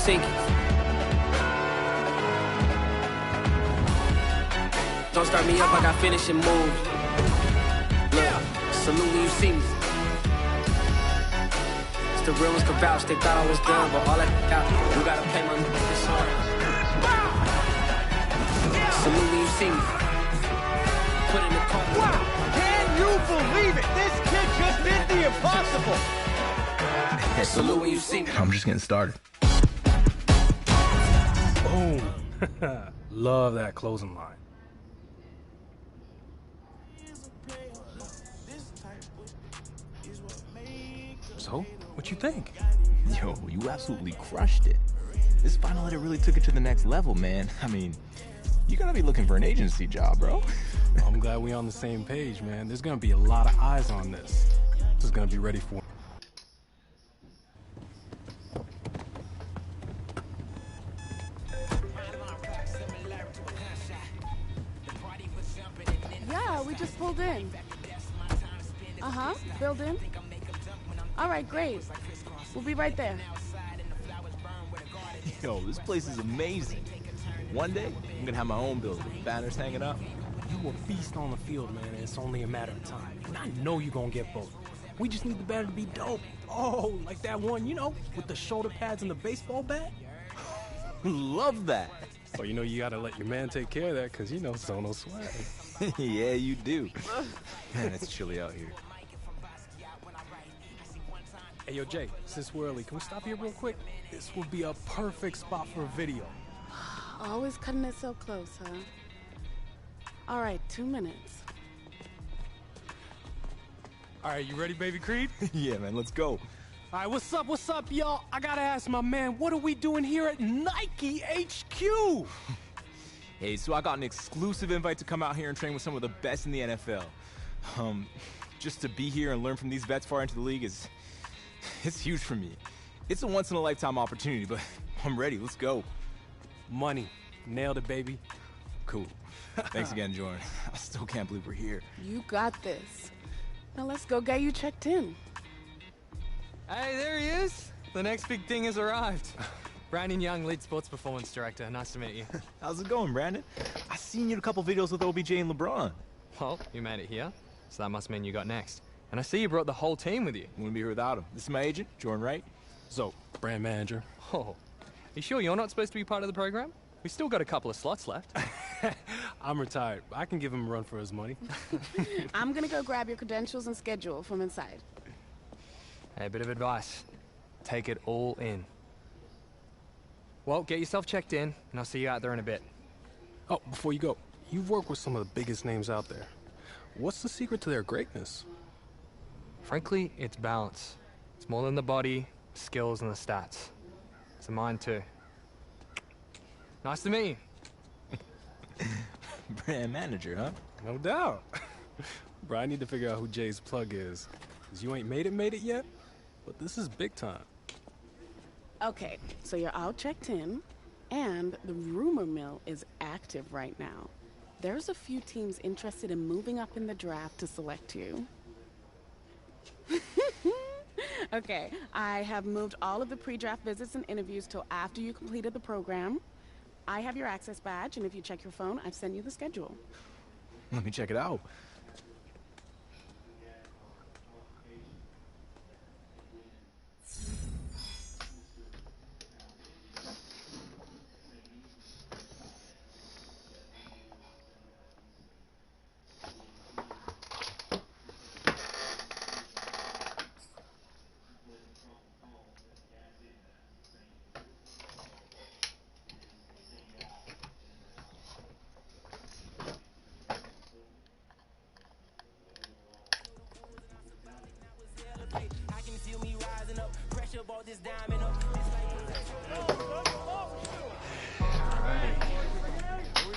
sinking. Don't start me up, I got finishing moves. Look, salute when you see me. It's the real ones can vouch, they thought I was done, but all I got, you gotta pay my this song. Salute when you see me. Put in the car. Wow! Can you believe it? This kid just did the impossible! Salute when you see me. I'm just getting started. Boom. Love that closing line. So, what you think? Yo, you absolutely crushed it. This final edit really took it to the next level, man. I mean, you gotta be looking for an agency job, bro. I'm glad we're on the same page, man. There's gonna be a lot of eyes on this. This is gonna be ready for. Yeah, we just pulled in. Uh-huh, filled in. All right, great. We'll be right there. Yo, this place is amazing. One day, I'm gonna have my own building, banners hanging up. You will feast on the field, man, and it's only a matter of time. And I know you're gonna get both. We just need the banner to be dope. Oh, like that one, you know, with the shoulder pads and the baseball bat? Love that. So, you know, you gotta let your man take care of that, because, you know, Sono swag. Yeah, you do. Man, it's chilly out here. Hey, yo, Jay, since we're early, can we stop here real quick? This would be a perfect spot for a video. Always cutting it so close, huh? All right, 2 minutes. All right, you ready, baby Creed? Yeah, man, let's go. All right, what's up, y'all? I gotta ask my man, what are we doing here at Nike HQ? Hey, so I got an exclusive invite to come out here and train with some of the best in the NFL. Just to be here and learn from these vets far into the league it's huge for me. It's a once-in-a-lifetime opportunity, but I'm ready. Let's go. Money. Nailed it, baby. Cool. Thanks again, Jordan. I still can't believe we're here. You got this. Now let's go get you checked in. Hey, there he is. The next big thing has arrived. Brandon Young, lead sports performance director. Nice to meet you. How's it going, Brandon? I seen you in a couple videos with OBJ and LeBron. Well, you made it here, so that must mean you got next. And I see you brought the whole team with you. Wouldn't be here without him. This is my agent, Jordan Wright. So, brand manager. Oh, you sure you're not supposed to be part of the program? We still got a couple of slots left. I'm retired. I can give him a run for his money. I'm gonna go grab your credentials and schedule from inside. Hey, a bit of advice. Take it all in. Well, get yourself checked in, and I'll see you out there in a bit. Oh, before you go, you've worked with some of the biggest names out there. What's the secret to their greatness? Frankly, it's balance. It's more than the body, skills, and the stats. It's the mind, too. Nice to meet you. Brand manager, huh? No doubt. Bro, I need to figure out who Jay's plug is. Because you ain't made it yet, but this is big time. Okay, so you're all checked in, and the rumor mill is active right now. There's a few teams interested in moving up in the draft to select you. Okay, I have moved all of the pre-draft visits and interviews till after you completed the program. I have your access badge, and if you check your phone, I've sent you the schedule. Let me check it out.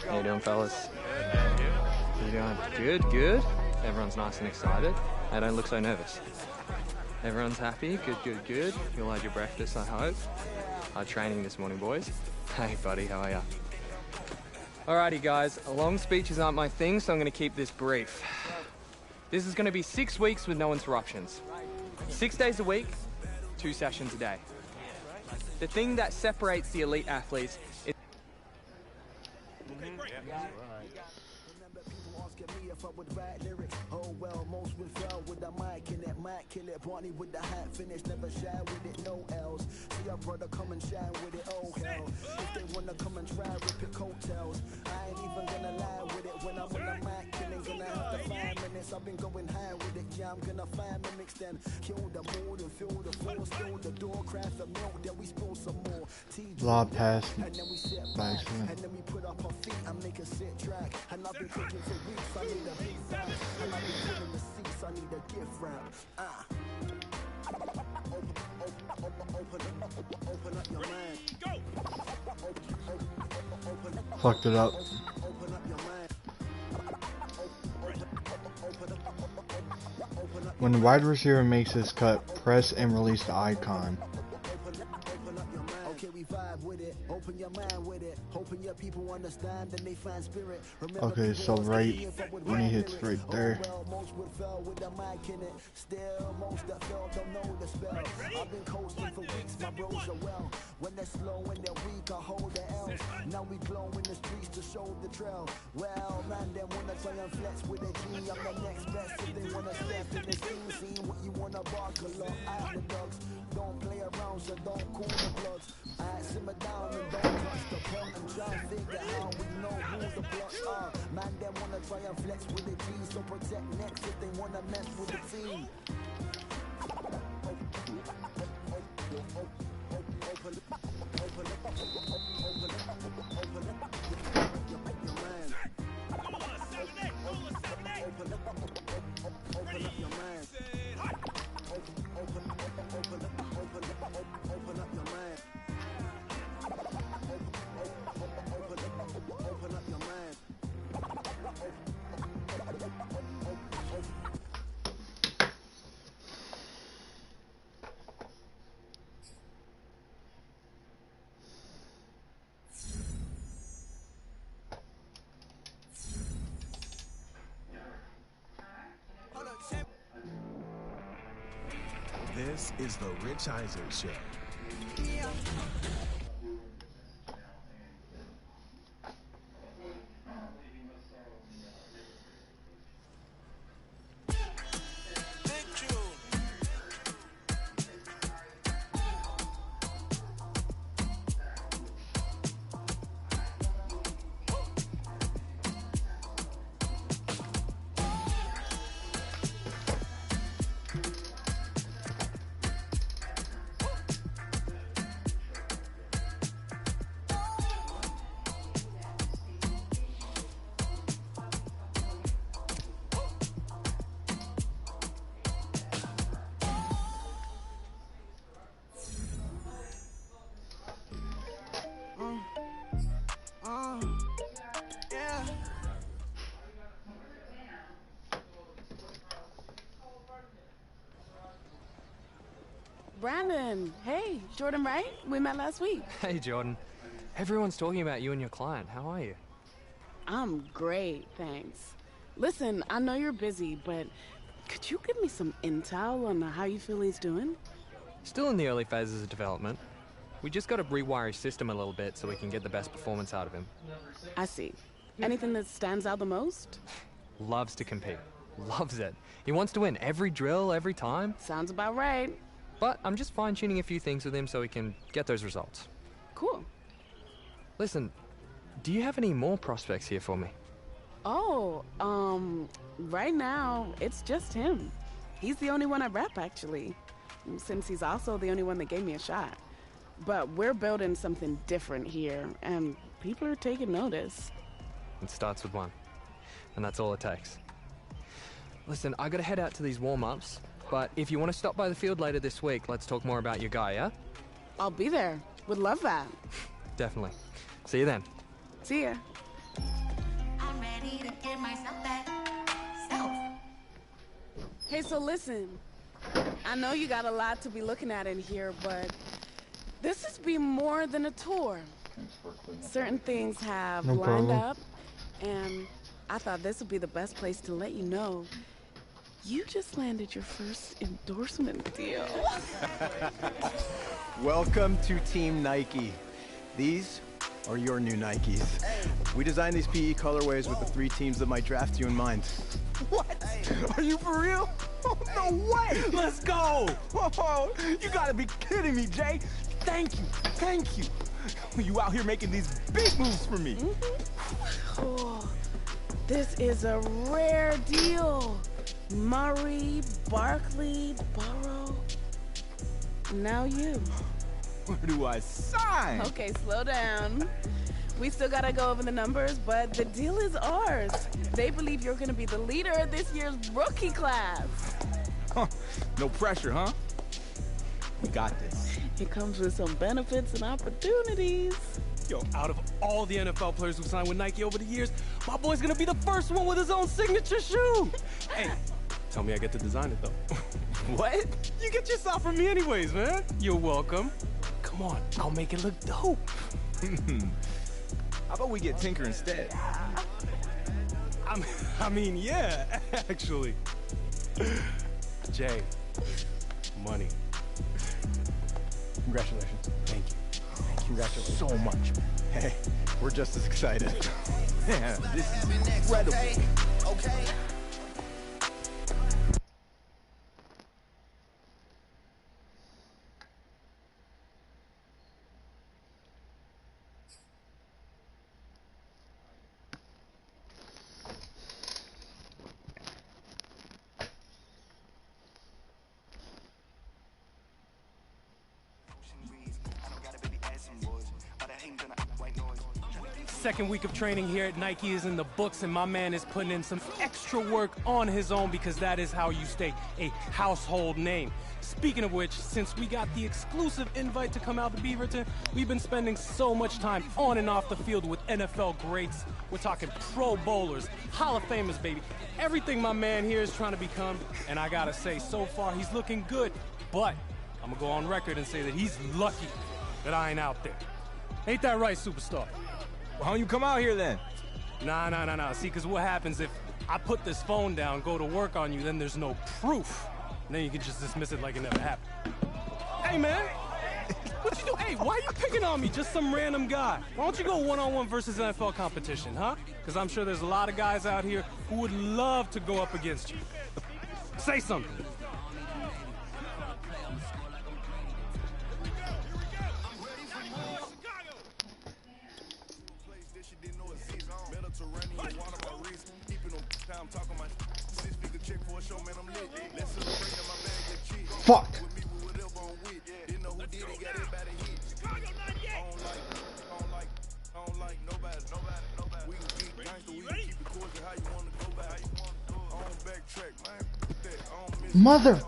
How you doing, fellas? How you doing? Good, good. Everyone's nice and excited. They don't look so nervous. Everyone's happy. Good, good, good. You all had your breakfast, I hope. Hard training this morning, boys. Hey, buddy, how are ya? Alrighty, guys. Long speeches aren't my thing, so I'm going to keep this brief. This is going to be 6 weeks with no interruptions. 6 days a week, 2 sessions a day. The thing that separates the elite athletes is... Oh well, most would fail with the mic in it, might kill it. Barney with the hat finish, never shy with it, no else. See your brother come and shine with it, oh hell. If they wanna come and try, rip your coattails. I ain't even gonna lie with it. When I'm on the mic, killing, gonna have to 5 minutes. I've been going high with it, yeah, I'm gonna find mimics then. Kill the mood and fill the floor, steal the door, craft the milk, then we spill some more. Lob pass And then we sit by back, accident. and then we put up our feet and make a sit track. And I've been cooking for weeks, I need a beat back. And I've been filling the seats, I need a gift wrap. Open up your mind. Fucked it up. Open up your mind. When the wide receiver makes his cut, press and release the icon. Okay, we vibe with it. Open your mind with it. Hoping your people understand and they find spirit. Remember Okay, so right when he hits right there. Most would fail with the mic in it. Still, most that fell don't know the spell. I've been coasting for weeks, my bros are well. When they're slow and they're weak, I hold the L's. Now we glow in the streets to show the trail. Well, man, them wanna try and flex with a G. I'm the next best if they wanna step in the scene. See what you wanna bark a lot at the dogs. Don't play around, so don't cool the bloods. I simmer down and don't touch the pot and try and figure out we know who the plots are. Man, them wanna try and flex with the G, so protect next if they wanna mess with the team. This is the Rich Eisen Show. Yeah. Brandon, hey, Jordan, right? We met last week. Hey, Jordan. Everyone's talking about you and your client. How are you? I'm great, thanks. Listen, I know you're busy, but could you give me some intel on how you feel he's doing? Still in the early phases of development. We just got to rewire his system a little bit so we can get the best performance out of him. I see. Anything that stands out the most? Loves to compete. Loves it. He wants to win every drill, every time. Sounds about right. But I'm just fine-tuning a few things with him so he can get those results. Cool. Listen, do you have any more prospects here for me? Oh, right now, it's just him. He's the only one I rep, actually, since he's also the only one that gave me a shot. But we're building something different here, and people are taking notice. It starts with one, and that's all it takes. Listen, I gotta head out to these warm-ups, but if you want to stop by the field later this week, let's talk more about your guy, yeah? I'll be there. Would love that. Definitely. See you then. See ya. I'm ready to give myself that self. Hey, so listen. I know you got a lot to be looking at in here, but this has been more than a tour. Certain things have lined up, and I thought this would be the best place to let you know You just landed your first endorsement deal. Welcome to Team Nike. These are your new Nikes. We designed these PE colorways with the 3 teams that might draft you in mind. What? Are you for real? Oh, no way! Let's go! Oh, you gotta be kidding me, Jay. Thank you. Thank you. You out here making these big moves for me. Oh, this is a rare deal. Murray, Barkley, Burrow. Now you. Where do I sign? Okay, slow down. We still gotta go over the numbers, but the deal is ours. They believe you're gonna be the leader of this year's rookie class. Huh. No pressure, huh? We got this. It comes with some benefits and opportunities. Yo, out of all the NFL players who signed with Nike over the years, my boy's gonna be the first one with his own signature shoe. Hey, tell me I get to design it, though. What? You get your stuff from me anyways, man. You're welcome. Come on, I'll make it look dope. How about we get Tinker instead? I mean, yeah, actually. Jay, money. Congratulations. Thank you. Congratulations. So much. Hey, we're just as excited. Man, this is incredible. Okay. Second week of training here at Nike is in the books, and my man is putting in some extra work on his own because that is how you stay a household name. Speaking of which, since we got the exclusive invite to come out to Beaverton, we've been spending so much time on and off the field with NFL greats. We're talking Pro Bowlers, Hall of Famers, baby. Everything my man here is trying to become, and I gotta say, so far he's looking good, but I'm gonna go on record and say that he's lucky that I ain't out there. Ain't that right, superstar? Why don't you come out here then? Nah. See, because what happens if I put this phone down, go to work on you, then there's no proof. And then you can just dismiss it like it never happened. Hey, man. What you do? Hey, why you picking on me? Just some random guy. Why don't you go one-on-one versus NFL competition, huh? Because I'm sure there's a lot of guys out here who would love to go up against you. Say something. Fuck! Mother!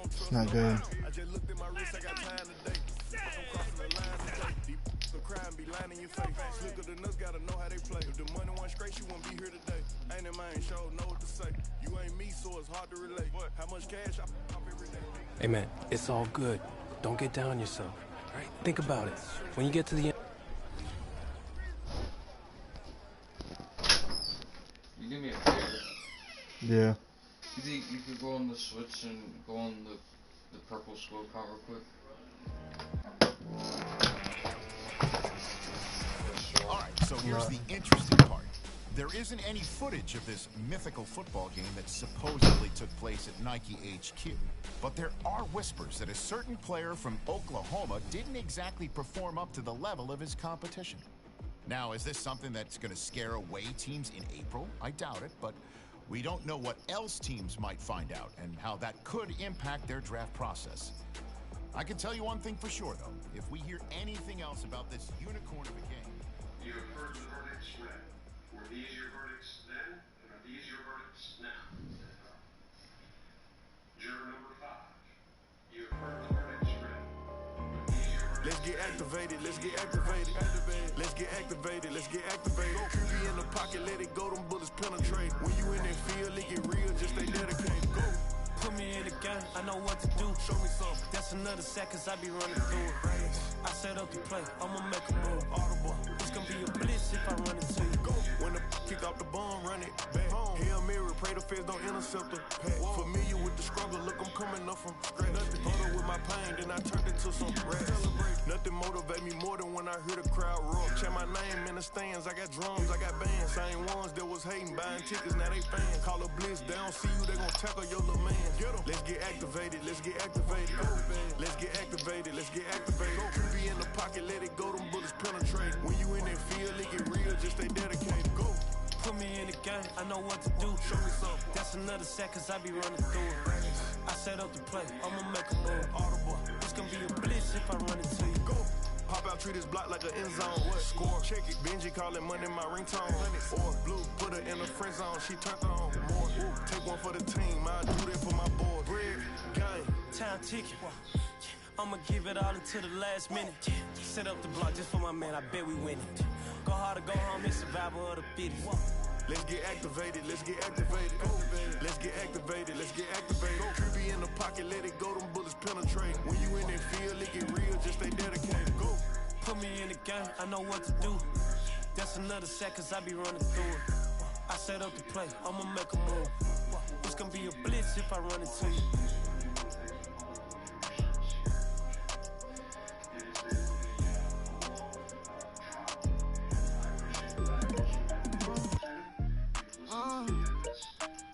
It's not good. Hey, man, it's all good. Don't get down on yourself. All right? Think about it. When you get to the end. You give me a favor? Yeah. You think you could go on the Switch and go on the purple scroll count real quick? Alright, so here's the interesting part. There isn't any footage of this mythical football game that supposedly took place at Nike HQ. But there are whispers that a certain player from Oklahoma didn't exactly perform up to the level of his competition. Now, is this something that's going to scare away teams in April? I doubt it, but we don't know what else teams might find out and how that could impact their draft process. I can tell you one thing for sure, though. If we hear anything else about this unicorn of a game... You have heard the verdicts read. Were these your verdicts then, and are these your verdicts now? Juror number 5. You have heard the verdicts read. Were these your verdicts? Let's get activated, let's get activated. Let's get activated, let's get activated. QB in the pocket, let it go, them bullets penetrate. When you in that field, it get real, just stay dedicated. Go. Put me in the game, I know what to do. Show me some. That's another sack, cause I be running through it. I set up the play, I'ma make a move. Audible. It's gonna be a blitz if I run into you. Go. When the kick off the bomb, run it back. Hail Mary, pray the feds don't intercept her. Familiar with the struggle, look, I'm coming up from scratch. Huddle with my pain, then I turned it to some rap. Nothing motivate me more than when I hear the crowd roar. Check my name in the stands, I got drums, I got bands. Same ones that was hating, buying tickets, now they fans. Call a blitz, they don't see you, they gon' tackle your little man. Let's get activated, let's get activated. Let's get activated, let's get activated. QB in the pocket, let it go, them bullets penetrate. When you in that field, it get real, just stay dedicated. Go. Put me in the game, I know what to do. Show me something. That's another set, cause I be running through it. I set up the play, I'ma make a move. Audible. It's gonna be a blitz if I run it to you. Go. Pop out, treat this block like an end zone. What? Score, check it. Benji call it money, my ringtone. Or blue, put her in the friend zone, she turned on. More. Take one for the team, I do that for my boy. Bread, game. Time ticking. I'ma give it all until the last minute. Set up the block just for my man, I bet we win it. Go hard or go home, it's survival of the fittest. Let's get activated, let's get activated. Let's get activated, let's get activated. QB in the pocket, let it go, them bullets penetrate. When you in that field, it get real, just stay dedicated. Go. Put me in the game, I know what to do. That's another set, cause I be running through it. I set up the play, I'ma make a move. It's gonna be a blitz if I run it to you.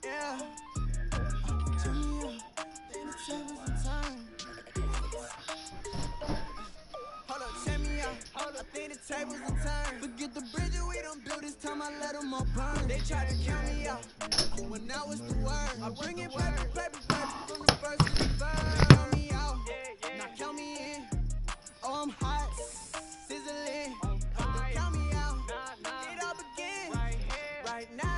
Yeah. Turn me up, then the tables and turn. Hold up, check me out. I think the tables and turn. Forget the bridges we done built, this time I let them all burn. They tried to count me out, when now it's the word. I bring it paper, paper, paper, from the first to the third. They count me out, now count me in. Oh, I'm hot, sizzling. Don't count me out, it all begins right now.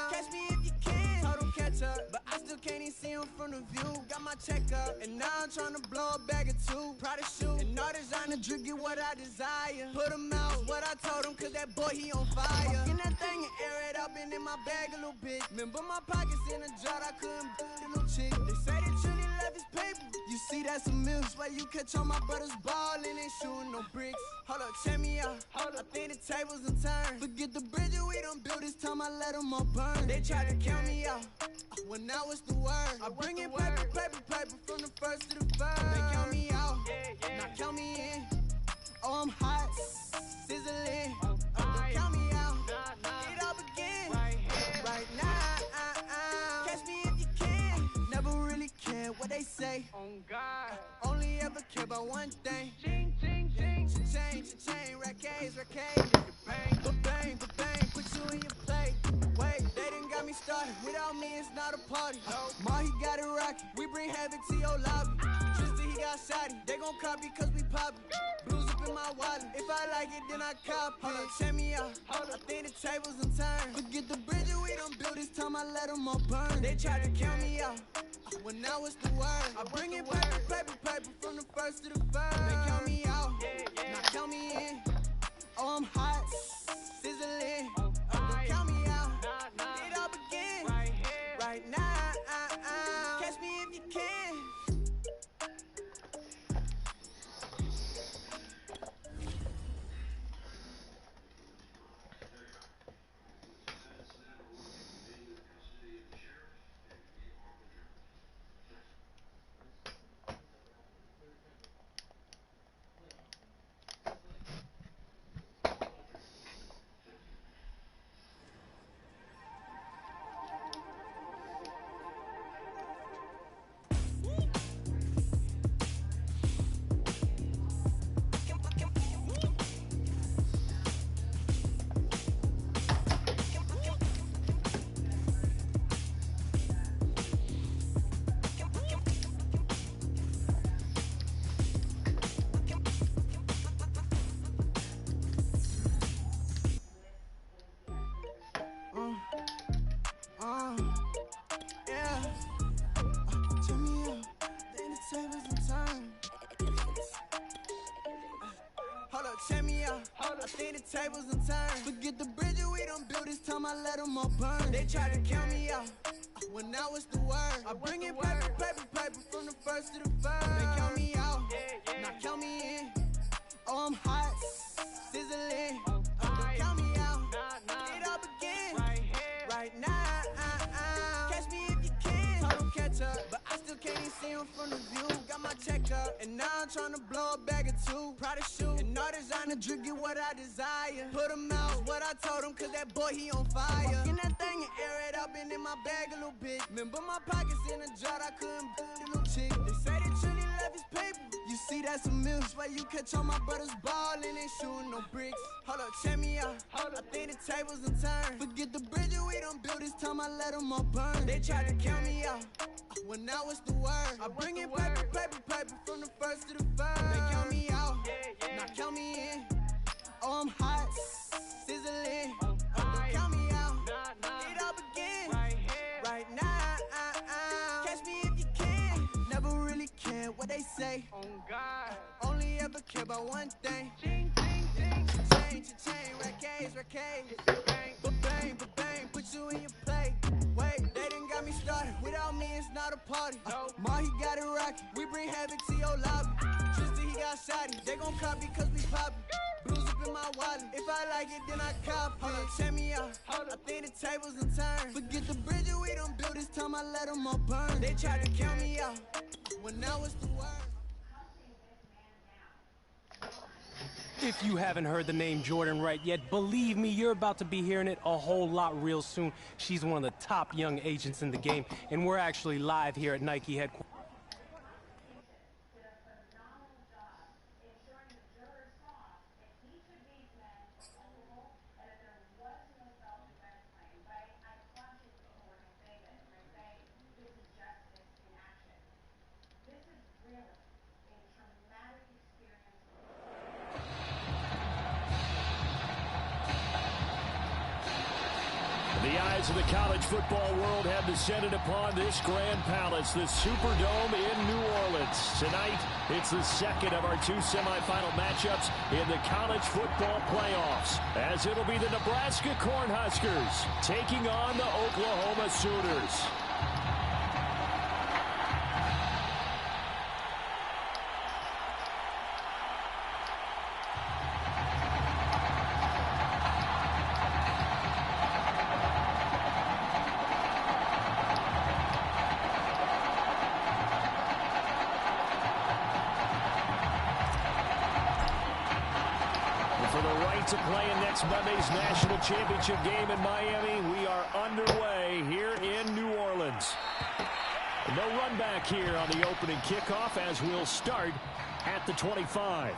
Catch me if you can. Told them catch up, but I still can't even see him from the view. Got my check up, and now I'm trying to blow a bag of two. Proud of shoe, and all designer drink get what I desire. Put him out, what I told him, cause that boy, he on fire. Fucking that thing and air it out, been in my bag a little bit. Remember my pockets in a jar, I couldn't boot a little chick. They say that Trinity left his paper. You see, that's a mill. Swear you catch all my brothers ballin', ain't shooting no bricks. Hold up, check me out. I think the tables and turn. Forget the bridges we done built, this time I let them all burn. They tried to count me out, when now it's the word. I bring it paper, paper, paper, from the first to the third. They count me out, now count me in. Oh, I'm hot, sizzling. Don't count me out, it all begins right now. Catch me if you can. Never really care what they say. On God, only ever care about one thing. Ching, ching, ching. Cha-ching, rack-A's. Ba-bang, ba-bang, put you in your plate. Wait, they done got me started. Without me, it's not a party. Ma, he got it rockin'. We bring havoc to your lobby. Tristan, he got shotty. They gon' copy cause we poppin'. Blues up in my wallet. If I like it, then I copy. Hold up, check me out. I think the tables and turn. Forget the bridges we done built, this time I let them all burn. They tried to count me out, when now it's the word. I bring it paper, paper, paper, from the first to the third. They count me out, now count me in. Oh, I'm hot, sizzling. Don't count me out, it all begins right now. Catch me if you can. Yeah. Turn me up, then the tables and turn. Hold up, check me out. I think the tables and turn. Forget the bridges we done built, this time I let them all burn. They tried to count me out, when now it's the word. I bring it paper, paper, paper, from the first to the third. They count me out, now count me in. Oh, I'm hot, sizzling. Don't count me out, it all begins right now. up, and now I'm trying to blow a bag or two. Proud of shoe, and all designer drip get what I desire. Put him out, what I told him, cause that boy, he on fire. Fucking that thing and air it up, and in my bag a little bit. Remember my pockets in a jar, I couldn't the little chick. They say that Trinity left his paper. You see, that's a mill. Where you catch all my brothers ball, and they shooting no bricks. Hold up, check me out. I think the tables done turned. Forget the bridge we done built, this time I let them all burn. They tried to count me out. Well, now what's the word? I bring in paper, from the first to the third. They count me out, now count me in. Oh, I'm hot, sizzling. Don't count me out, it all begins right now. Catch me if you can. Never really care what they say. Oh God, only ever care about one thing. Change, rackets, bang, put you in your play. Wait, they done got me started. Without me, it's not a party. Ma, he got it rockin'. We bring havoc to your lobby. Tristan, he got shotty. They gon' copy cause we poppin'. Blues up in my wallet. If I like it, then I cop it. Hold up, check me out. I think the tables done turned. Forget the bridge we done built, this time I let them all burn. They tried to count me out. Well, now it's the word. If you haven't heard the name Jordan Wright yet, believe me, you're about to be hearing it a whole lot real soon. She's one of the top young agents in the game, and we're actually live here at Nike headquarters. The eyes of the college football world have descended upon this grand palace, the Superdome in New Orleans. Tonight, it's the second of our two semifinal matchups in the college football playoffs, as it'll be the Nebraska Cornhuskers taking on the Oklahoma Sooners. To play in next Monday's national championship game in Miami, we are underway here in New Orleans. No run back here on the opening kickoff as we'll start at the 25.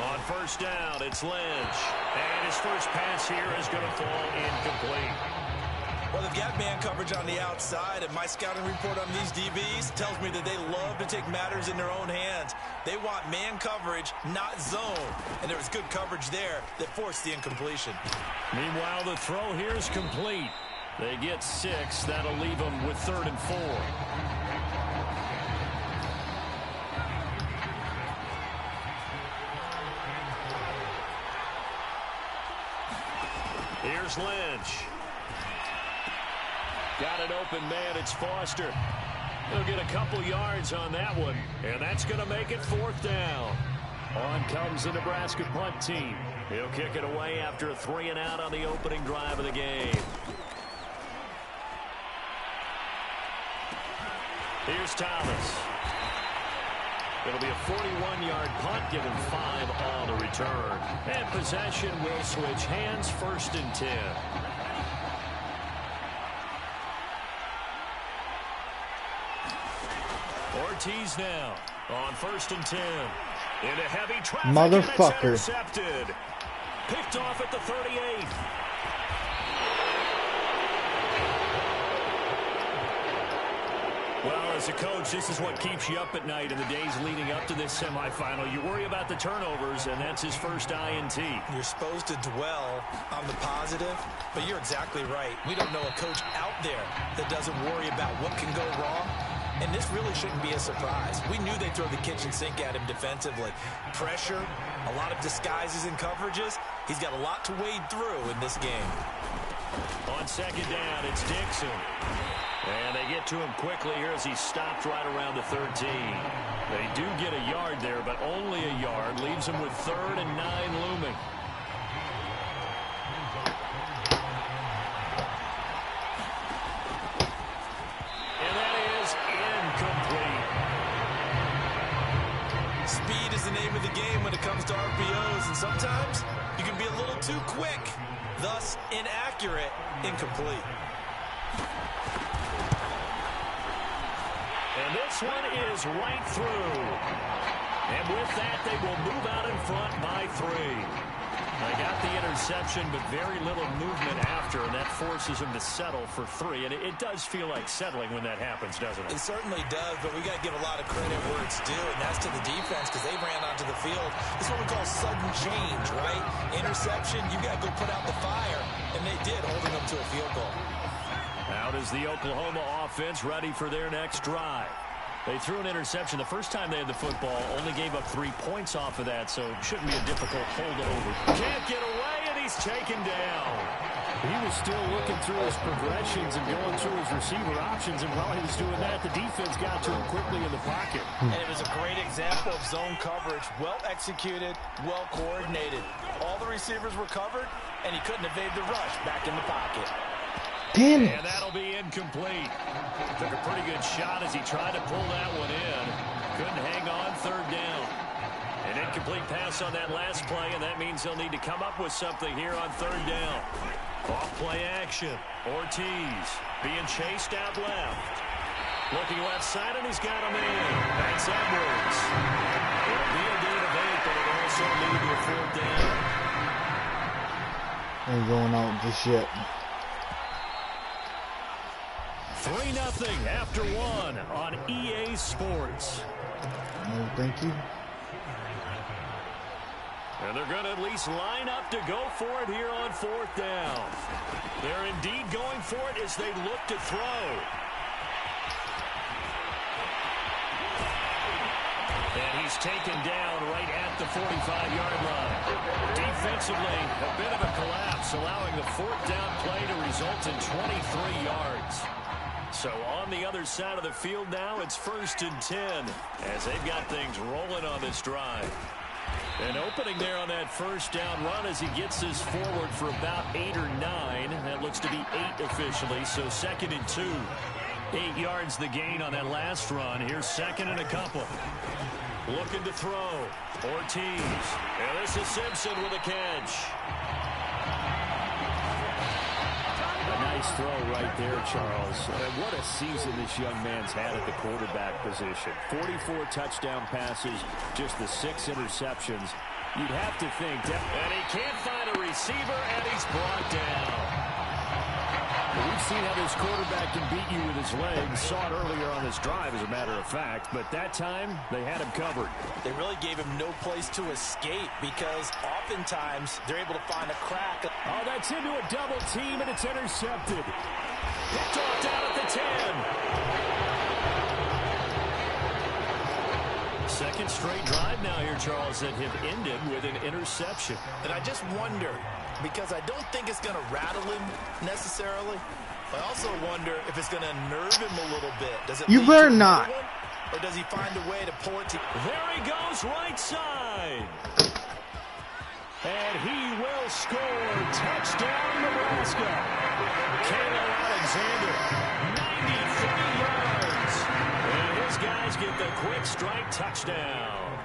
On first down, it's Lynch. And his first pass here is going to fall incomplete. Well, they've got man coverage on the outside, and my scouting report on these DBs tells me that they love to take matters in their own hands. They want man coverage, not zone. And there was good coverage there that forced the incompletion. Meanwhile, the throw here is complete. They get 6. That'll leave them with 3rd and 4. Here's Lynch. Got it open, man. It's Foster. He'll get a couple yards on that one, and that's going to make it 4th down. On comes the Nebraska punt team. He'll kick it away after a 3-and-out on the opening drive of the game. Here's Thomas. It'll be a 41-yard punt, given 5 on the return. And possession will switch hands, 1st and 10. Ortiz now on 1st and 10. Into heavy traffic. Motherfucker. And it's intercepted. Picked off at the 38. Well, as a coach, this is what keeps you up at night in the days leading up to this semifinal. You worry about the turnovers, and that's his first INT. You're supposed to dwell on the positive, but you're exactly right. We don't know a coach out there that doesn't worry about what can go wrong. And this really shouldn't be a surprise. We knew they'd throw the kitchen sink at him defensively. Pressure, a lot of disguises and coverages. He's got a lot to wade through in this game. On 2nd down, it's Dixon. And they get to him quickly here as he stopped right around the 13. They do get a yard there, but only a yard. Leaves him with 3rd and 9 looming. incomplete. Speed is the name of the game when it comes to RPOs, and sometimes you can be a little too quick, thus inaccurate, incomplete. And this one is right through. And with that, they will move out in front by 3. They got the interception, but very little movement after, and that forces them to settle for 3. And it does feel like settling when that happens, doesn't it? It certainly does, but we got to give a lot of credit where it's due, and that's to the defense because they ran onto the field. This is what we call sudden change, right? Interception, you got to go put out the fire, and they did, holding them to a field goal. Out is the Oklahoma offense ready for their next drive. They threw an interception the first time they had the football, only gave up 3 points off of that, so it shouldn't be a difficult holdover. Can't get away, and he's taken down. He was still looking through his progressions and going through his receiver options, and while he was doing that, the defense got to him quickly in the pocket. And it was a great example of zone coverage, well executed, well coordinated. All the receivers were covered, and he couldn't evade the rush back in the pocket. Damn it. And that'll be incomplete. Took a pretty good shot as he tried to pull that one in. Couldn't hang on 3rd down. An incomplete pass on that last play, and that means they'll need to come up with something here on 3rd down. Off play action. Ortiz being chased out left. Looking left side, and he's got him in. That's Edwards. It'll be a gain of 8, but it'll also lead to a 4th down. Ain't going out just yet. 3-0 after 1 on EA Sports. No, thank you. And they're going to at least line up to go for it here on 4th down. They're indeed going for it as they look to throw. And he's taken down right at the 45-yard line. Defensively, a bit of a collapse, allowing the 4th down play to result in 23 yards. So on the other side of the field now, it's 1st and 10 as they've got things rolling on this drive. And opening there on that 1st down run as he gets this forward for about 8 or 9. That looks to be 8 officially, so 2nd and 2. 8 yards the gain on that last run. Here's 2nd and a couple. Looking to throw. Ortiz. And this is Simpson with a catch. Nice throw right there, Charles. And what a season this young man's had at the quarterback position. 44 touchdown passes, just the 6 interceptions. You'd have to think that. And he can't find a receiver, and he's brought down. We've seen how this quarterback can beat you with his legs. Saw it earlier on this drive, as a matter of fact. But that time, they had him covered. They really gave him no place to escape because oftentimes they're able to find a crack. Oh, that's into a double team, and it's intercepted. Picked off down at the 10. Second straight drive now here, Charles, that have ended with an interception. And I just wonder, because I don't think it's going to rattle him necessarily. I also wonder if it's going to nerve him a little bit. Does it? You better not. Or does he find a way to pull it to? There he goes, right side. And he will score. Touchdown, Nebraska. Kayla Alexander, 93 yards. And his guys get the quick strike touchdown.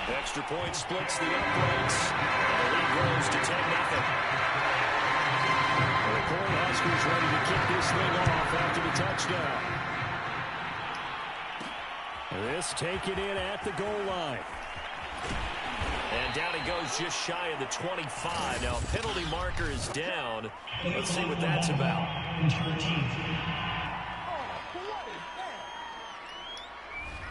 Extra point splits the uprights. And the lead grows to 10-0. The Cornhuskers ready to kick this thing off after the touchdown. This taken in at the goal line. And down he goes just shy of the 25. Now penalty marker is down. Let's see what that's about.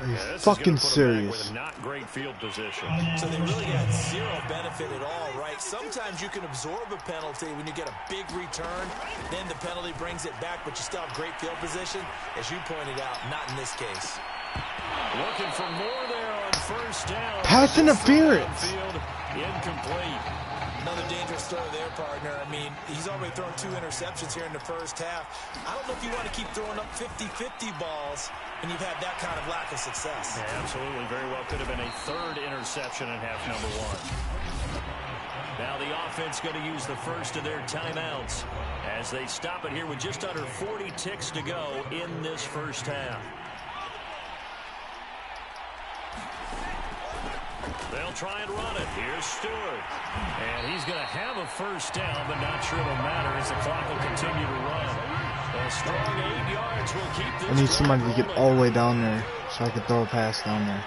Are you fucking serious? With a not great field position. So they really got zero benefit at all, right? Sometimes you can absorb a penalty when you get a big return. Then the penalty brings it back, but you still have great field position. As you pointed out, not in this case. Looking for more there on 1st down. Pass interference. Field incomplete. Another dangerous throw there, partner. I mean, he's already thrown 2 interceptions here in the first half. I don't know if you want to keep throwing up 50-50 balls when you've had that kind of lack of success. Yeah, absolutely. Very well could have been a 3rd interception in half number 1. Now the offense going to use the first of their timeouts as they stop it here with just under 40 ticks to go in this first half. They'll try and run it. Here's Stewart. And he's going to have a first down, but not sure it'll matter as the clock will continue to run. A strong 8 yards will keep this. I need somebody to get all the way down there so I can throw a pass down there.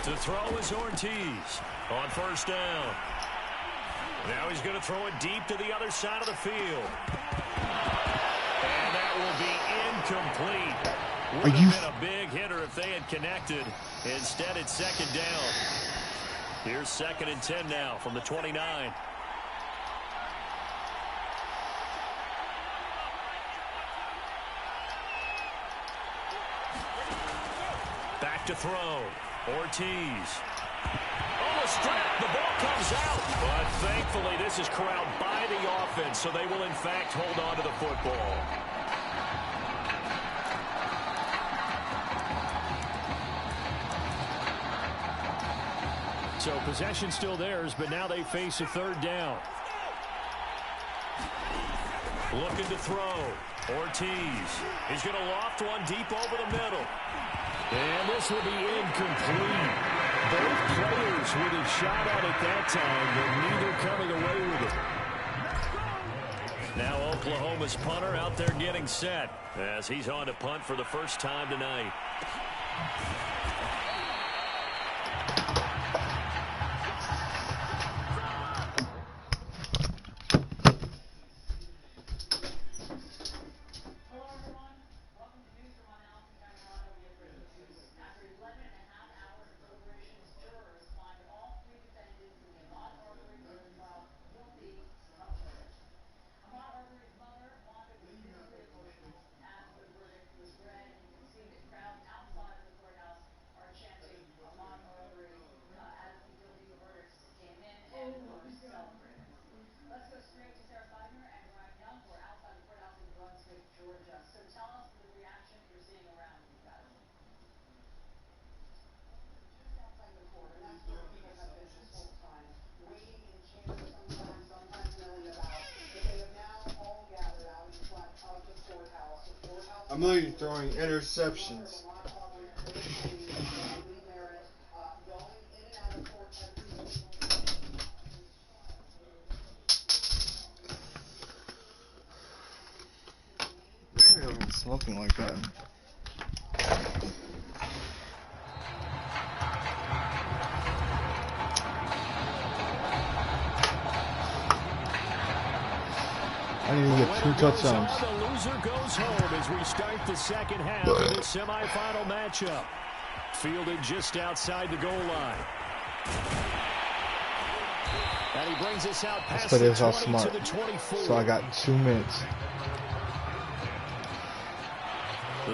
To throw is Ortiz on first down. Now he's going to throw it deep to the other side of the field. And that will be incomplete. Would have been a big hitter if they had connected. Instead, it's second down. Here's 2nd and 10 now from the 29. Back to throw. Ortiz. Oh, a strip. The ball comes out. But thankfully, this is corralled by the offense, so they will, in fact, hold on to the football. So possession still theirs, but now they face a third down. Looking to throw. Ortiz. He's going to loft one deep over the middle. And this will be incomplete. Both players with a shot at it that time, but neither coming away with it. Now Oklahoma's punter out there getting set as he's on to punt for the first time tonight. I'm literally throwing interceptions. Why are you smoking like that? I need to get 2 touchdowns. The loser goes home as we start the second half of this semifinal matchup. Fielded just outside the goal line. And he brings us out past the 20 to the 24. So I got 2 minutes.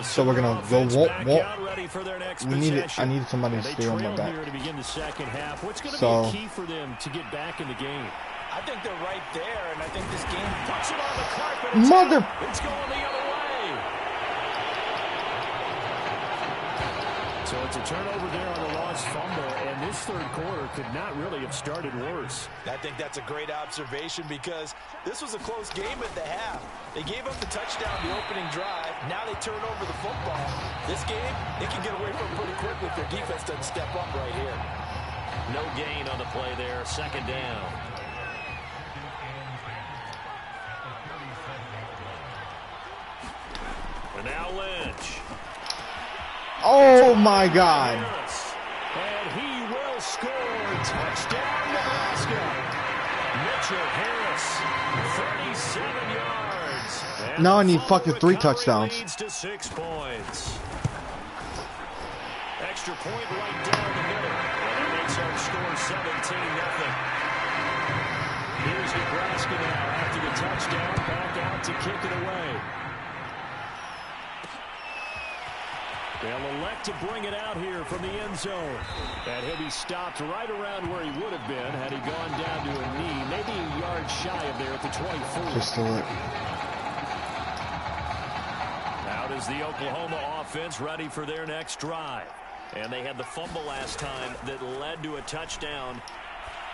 So we're gonna go we need it. I need somebody to stay on my back. To begin the second half. What's going to So, be key for them to get back in the game? I think they're right there, and I think this game puts it on the carpet. It's going the other way. So it's a turnover there on the lost fumble, and this third quarter could not really have started worse. I think that's a great observation because this was a close game at the half. They gave up the touchdown the opening drive. Now they turn over the football. This game, they can get away from it pretty quickly if their defense doesn't step up right here. No gain on the play there. Second down. And now Lynch. Oh my God. And he will score. Touchdown, Nebraska. Mitchell Harris, 37 yards. And now I need fucking 3 touchdowns. Leads to 6 points. Extra point right down the middle. And that makes our score 17-0. Here's Nebraska now after the touchdown. Back out to kick it away. They'll elect to bring it out here from the end zone. And he'll be stopped right around where he would have been had he gone down to a knee. Maybe a yard shy of there at the 24. Just do it. Out is the Oklahoma offense ready for their next drive. And they had the fumble last time that led to a touchdown.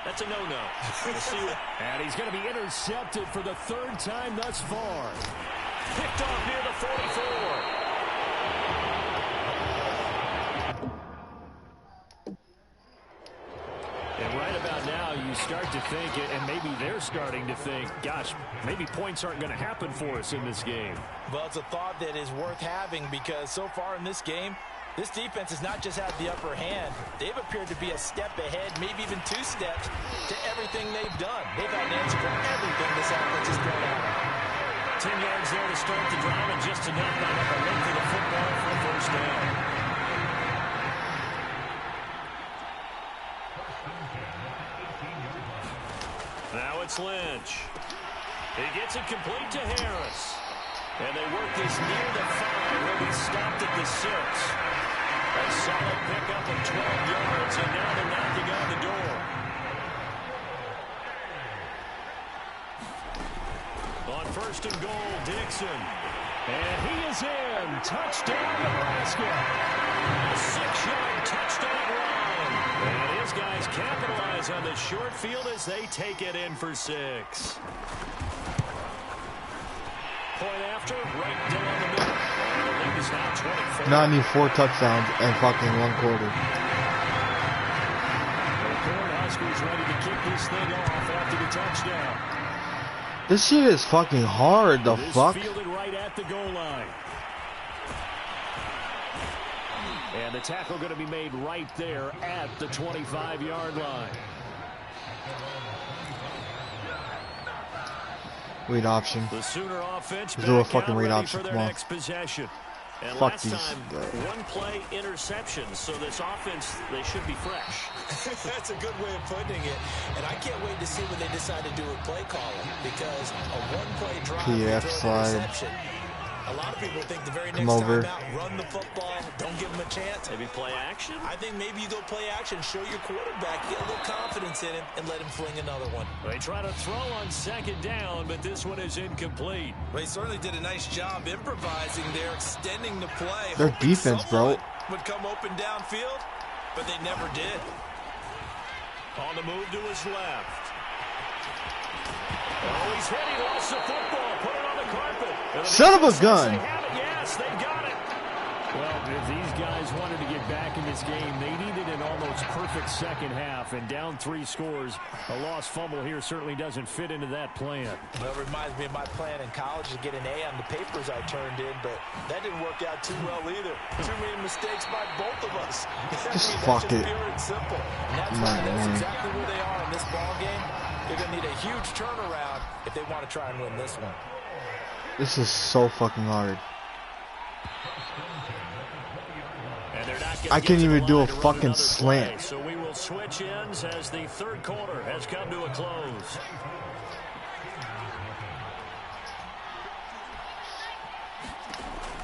That's a no-no. We'll see what... And he's going to be intercepted for the third time thus far. Picked off near the 44. And right about now, you start to think, and maybe they're starting to think, gosh, maybe points aren't going to happen for us in this game. Well, it's a thought that is worth having because so far in this game, this defense has not just had the upper hand. They've appeared to be a step ahead, maybe even 2 steps to everything they've done. They've had an answer for everything this offense has thrown at them. 10 yards there to start the drive, and just enough not up a length of the football for a first down. Now it's Lynch. He gets it complete to Harris. And they work this near the 5. Where we stopped at the 6. A solid pickup of 12 yards, and now they're knocking on the door. On 1st and goal, Dixon. And he is in. Touchdown, Nebraska. A 6-yard touchdown run. And his guys capitalize on the short field as they take it in for 6. Point after, right down the middle. And the lead is now 24. Now I need 4 touchdowns and fucking 1 quarter. The Cornhuskers ready to kick this thing off after the touchdown. This shit is fucking hard, the fuck? Fielded right at the goal line. And the tackle going to be made right there at the 25-yard line. Read option. The Sooner offense do a fucking read option. Come on. Next possession. And fuck last these. time, 1-play interceptions, so this offense, they should be fresh. That's a good way of putting it. And I can't wait to see what they decide to do with play calling because a 1-play drive PF slide. interception. A lot of people think the very next Come over. time out, run the football, don't give them a chance. Maybe play action? I think maybe you go play action, show your quarterback, get a little confidence in him, and let him fling another one. They try to throw on 2nd down, but this one is incomplete. They certainly did a nice job improvising there, extending the play. Their defense, bro. Would come open downfield, but they never did. On the move to his left. Oh, he's hit. He lost the football. Put it on the carpet. Son of a gun. Yes, they got it. Well, if these guys wanted to get back in this game, they needed an almost perfect second half. And down 3 scores, a lost fumble here certainly doesn't fit into that plan. Well, it reminds me of my plan in college to get an A on the papers I turned in, but that didn't work out too well either. Too many mistakes by both of us. Just fuck it. Pure and simple. And that's exactly where they are in this ball game. They're going to need a huge turnaround if they want to try and win this one. This is so fucking hard. I can't even do a fucking slant. So we will switch ends as the 3rd quarter has come to a close.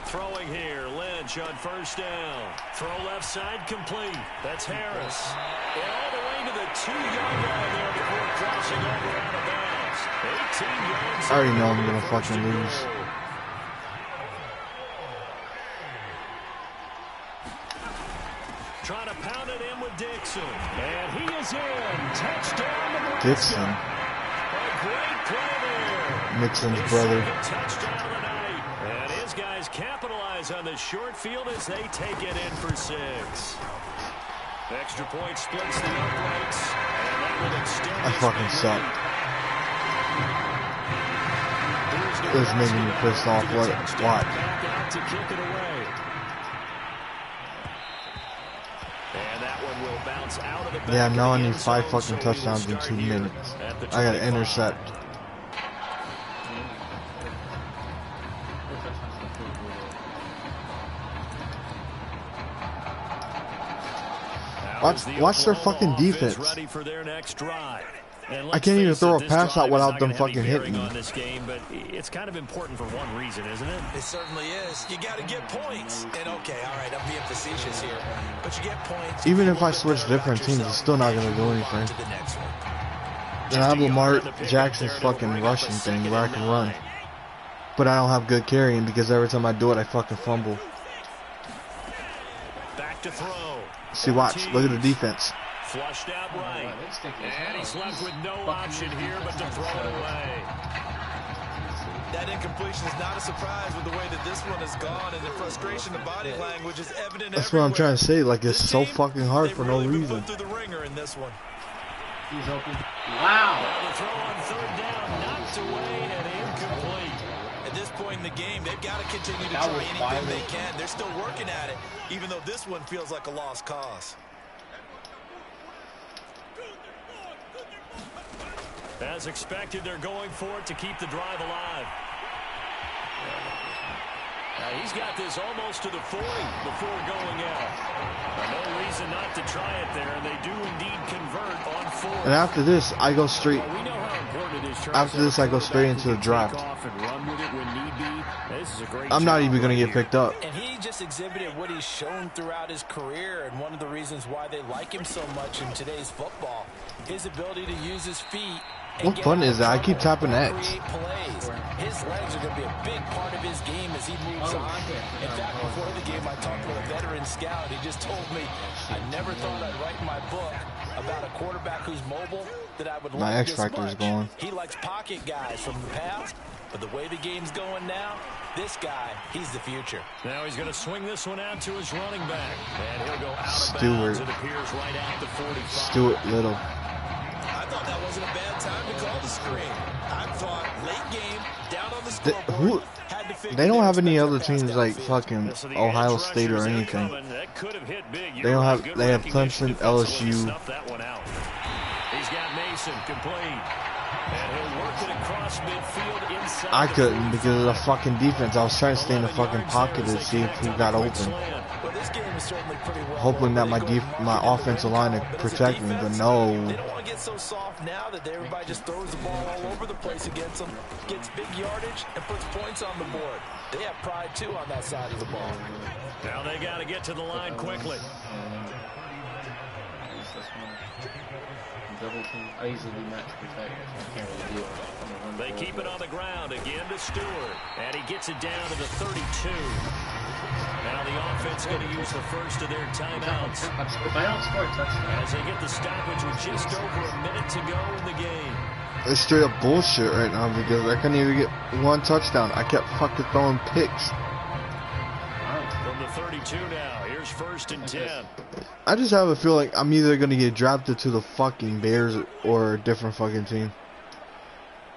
Throwing here, Lynch on 1st down. Throw left side complete. That's Harris. And all the way to the 2-yard line there before crossing over out of bounds. 18 yards. I already know I'm gonna fucking lose. Trying to pound it in with Dixon. And he is in. Touchdown, Nebraska. Dixon. A great play there. Nixon's brother. Touchdown of the night. And his guys capitalize on the short field as they take it in for 6. Extra point splits the uprights. And that will extend. I fucking suck. It was making me pissed off. What? Back out to kick it away. And that one will bounce out of the back. Yeah, now I need 5 fucking touchdowns in 2 minutes. I gotta intercept. Watch their fucking defense. Ready for their next drive. I can't even throw a pass out without them fucking hitting me. On this game, but it's kind of important for one reason, isn't it? It certainly is. You got to get points. And okay, all right, I'm being facetious here, but you get points. Even if I switch different teams, it's still not gonna do anything. And I have Lamar Jackson's fucking rushing thing where I can run, but I don't have good carrying because every time I do it, I fucking fumble. Back to throw. See, watch. Look at the defense. Flushed out right. And he's left with no option here but to throw it away. That incompletion is not a surprise with the way that this one has gone, and the frustration, the body language is evident. That's what I'm trying to say. Like, it's so fucking hard for no reason. Through the ringer in this one. He's open. Wow. The throw on third down, knocked away and incomplete. At this point in the game, they've got to continue to try anything they can. They're still working at it, even though this one feels like a lost cause. As expected, they're going for it to keep the drive alive. Now he's got this almost to the 40 before going out. No reason not to try it there, and they do indeed convert on 4. And after this, I go straight. Well, we know how important it is. After this, I go straight into the draft. I'm not even going to get picked up. And he just exhibited what he's shown throughout his career, and one of the reasons why they like him so much in today's football, his ability to use his feet. What fun is that? I keep tapping X. His legs are going to be a big part of his game as he moves on. In fact, before the game, I talked with a veteran scout. He just told me, I never thought I'd write in my book about a quarterback who's mobile that I would like my X this factor much. is going. He likes pocket guys from the past, but the way the game's going now, this guy, he's the future. Now he's going to swing this one out to his running back. And he'll go out of Stewart. bounds. It appears right at the 45. Stuart Little. I thought that wasn't a bad time to call the screen. I thought late game, down on the scoreboard. They don't have any other teams like fucking Ohio State or anything. They don't have. They have Clemson, LSU. He's got Mason complete. And he'll work it across midfield inside. I couldn't because of the fucking defense. I was trying to stay in the fucking pocket to see who got open, hoping that my offensive line would protect me. But no. They don't want to get so soft now that everybody just throws the ball all over the place against them, gets big yardage, and puts points on the board. They have pride too on that side of the ball. Now they got to get to the line quickly. Double team. I usually match protect. I can't really do it. They keep it on the ground again to Stewart. And he gets it down to the 32. Now the offense going to use the first of their timeouts. If I don't score a touchdown. As they get the stoppage with just over a minute to go in the game. It's straight up bullshit right now because I couldn't even get one touchdown. I kept fucking throwing picks. From the 32 now. Here's 1st and 10. I just have a feeling I'm either going to get drafted to the fucking Bears or a different fucking team.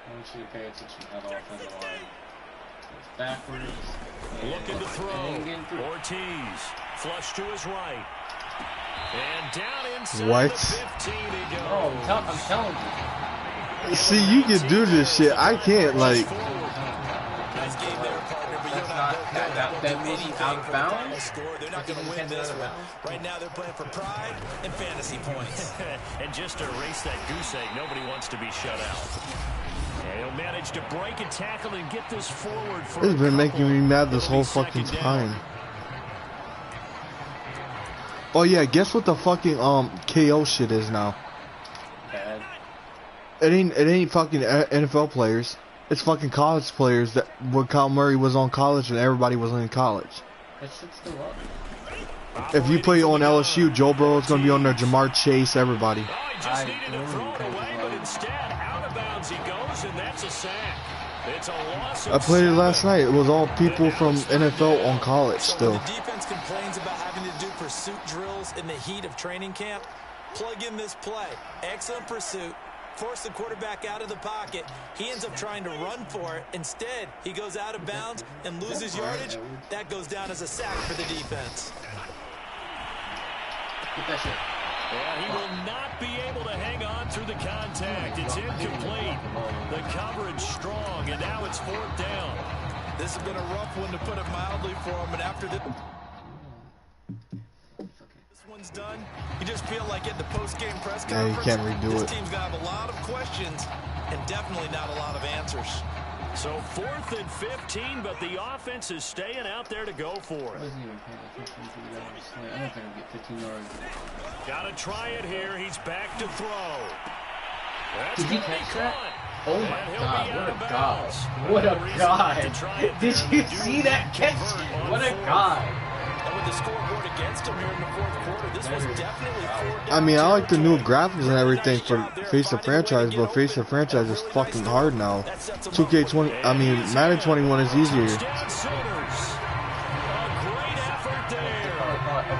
I want you to pay attention at all offensive line. It's backwards. Looking to throw. Ortiz. Flush to his right. And down inside what? The 15 he goes. Oh, I'm telling you. See, you can do this shit. I can't, like... Nice game there, partner, but you're not that many out of bounds. They're not going to win this one. Right now, they're playing for pride and fantasy points. And just to erase that goose egg, nobody wants to be shut out. And he'll manage to break a tackle and get this forward for It's been making me mad this whole fucking time. Oh yeah, guess what the fucking KO shit is now? Bad. It ain't fucking NFL players. It's fucking college players that when Kyle Murray was on college and everybody was in college. That shit's still up. If you play on LSU, Joe Burrow's gonna be on there, Jamar Chase, everybody. Oh, he just needed to throw it away, but instead, out of bounds he goes, and that's a sack. It's a loss of I played it last night. It was all people from NFL on college still. The defense complains about having to do pursuit drills in the heat of training camp. Plug in this play. Excellent pursuit. Force the quarterback out of the pocket. He ends up trying to run for it. Instead, he goes out of bounds and loses yardage. That goes down as a sack for the defense. Get that shit. Yeah, he will not be able to hang on through the contact. It's incomplete. The coverage strong, and now it's 4th down. This has been a rough one, to put it mildly, for him. And after this one's done, you just feel like at the post-game press conference, you can't redo this it. team's going to have a lot of questions and definitely not a lot of answers. So 4th and 15, but the offense is staying out there to go for it. I wasn't even paying attention to the yards. I don't think I'll get 15 yards. Got to try it here. He's back to throw. That's Did he gonna be catch that? caught. Oh And my he'll God, be what out a of god. bounds. What No a reason god. to try it Did there. you They do see that catch? convert on What a 4th. god. And with the scoreboard against him here in the fourth quarter. This was definitely 4 down. I mean, I like the new graphics and everything for Face the Franchise, but Face the Franchise is fucking hard now. 2K20, I mean, Madden 21 is easier.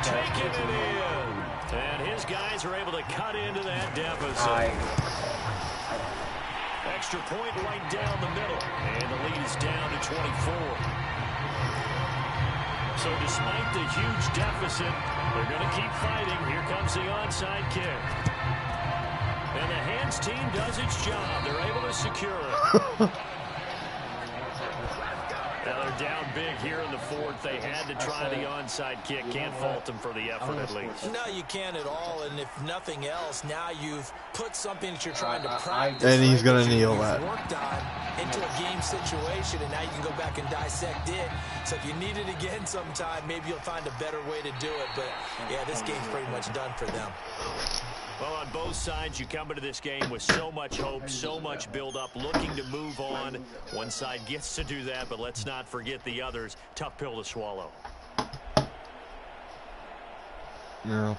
Taking it in. And his guys are able to cut into that deficit. Extra point right down the middle. And the lead is down to 24. So despite the huge deficit, they're going to keep fighting. Here comes the onside kick. And the hands team does its job. They're able to secure it. Now they're down big here in the fourth. They had to try the onside kick. Can't fault them for the effort at least. No, you can't at all. And if nothing else, now you've put something that you're trying to practice. And he's going to kneel that. Worked on into a game situation, and now you can go back and dissect it. So if you need it again sometime, maybe you'll find a better way to do it. But, yeah, this game's pretty much done for them. Well, on both sides, you come into this game with so much hope, so much build-up, looking to move on. One side gets to do that, but let's not forget the others. Tough pill to swallow. Yeah.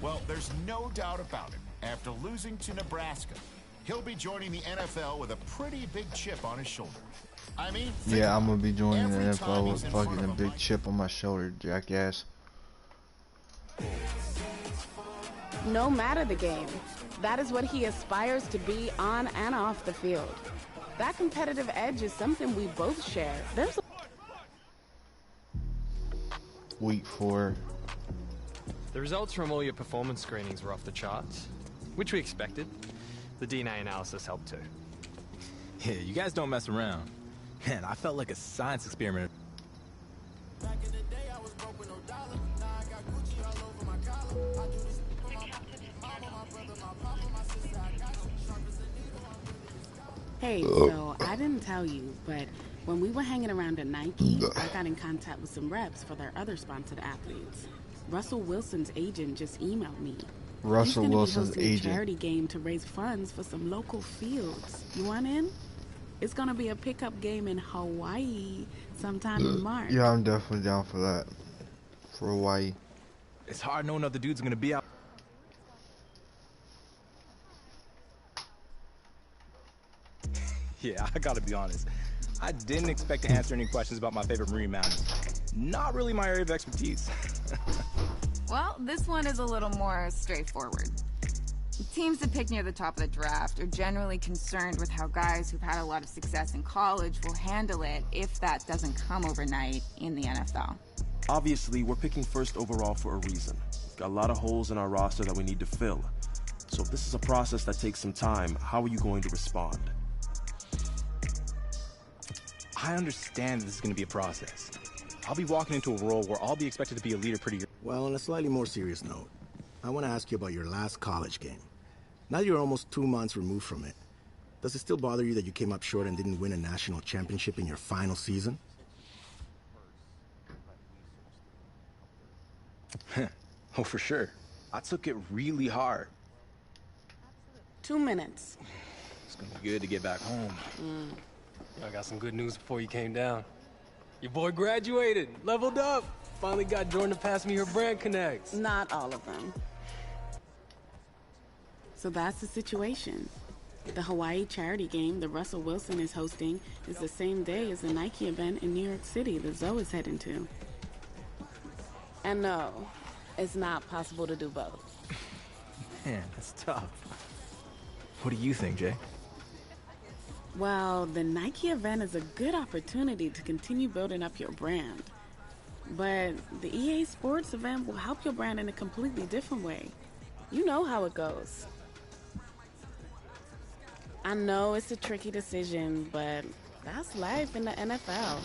Well, there's no doubt about it. After losing to Nebraska, he'll be joining the NFL with a pretty big chip on his shoulder. I mean, yeah, I'm going to be joining the NFL with fucking a big chip on my shoulder, jackass. No matter the game, that is what he aspires to be on and off the field. That competitive edge is something we both share. There's Week 4. The results from all your performance screenings were off the charts, which we expected. The DNA analysis helped too. Yeah, you guys don't mess around. Man, I felt like a science experiment. Hey, so I didn't tell you, but when we were hanging around at Nike, I got in contact with some reps for their other sponsored athletes. Russell Wilson's agent just emailed me. Russell Wilson's agent. agent. A charity game to raise funds for some local fields. You want in? It's gonna be a pickup game in Hawaii sometime in March. Yeah, I'm definitely down for that. For Hawaii. It's hard knowing other dudes are gonna be out. Yeah, I gotta be honest. I didn't expect to answer any questions about my favorite Marine Mountain. Not really my area of expertise. Well, this one is a little more straightforward. Teams that pick near the top of the draft are generally concerned with how guys who've had a lot of success in college will handle it if that doesn't come overnight in the NFL. Obviously, we're picking first overall for a reason. We've got a lot of holes in our roster that we need to fill. So if this is a process that takes some time, how are you going to respond? I understand this is going to be a process. I'll be walking into a role where I'll be expected to be a leader pretty early. Well, on a slightly more serious note, I want to ask you about your last college game. Now that you're almost 2 months removed from it, does it still bother you that you came up short and didn't win a national championship in your final season? Oh, for sure. I took it really hard. 2 minutes. It's going to be good to get back home. I got some good news before you came down. Your boy graduated, leveled up. Finally got Jordan to pass me her brand connects. Not all of them. So that's the situation. The Hawaii charity game that Russell Wilson is hosting is the same day as the Nike event in New York City that Zoe is heading to. And no, it's not possible to do both. Man, that's tough. What do you think, Jay? Well, the Nike event is a good opportunity to continue building up your brand. But the EA Sports event will help your brand in a completely different way. You know how it goes. I know it's a tricky decision, but that's life in the NFL.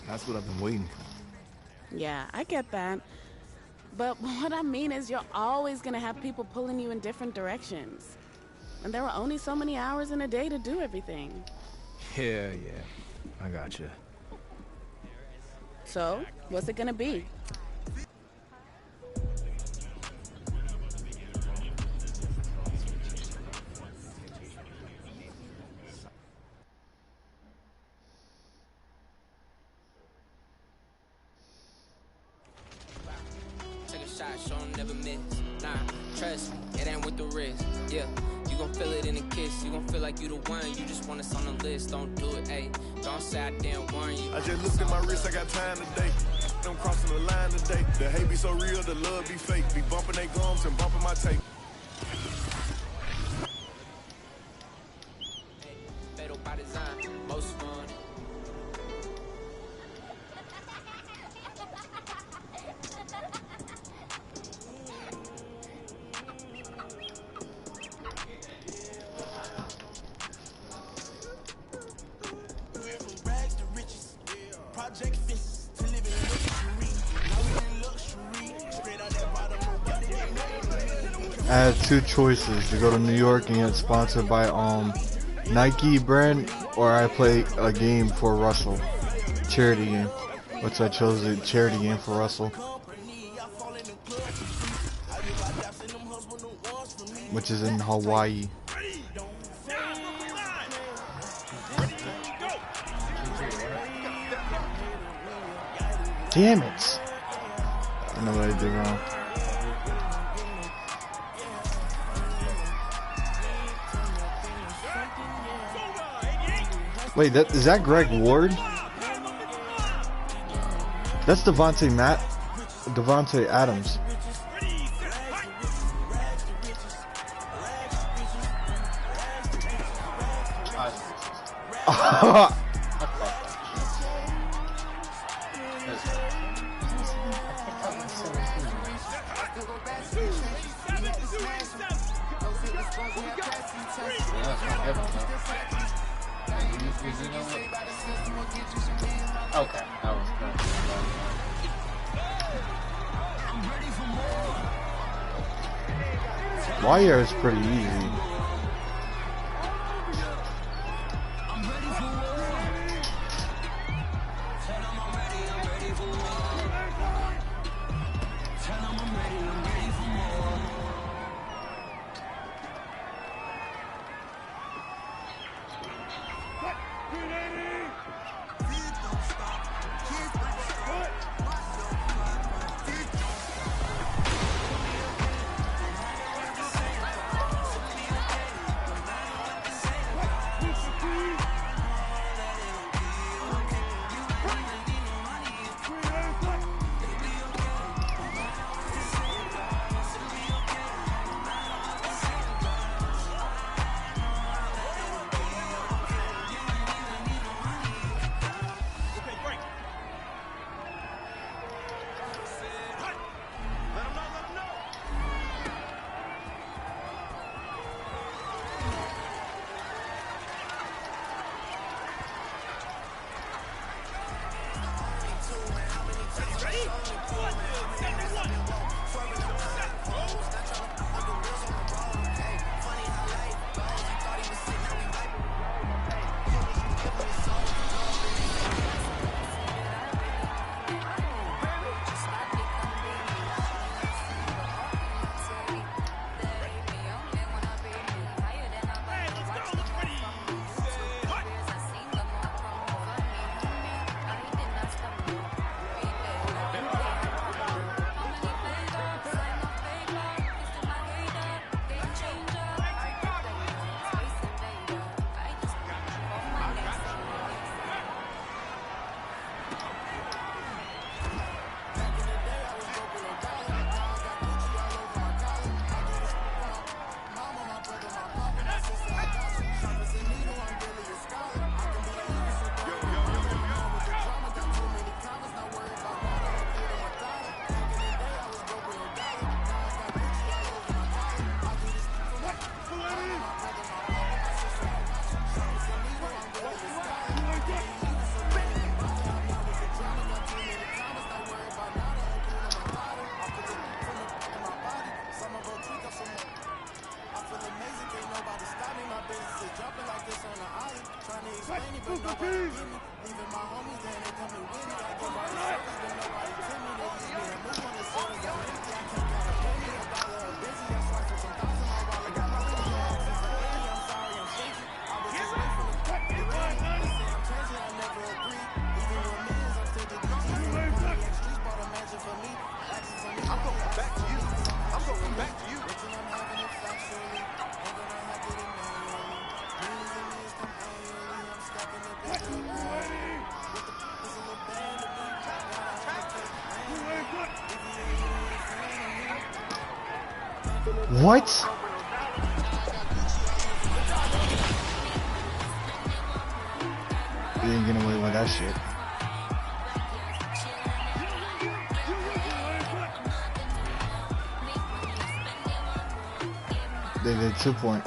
That's what I've been waiting for. Yeah, I get that. But what I mean is you're always going to have people pulling you in different directions. And there are only so many hours in a day to do everything. Yeah. I gotcha. So, what's it going to be? Take a shot, show 'em never miss. Nah, trust me, it ain't with the risk. Yeah, you gon' feel it in a kiss. You gon' feel like you the one. You just want us on the list. Don't do it, ayy. Don't say I didn't warn you. I just looked at my wrist, I got time today. I'm crossing the line today. The hate be so real, the love be fake. Be bumping they gums and bumping my tape. Fatal by design, most fun. I had two choices to go to New York and get sponsored by Nike brand, or I play a game for Russell, charity game, which I chose the charity game for Russell, which is in Hawaii. Damn it! I know what I did wrong. Wait, is that Greg Ward? That's Devontae Adams. Okay, that was good. Wire is pretty easy. What? You didn't get away with that shit. They did 2 point.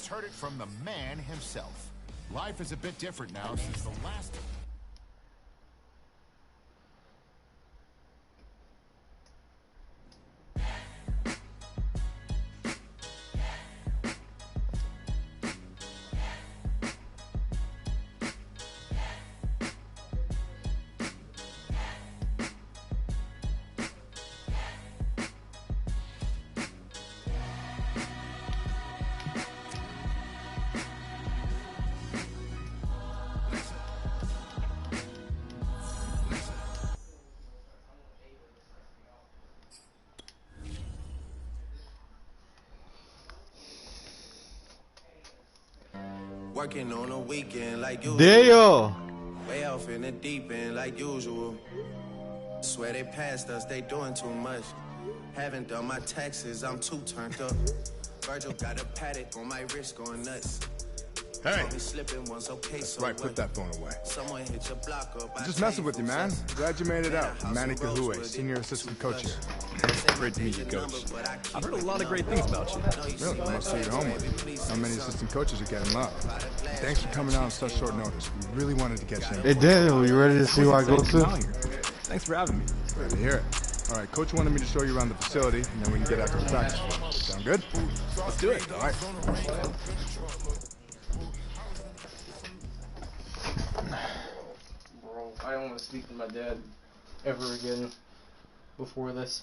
just heard it from the man himself. Life is a bit different now since the last... Working on a weekend like usual. Damn. Way off in the deep end like usual. Swear they passed us, they doing too much. Haven't done my taxes, I'm too turned up. Virgil got a paddock on my wrist going nuts. Hey. Slipping once, okay, That's so right, put that phone away. Someone hit your block up. I'm just messing with you, man. Glad you made it out. Manny Kahue, senior assistant coach here. Great to meet you, Coach. I've heard a lot of great things about you. Really? You must see your homework. How many assistant coaches are getting love? Thanks for coming out on such short notice. We really wanted to get you in. Hey, Daniel, you ready to see where I go to? Thanks for having me. Glad to hear it. All right, Coach wanted me to show you around the facility, and then we can get out to the practice field. Sound good? Let's do it. All right. Bro, I don't want to speak to my dad ever again before this.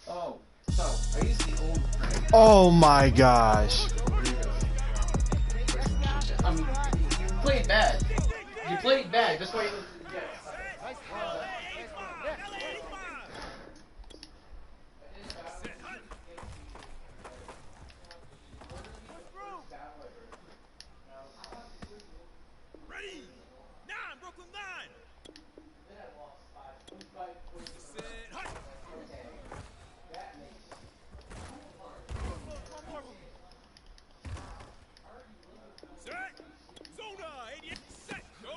Oh, so I used the old prank. Oh my gosh. You played bad. You played bad. That's why you. Ready? 9, Brooklyn 9. Set. Zona 88. Set. Go.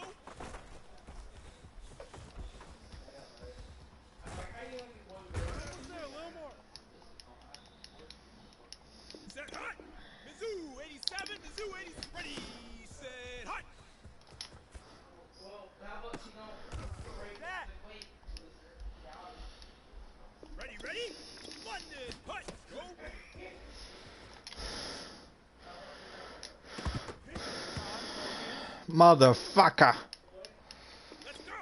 Set. Hot. Mizzou 87. Mizzou 80. Ready. Set. Hot. Well, how about you don't break that? Ready, ready? London, push, go! Motherfucker. Let's go!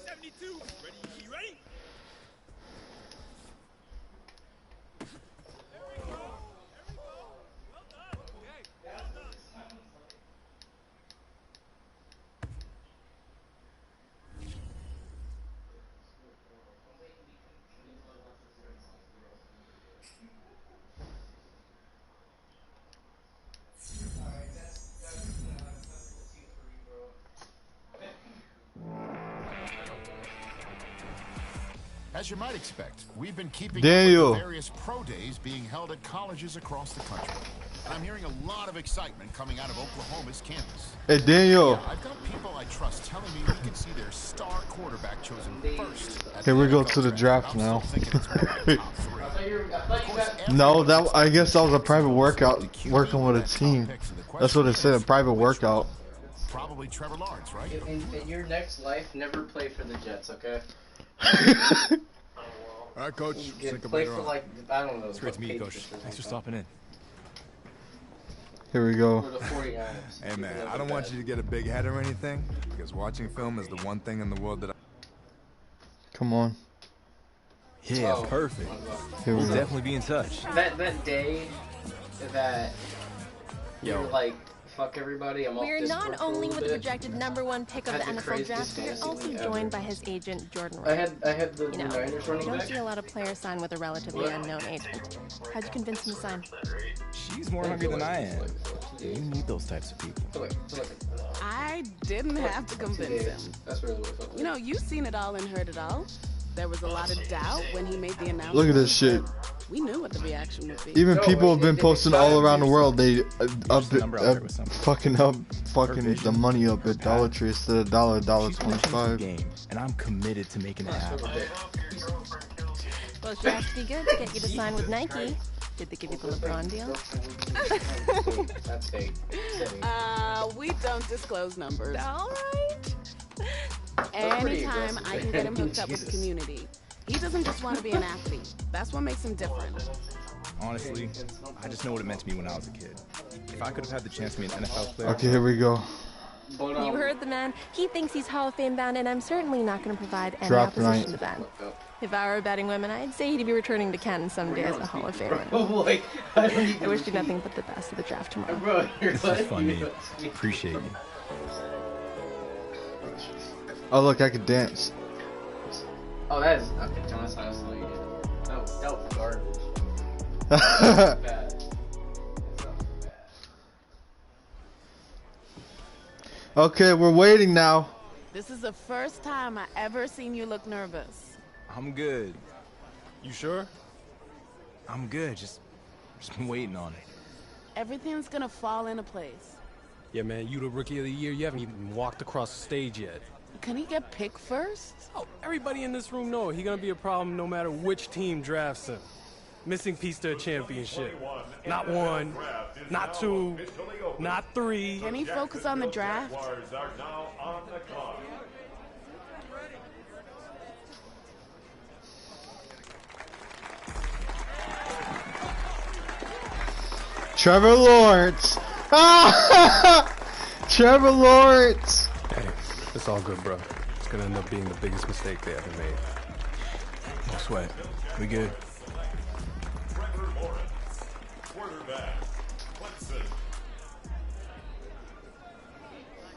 72, ready, ready? There we go, there we go. Well done, okay, well done. As you might expect, we've been keeping Daniel. up with the various pro days being held at colleges across the country. And I'm hearing a lot of excitement coming out of Oklahoma's campus. Hey, Daniel. Yeah, I've got people I trust telling me we can see their star quarterback chosen first. Here we go to the draft now. No, that I guess that was a private workout, working with a team. That's what it said, a private workout. Probably Trevor Lawrence, right? In your next life, never play for the Jets, okay? All right, Coach. Play for like, I don't know. It's great to meet you, Coach. Thanks for stopping in. Here we go. For the 49ers. Hey, man, I don't want you to get a big head or anything, because watching film is the one thing in the world that I... Come on. Yeah, perfect. Here we We'll go. definitely be in touch. That day that you Yo. were like, fuck everybody, I'm off We're Discord not for a only little with the bit. projected #1 pick of the Had the NFL craziest draft, but you're fantasy also league joined ever. by his agent, Jordan I Rose. had the You know, Niners running you don't back. see a lot of players sign with a relatively unknown agent. How'd you convince him to sign? She's more hungry than I am. You need those types of people. I didn't have to convince him. That's really what it felt like. You know, you've seen it all and heard it all. There was a lot of doubt when he made the announcement. Look at this shit. We knew what the reaction would be. Even people have been posting all around the world. They number out there with something. fucking the money up at Dollar Tree instead of $1.25. Game, and I'm committed to making it happen. Well, it sure has to be good to get you to sign with Nike. Did they give you the LeBron deal? We don't disclose numbers. All right. Anytime I can get him hooked up with the community. He doesn't just want to be an athlete. That's what makes him different. Honestly, I just know what it meant to me when I was a kid. If I could have had the chance to be an NFL player... Okay, here we go. You heard the man. He thinks he's Hall of Fame bound, and I'm certainly not going to provide any Draft opposition night. to that. If I were a betting woman, I'd say he'd be returning to Canton someday as a Hall of Famer. I wish you nothing but the best of the draft tomorrow. This is fun, mate. Appreciate you. Oh, look, I could dance. Oh, that is nothing, Jonas. Honestly, that was garbage. Bad. Okay, we're waiting now. This is the first time I ever seen you look nervous. I'm good. You sure? I'm good. Just been waiting on it. Everything's gonna fall into place. Yeah, man, you the rookie of the year. You haven't even walked across the stage yet. Can he get picked first? Oh, everybody in this room know he's gonna be a problem no matter which team drafts him. Missing piece to a championship. Not one, not two, not three. Can he focus on the draft? Trevor Lawrence. Trevor Lawrence. Hey, it's all good, bro. It's gonna end up being the biggest mistake they ever made. No sweat. We good.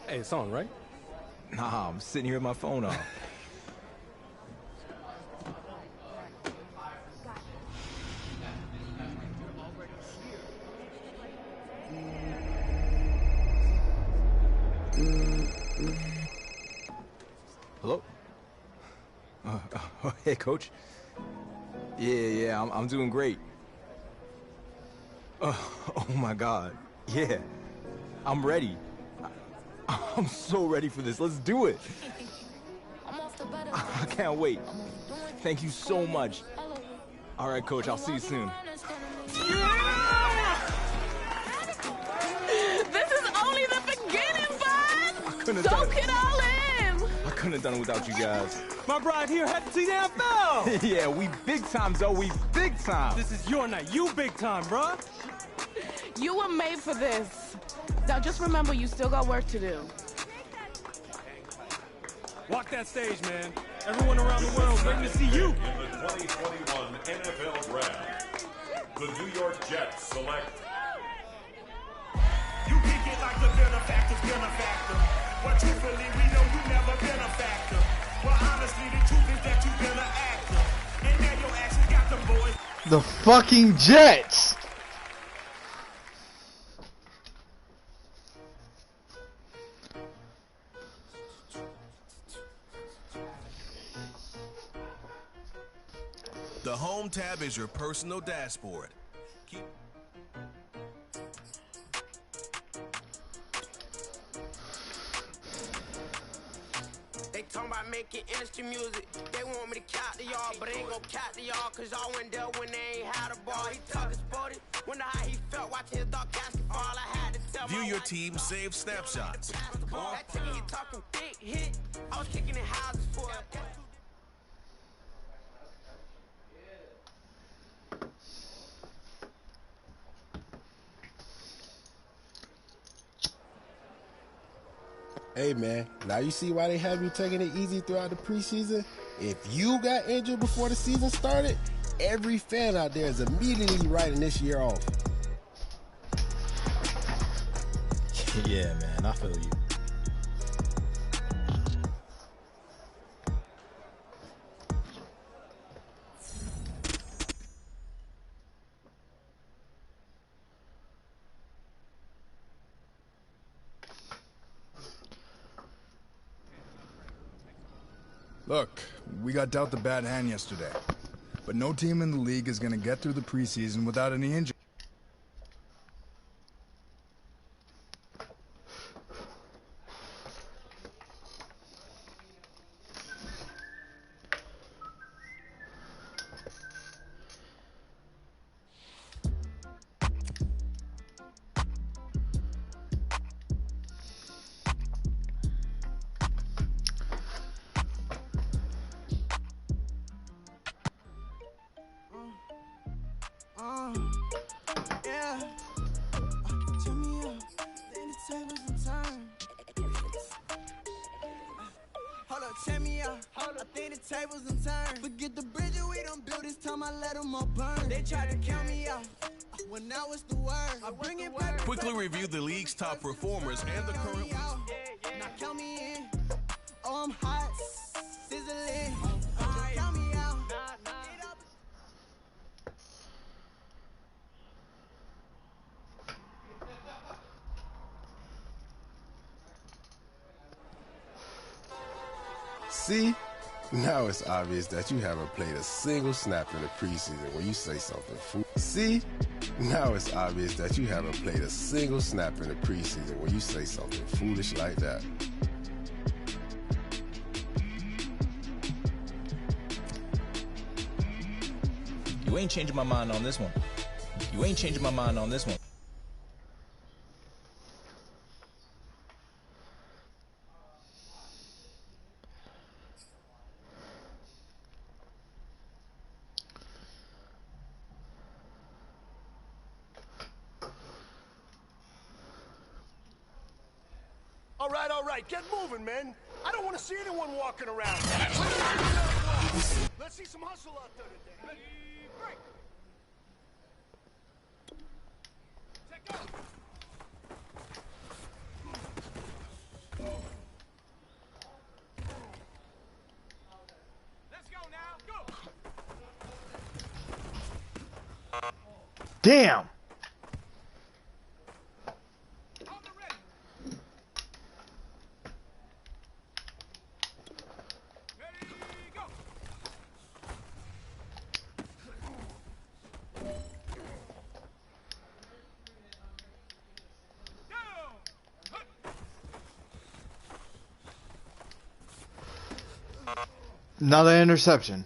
Hey, it's on, right? Nah, I'm sitting here with my phone off. Hello? Hey, Coach. Yeah, I'm doing great. Oh my God. Yeah, I'm ready. I'm so ready for this. Let's do it. I can't wait. Thank you so much. All right, Coach, I'll see you soon. This is only the beginning, bud! Soak it all in! I couldn't have done it without you guys. My bride here had to see the NFL! Yeah, we big time, Zoe. We big time. This is your night. You big time, bruh. You were made for this. Now just remember, you still got work to do. Walk that stage, man. Everyone around the world waiting to see you. In the 2021 NFL Draft, the New York Jets select. You kick it like the benefactor's benefactor. But truthfully, we know you never been a factor. Well, honestly, the truth is that you've been an actor. And now your actions got them boys. The fucking Jets. The Home tab is your personal dashboard. They talking about making industry music. They want me to count to y'all, but I ain't gonna count to y'all, cause y'all went there when they ain't had a ball. He talking sporty. Wonder how he felt watching his dog basketball. I had to tell View your team save snapshots. that chicken, he talking big hit. I was kicking in houses for it. Hey man, now you see why they have you taking it easy throughout the preseason? If you got injured before the season started, every fan out there is immediately writing this year off. Yeah, man, I feel you. Look, we got dealt a bad hand yesterday. But no team in the league is going to get through the preseason without any injury. Yeah. Turn me up. Then the tables and turn. Hold up, check me out. I think the tables and turn. Forget the bridges we done built. This time I let them all burn. They tried to count me out. When now it's the word. I bring it back. Quickly review the league's top performers and the current. Now count me in. Oh, I'm hot. Sizzling. Don't count me out. See? Now it's obvious that you haven't played a single snap in the preseason when you say something foolish. See? Now it's obvious that you haven't played a single snap in the preseason when you say something foolish like that. You ain't changing my mind on this one. You ain't changing my mind on this one. All right, get moving, man. I don't want to see anyone walking around. Let's see some hustle out there today. Break. Check out. Let's go now. Go. Damn. Another interception.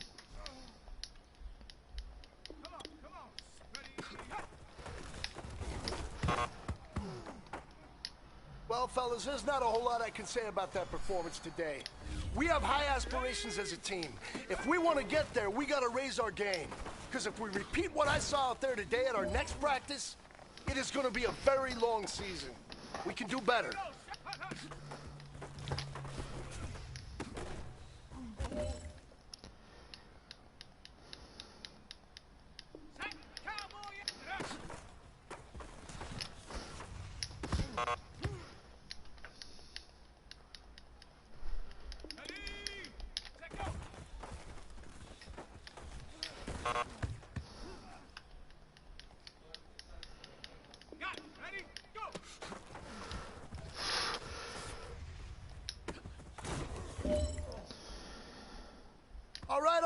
Well, fellas, there's not a whole lot I can say about that performance today. We have high aspirations as a team. If we want to get there, we got to raise our game. Because if we repeat what I saw out there today at our next practice, it is going to be a very long season. We can do better.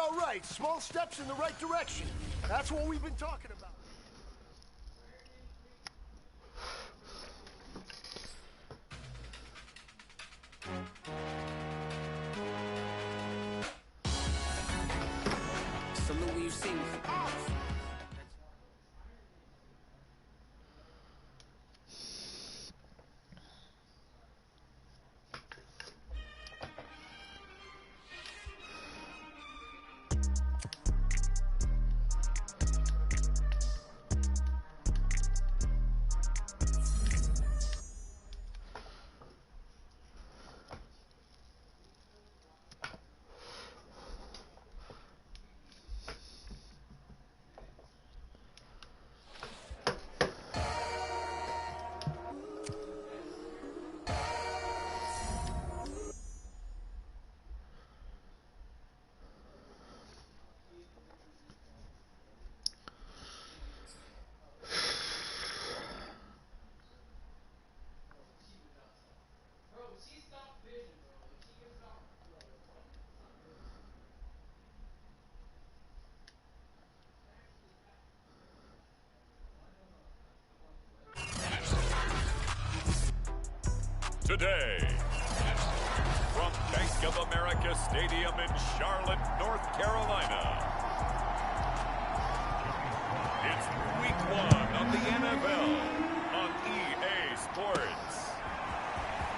All right. Small steps in the right direction. That's what we've been talking about. Salute when you see me. today. From Bank of America Stadium in Charlotte, North Carolina. It's week 1 of the NFL on EA Sports.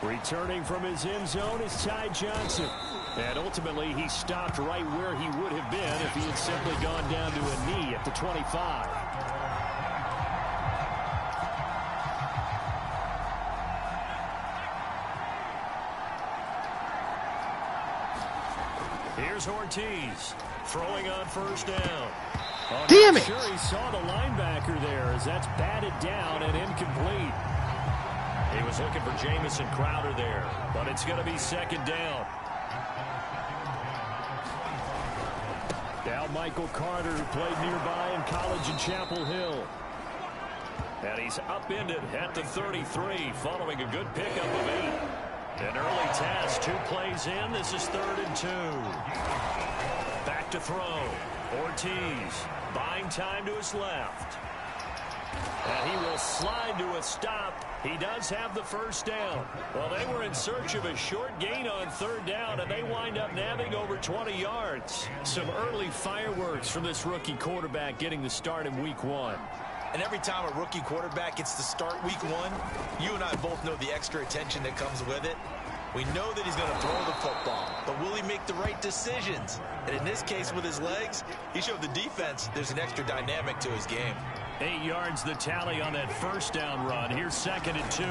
Returning from his end zone is Ty Johnson. And ultimately, he stopped right where he would have been if he had simply gone down to a knee at the 25. Here's Ortiz throwing on first down. Damn it! Sure, he saw the linebacker there as that's batted down and incomplete. He was looking for Jamison Crowder there, but it's going to be second down. Now Michael Carter, who played nearby in college in Chapel Hill. And he's upended at the 33 following a good pickup of 8. An early test, 2 plays in. This is 3rd and 2. Back to throw. Ortiz buying time to his left. And he will slide to a stop. He does have the first down. Well, they were in search of a short gain on 3rd down, and they wind up nabbing over 20 yards. Some early fireworks from this rookie quarterback getting the start in week 1. And every time a rookie quarterback gets to start week 1, you and I both know the extra attention that comes with it. We know that he's going to throw the football, but will he make the right decisions? And in this case, with his legs, he showed the defense there's an extra dynamic to his game. 8 yards the tally on that first down run. Here's 2nd and 2.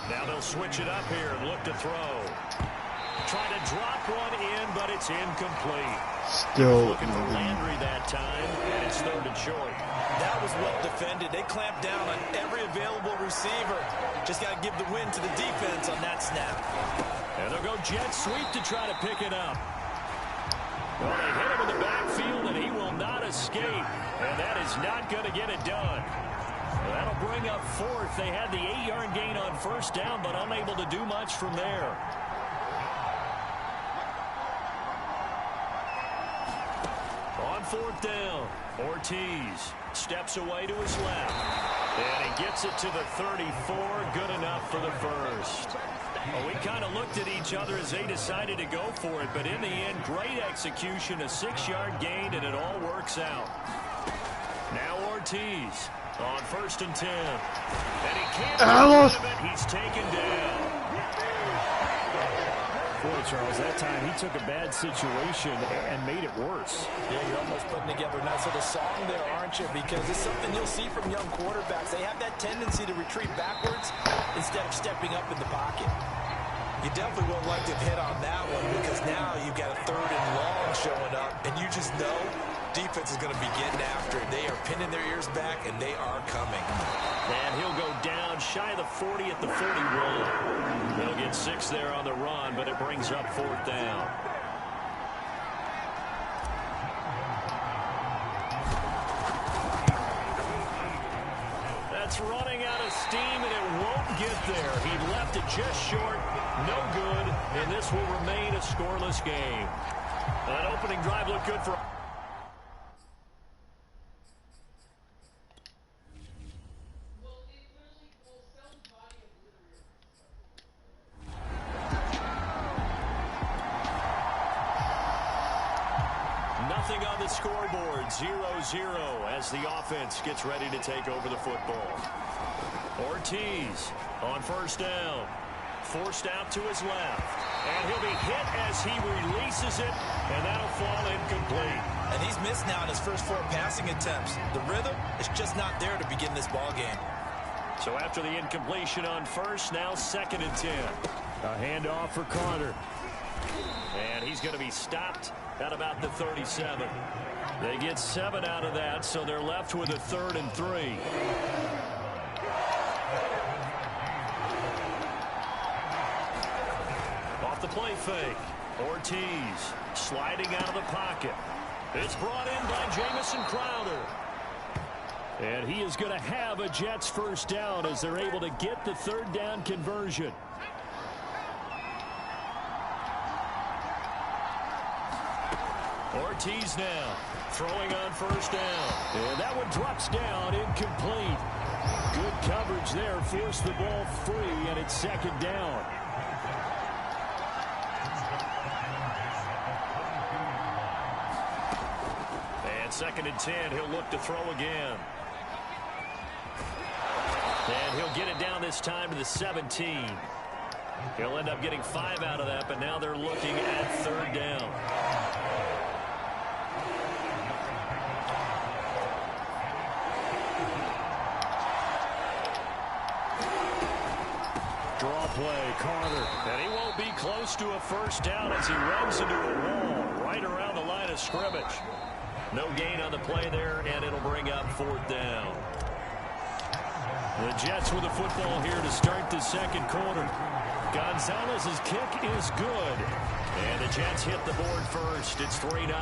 Now they'll switch it up here and look to throw. Trying to drop one in, but it's incomplete. Still looking for Landry that time, and it's 3rd and short. That was well defended. They clamped down on every available receiver. Just got to give the win to the defense on that snap. And they'll go jet sweep to try to pick it up. Well, they hit him in the backfield, and he will not escape. And that is not going to get it done. Well, that'll bring up 4th. They had the 8-yard gain on first down, but unable to do much from there. On 4th down, Ortiz steps away to his left. And he gets it to the 34. Good enough for the first. Well, we kind of looked at each other as they decided to go for it, but in the end, great execution, a 6-yard gain, and it all works out. Now Ortiz on 1st and 10. And he can't get rid of it. He's taken down. Boy, Charles, that time he took a bad situation and made it worse. Yeah, you're almost putting together a nice little song there, aren't you? Because it's something you'll see from young quarterbacks. They have that tendency to retreat backwards instead of stepping up in the pocket. You definitely won't like to hit on that one because now you've got a 3rd and long showing up, and you just know defense is going to be getting after it. They are pinning their ears back, and they are coming. And he'll go down shy of the 40 at the 41. They'll get 6 there on the run, but it brings up 4th down. That's running out of steam, and it won't get there. He left it just short. No good, and this will remain a scoreless game. That opening drive looked good for... Nothing on the scoreboard, 0-0 as the offense gets ready to take over the football. Ortiz on 1st down, forced out to his left, and he'll be hit as he releases it, and that'll fall incomplete. And he's missed now in his first 4 passing attempts. The rhythm is just not there to begin this ball game. So after the incompletion on 1st, now 2nd and 10. A handoff for Carter. And he's going to be stopped at about the 37. They get 7 out of that, so they're left with a 3rd and 3. Off the play fake. Ortiz sliding out of the pocket. It's brought in by Jamison Crowder. And he is going to have a Jets first down as they're able to get the 3rd down conversion. Ortiz now throwing on 1st down. And that one drops down incomplete. Good coverage there. Forced the ball free, and it's second down. And 2nd and 10. He'll look to throw again. And he'll get it down this time to the 17. He'll end up getting 5 out of that, but now they're looking at 3rd down. Draw play, Carter. And he won't be close to a 1st down as he runs into a wall right around the line of scrimmage. No gain on the play there, and it'll bring up 4th down. The Jets with the football here to start the 2nd quarter. Gonzalez's kick is good. And the Jets hit the board first. It's 3-0.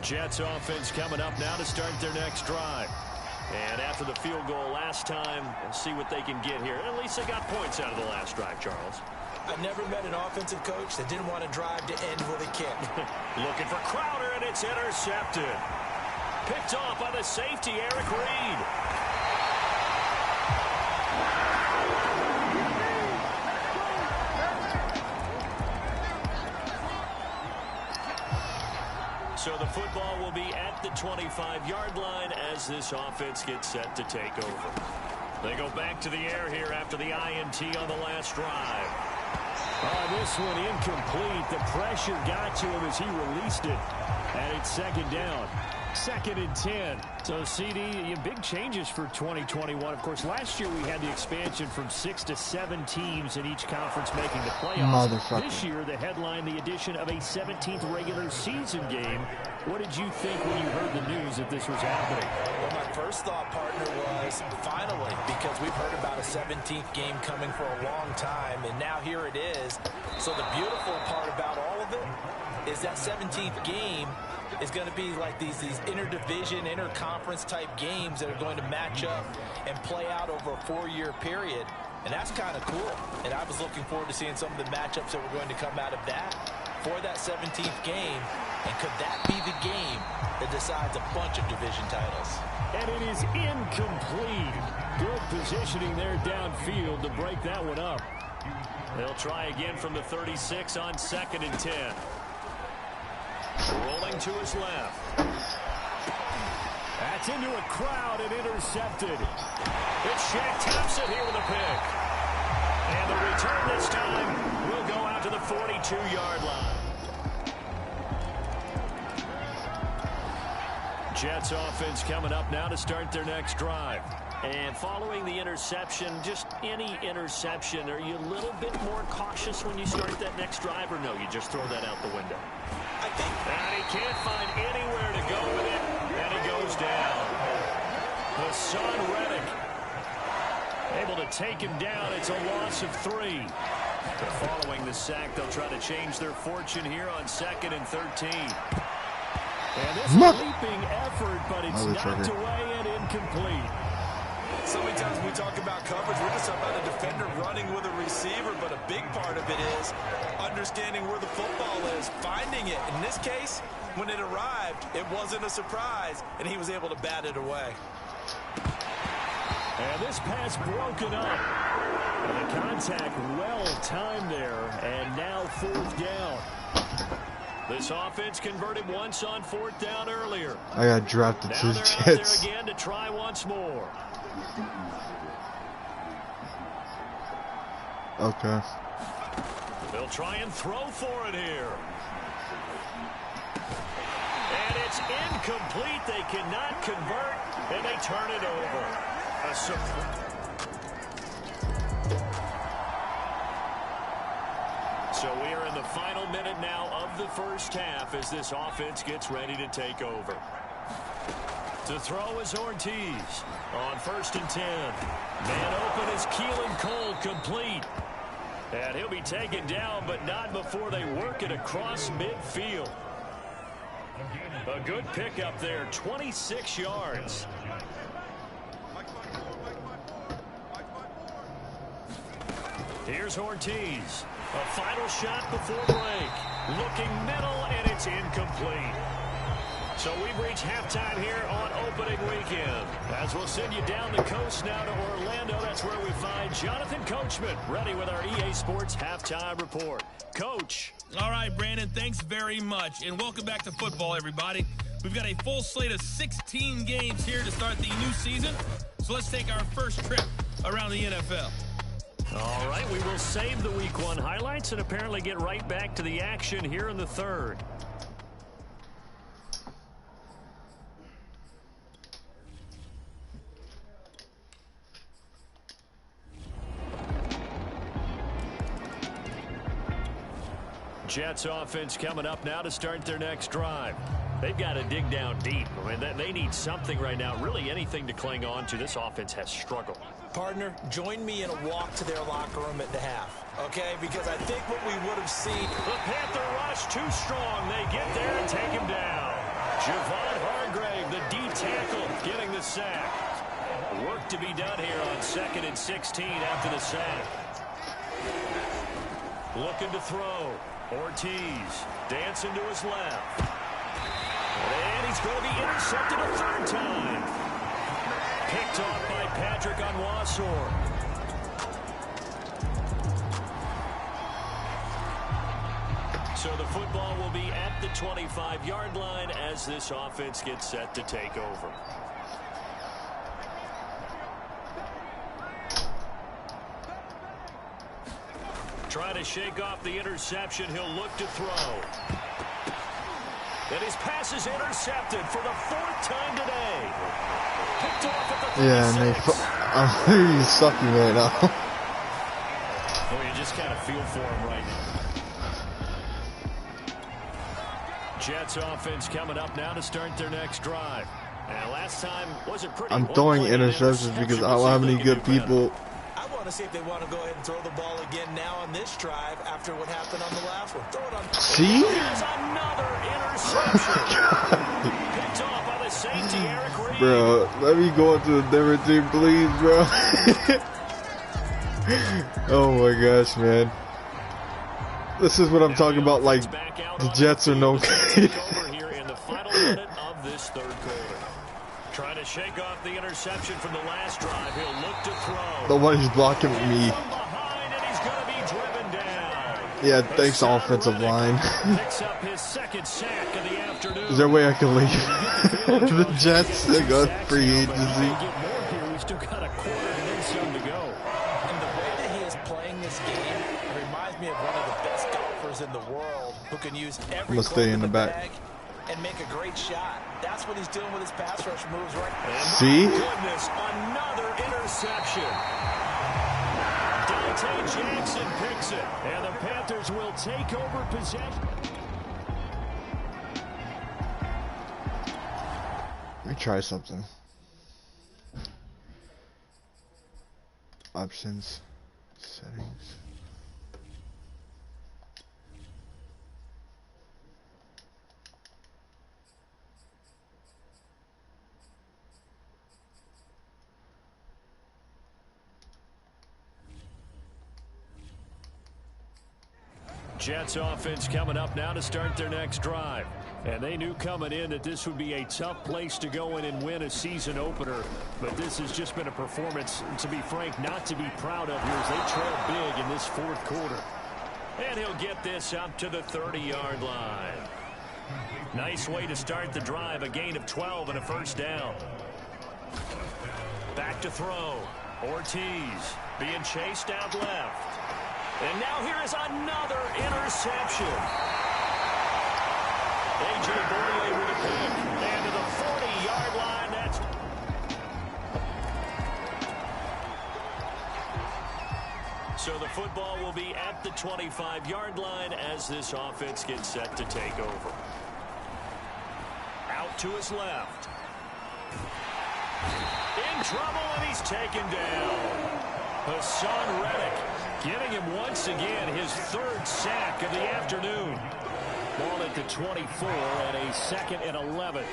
Jets offense coming up now to start their next drive. And after the field goal last time, we'll see what they can get here. At least they got points out of the last drive, Charles. I've never met an offensive coach that didn't want to drive to end with a kick. Looking for Crowder, and it's intercepted. Picked off by the safety, Eric Reed. So the football will be at the 25-yard line as this offense gets set to take over. They go back to the air here after the INT on the last drive. This one incomplete. The pressure got to him as he released it. And it's 2nd down. 2nd and 10. So, CD, big changes for 2021. Of course, last year we had the expansion from 6 to 7 teams in each conference making the playoffs. This year, the headline, the addition of a 17th regular season game. What did you think when you heard the news that this was happening? Well, my first thought, partner, was finally, because we've heard about a 17th game coming for a long time, and now here it is. So the beautiful part about all of it is that 17th game is going to be like these interdivision, interconference type games that are going to match up and play out over a 4-year period. And that's kind of cool. And I was looking forward to seeing some of the matchups that were going to come out of that for that 17th game. And could that be the game that decides a bunch of division titles? And it is incomplete. Good positioning there downfield to break that one up. They'll try again from the 36 on 2nd and 10. Rolling to his left. That's into a crowd and intercepted. It's Shaq taps it here with a pick. And the return this time will go out to the 42-yard line. Jets offense coming up now to start their next drive. And following the interception, just any interception, are you a little bit more cautious when you start that next drive, or no, you just throw that out the window? I think. And he can't find anywhere to go with it, and he goes down. Hassan Reddick able to take him down. It's a loss of 3. But following the sack, they'll try to change their fortune here on 2nd and 13. And this is a leaping effort, but it's knocked away and incomplete. So many times when we talk about coverage, we're just talking about a defender running with a receiver, but a big part of it is understanding where the football is, finding it. In this case, when it arrived, it wasn't a surprise, and he was able to bat it away. And this pass broken up. And the contact well timed there, and now 4th down. This offense converted once on 4th down earlier. I got drafted to the Jets. Now they're out there again to try once more. Okay. They'll try and throw for it here. And it's incomplete. They cannot convert, and they turn it over. So we are in the final minute now of the first half as this offense gets ready to take over. To throw is Ortiz on 1st and 10. Man open is Keelan Cole, complete. And he'll be taken down, but not before they work it across midfield. A good pickup there, 26 yards. Here's Ortiz. A final shot before break. Looking middle, and it's incomplete. So we've reached halftime here on opening weekend. As we'll send you down the coast now to Orlando, that's where we find Jonathan Coachman, ready with our EA Sports halftime report. Coach. All right, Brandon, thanks very much. And welcome back to football, everybody. We've got a full slate of 16 games here to start the new season. So let's take our first trip around the NFL. All right, we will save the Week 1 highlights and apparently get right back to the action here in the third. Jets offense coming up now to start their next drive. They've got to dig down deep. I mean, they need something right now, really anything to cling on to. This offense has struggled. Partner, join me in a walk to their locker room at the half, okay? Because I think what we would have seen... The Panther rush too strong. They get there and take him down. Javon Hargrave, the D tackle, getting the sack. Work to be done here on 2nd and 16 after the sack. Looking to throw. Ortiz dancing to his left. And he's going to be intercepted a third time. Picked off by Patrick Onwuasor. So the football will be at the 25-yard line as this offense gets set to take over. Trying to shake off the interception. He'll look to throw. And his pass is intercepted for the 4th time today. Picked off at the 36. Yeah, Nate. He's sucking right now. Oh, you just kind of feel for him right now. Jets offense coming up now to start their next drive. And last time wasn't pretty. I'm throwing interceptions because I don't have any good people. I want to see if they want to go ahead and throw the ball again now on this drive after what happened on the last one. Throw it on. See? Here's another interception. Picked off by the safety, Eric Reed. Bro, let me go into a different team, please, bro. Oh my gosh, man. This is what I'm talking about, like, the Jets are no good. Here in the final minute of this third quarter. Trying to shake off the interception from the last drive. He'll look to throw. Nobody's blocking me. Behind, and he's going to be driven down. Yeah, thanks, offensive line. Picks up his 2nd sack of the afternoon. Is there a way I can leave? The Jets, they got free agency. We still got a quarter and then some to go. And the way that he is playing this game reminds me of one of the best golfers in the world who can use every Let's stay in the back. bag and make a great shot. That's what he's doing with his pass rush moves right now. See? Goodness, another interception. Dante Jackson picks it, and the Panthers will take over possession. Let me try something. Options, settings. Jets offense coming up now to start their next drive. And they knew coming in that this would be a tough place to go in and win a season opener. But this has just been a performance, to be frank, not to be proud of here as they trail big in this 4th quarter. And he'll get this up to the 30-yard line. Nice way to start the drive, a gain of 12 and a first down. Back to throw. Ortiz being chased out left. And now here is another interception. A.J. Boye with a pick. And to the 40-yard line. That's... So the football will be at the 25-yard line as this offense gets set to take over. Out to his left. In trouble, and he's taken down. Hassan Reddick getting him once again his 3rd sack of the afternoon. Ball at the 24 and a 2nd and 11.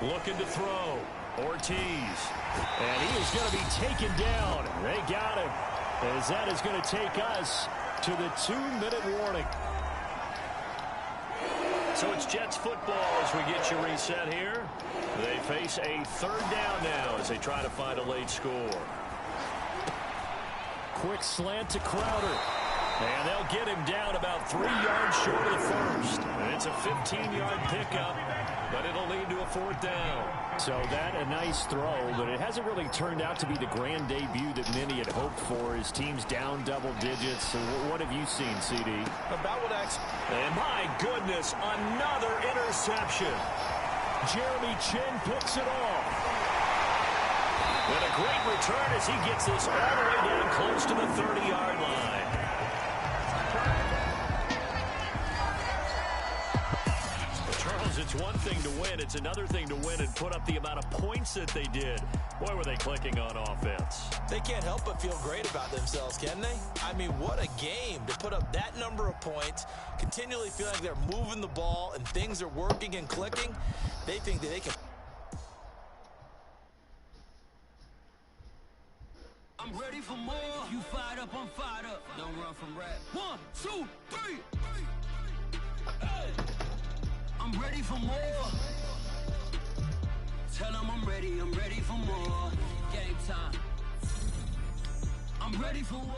Looking to throw. Ortiz. And he is going to be taken down. They got him. As that is going to take us to the 2-minute warning. So it's Jets football as we get you reset here. They face a third down now as they try to find a late score. Quick slant to Crowder. And they'll get him down about 3 yards short of the first. And it's a 15-yard pickup, but it'll lead to a fourth down. So that a nice throw, but it hasn't really turned out to be the grand debut that many had hoped for. His team's down double digits. So what have you seen, CD? About what I expected. And my goodness, another interception. Jeremy Chin picks it off. And a great return as he gets this all the way down close to the 30-yard line. Charles, it's one thing to win. It's another thing to win and put up the amount of points that they did. Boy, were they clicking on offense. They can't help but feel great about themselves, can they? I mean, what a game to put up that number of points, continually feel like they're moving the ball and things are working and clicking. They think that they can. I'm ready for more. You fired up, I'm fired up. Don't run from rap. 1, 2, 3. Hey. I'm ready for more. Tell them I'm ready for more. Game time. I'm ready for more.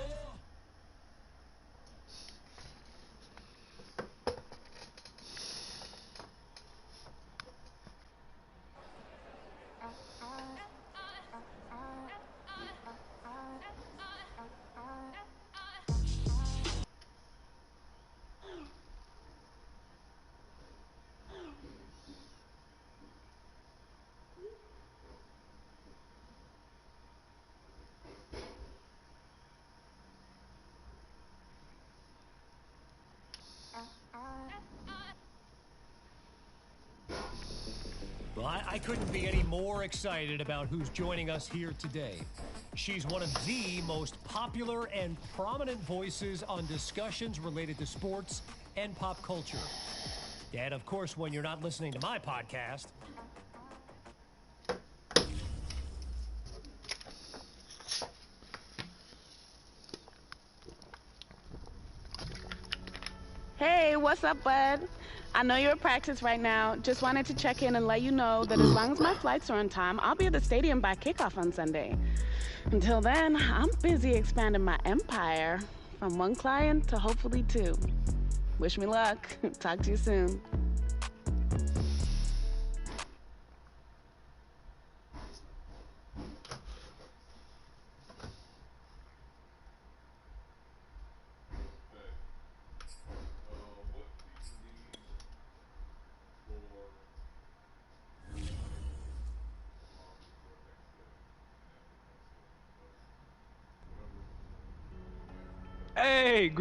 Well, I couldn't be any more excited about who's joining us here today. She's one of the most popular and prominent voices on discussions related to sports and pop culture. And, of course, when you're not listening to my podcast. Hey, what's up, bud? I know you're at practice right now. Just wanted to check in and let you know that as long as my flights are on time, I'll be at the stadium by kickoff on Sunday. Until then, I'm busy expanding my empire from one client to hopefully 2. Wish me luck. Talk to you soon. Hey,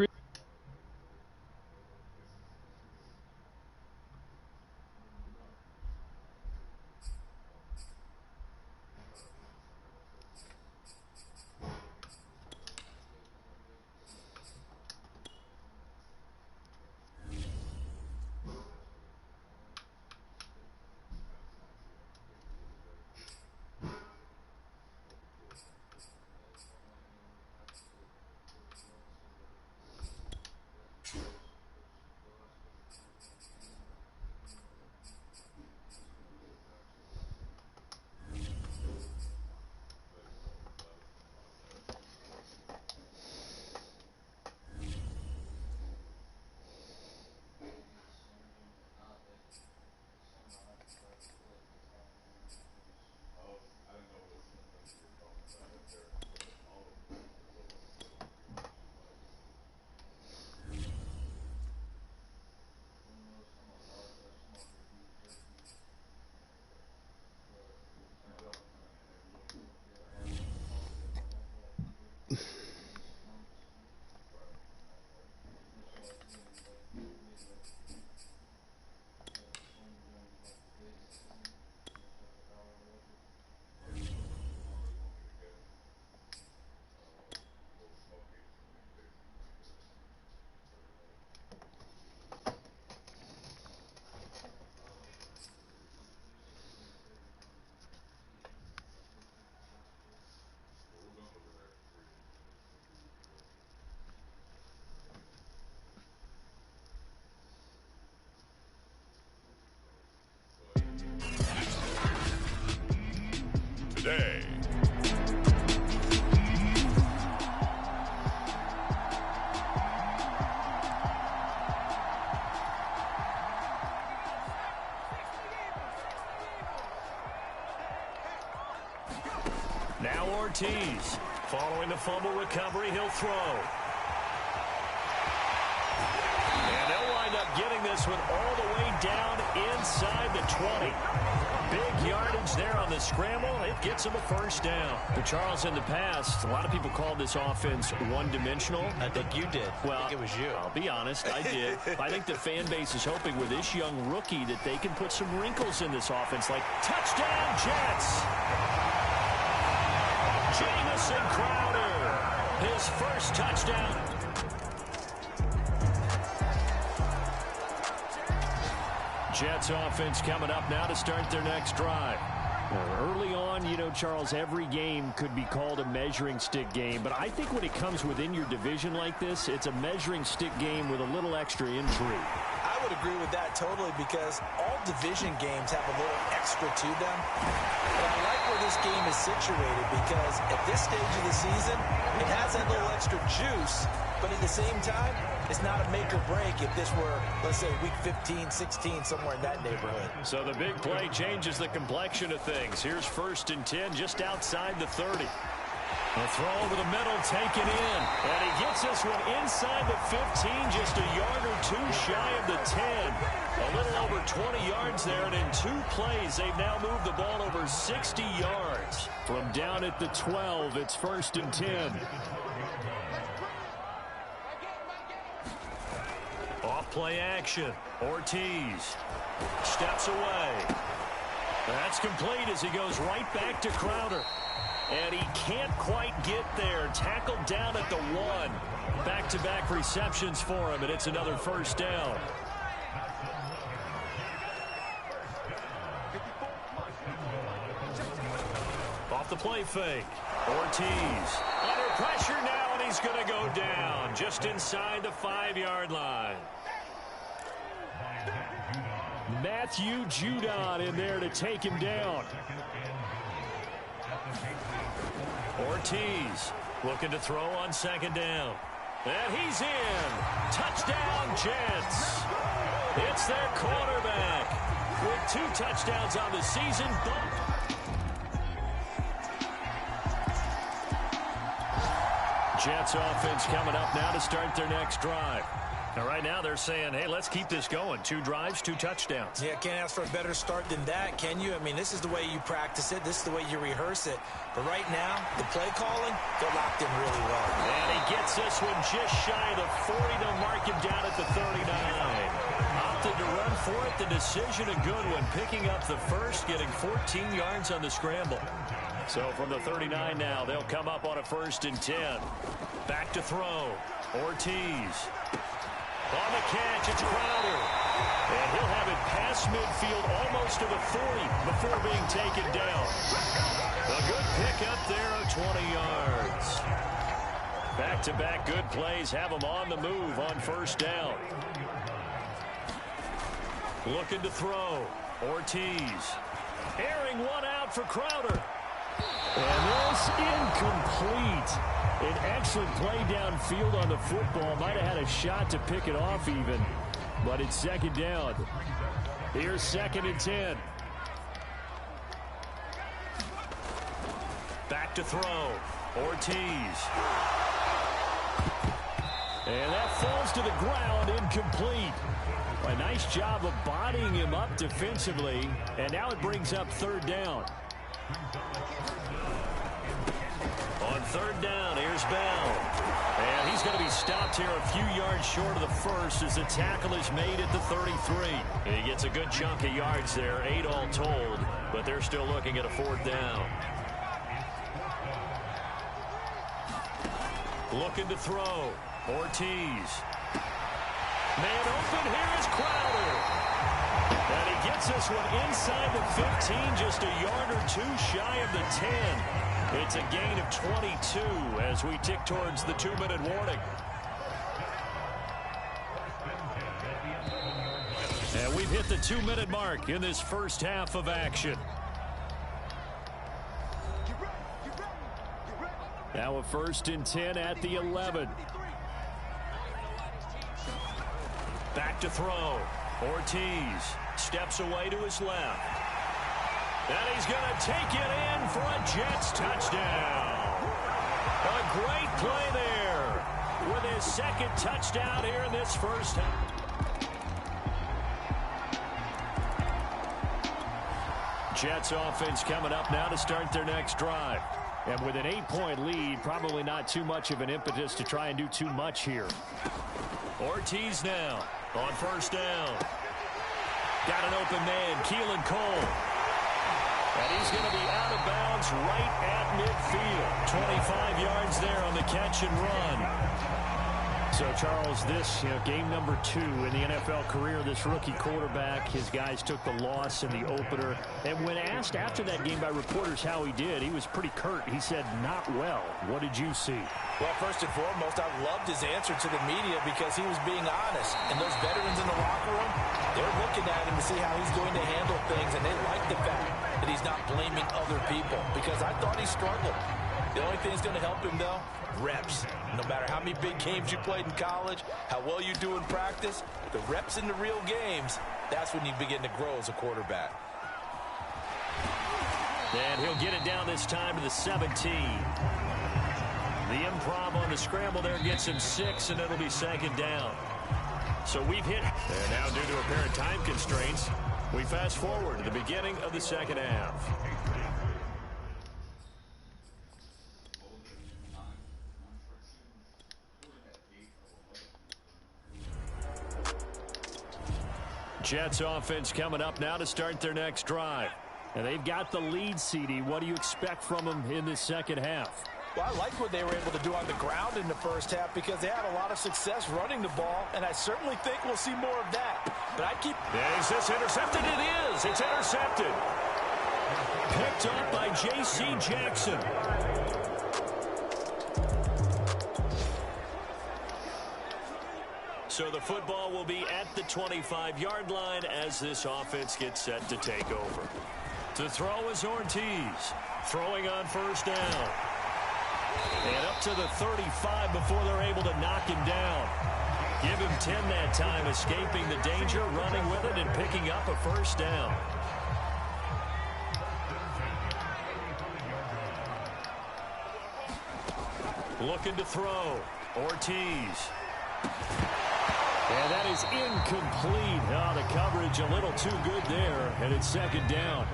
Now Ortiz. Following the fumble recovery, he'll throw. And they'll wind up getting this one all the way down inside the 20. Big yardage there on the scramble. It gets him a first down. But Charles, in the past, a lot of people called this offense one-dimensional. I think you did. Well, I think it was you. I'll be honest, I did. I think the fan base is hoping with this young rookie that they can put some wrinkles in this offense, like touchdown Jets. Jamison Crowder, his first touchdown. Jets offense coming up now to start their next drive. Early on, you know, Charles, every game could be called a measuring stick game, but I think when it comes within your division like this, it's a measuring stick game with a little extra intrigue. I would agree with that totally, because all division games have a little extra to them. But I like where this game is situated, because at this stage of the season, it has that little extra juice, but at the same time, it's not a make or break if this were, let's say, week 15, 16, somewhere in that neighborhood. So the big play changes the complexion of things. Here's 1st and 10 just outside the 30. A throw over the middle, taken in. And he gets this one inside the 15, just a yard or two shy of the 10. A little over 20 yards there, and in 2 plays, they've now moved the ball over 60 yards. From down at the 12, it's 1st and 10. Off play action. Ortiz steps away. That's complete as he goes right back to Crowder. And he can't quite get there. Tackled down at the 1. Back-to-back receptions for him, and it's another first down. Off the play fake. Ortiz under pressure now, and he's going to go down just inside the 5-yard line. Matthew Judon in there to take him down. Ortiz looking to throw on 2nd down. And he's in. Touchdown, Jets. It's their quarterback with 2 touchdowns on the season. Jets offense coming up now to start their next drive. Now, right now, they're saying, hey, let's keep this going. 2 drives, 2 touchdowns. Yeah, can't ask for a better start than that, can you? I mean, this is the way you practice it. This is the way you rehearse it. But right now, the play calling, they're locked in really well. And he gets this one just shy of the 40 to mark him down at the 39. Opted to run for it. The decision a good one. Picking up the first, getting 14 yards on the scramble. So from the 39 now, they'll come up on a 1st and 10. Back to throw. Ortiz. On the catch, it's Crowder. And he'll have it past midfield almost to the 40 before being taken down. A good pickup there of 20 yards. Back-to-back good plays have him on the move on 1st down. Looking to throw. Ortiz. Airing one out for Crowder. And this incomplete. An excellent play downfield on the football. Might have had a shot to pick it off even. But it's 2nd down. Here's 2nd and 10. Back to throw. Ortiz. And that falls to the ground, incomplete. A nice job of bodying him up defensively. And now it brings up 3rd down. On 3rd down, here's Bell. And he's going to be stopped here a few yards short of the first as the tackle is made at the 33. He gets a good chunk of yards there, 8 all told, but they're still looking at a 4th down. Looking to throw. Ortiz. Man open, here is Crowder. And he gets this one inside the 15, just a yard or 2 shy of the 10. It's a gain of 22 as we tick towards the 2-minute warning. And we've hit the 2-minute mark in this first half of action. Now a 1st and 10 at the 11. Back to throw. Ortiz steps away to his left. And he's going to take it in for a Jets touchdown. A great play there with his second touchdown here in this first half. Jets offense coming up now to start their next drive. And with an 8-point lead, probably not too much of an impetus to try and do too much here. Ortiz now on first down. Got an open man, Keelan Cole. And he's going to be out of bounds right at midfield. 25 yards there on the catch and run. So, Charles, this game number 2 in the NFL career, this rookie quarterback, his guys took the loss in the opener. And when asked after that game by reporters how he did, he was pretty curt. He said, not well. What did you see? Well, first and foremost, I loved his answer to the media because he was being honest. And those veterans in the locker room, they're looking at him to see how he's going to handle things. And they like the fact that he's not blaming other people because I thought he struggled. The only thing that's going to help him, though, reps. No matter how many big games you played in college, how well you do in practice, the reps in the real games, that's when you begin to grow as a quarterback. And he'll get it down this time to the 17. The improv on the scramble there gets him 6, and it'll be second down. So we've hit. And now due to apparent time constraints, we fast forward to the beginning of the second half. Jets offense coming up now to start their next drive. And they've got the lead, CD. What do you expect from them in this second half? Well, I like what they were able to do on the ground in the first half because they had a lot of success running the ball, and I certainly think we'll see more of that. But I keep... Is this intercepted? It is. It's intercepted. Picked up by J.C. Jackson. So the football will be at the 25-yard line as this offense gets set to take over. To throw is Ortiz. Throwing on first down. And up to the 35 before they're able to knock him down. Give him 10 that time, escaping the danger, running with it, and picking up a first down. Looking to throw. Ortiz. And that is incomplete. Oh, the coverage a little too good there, and it's second down.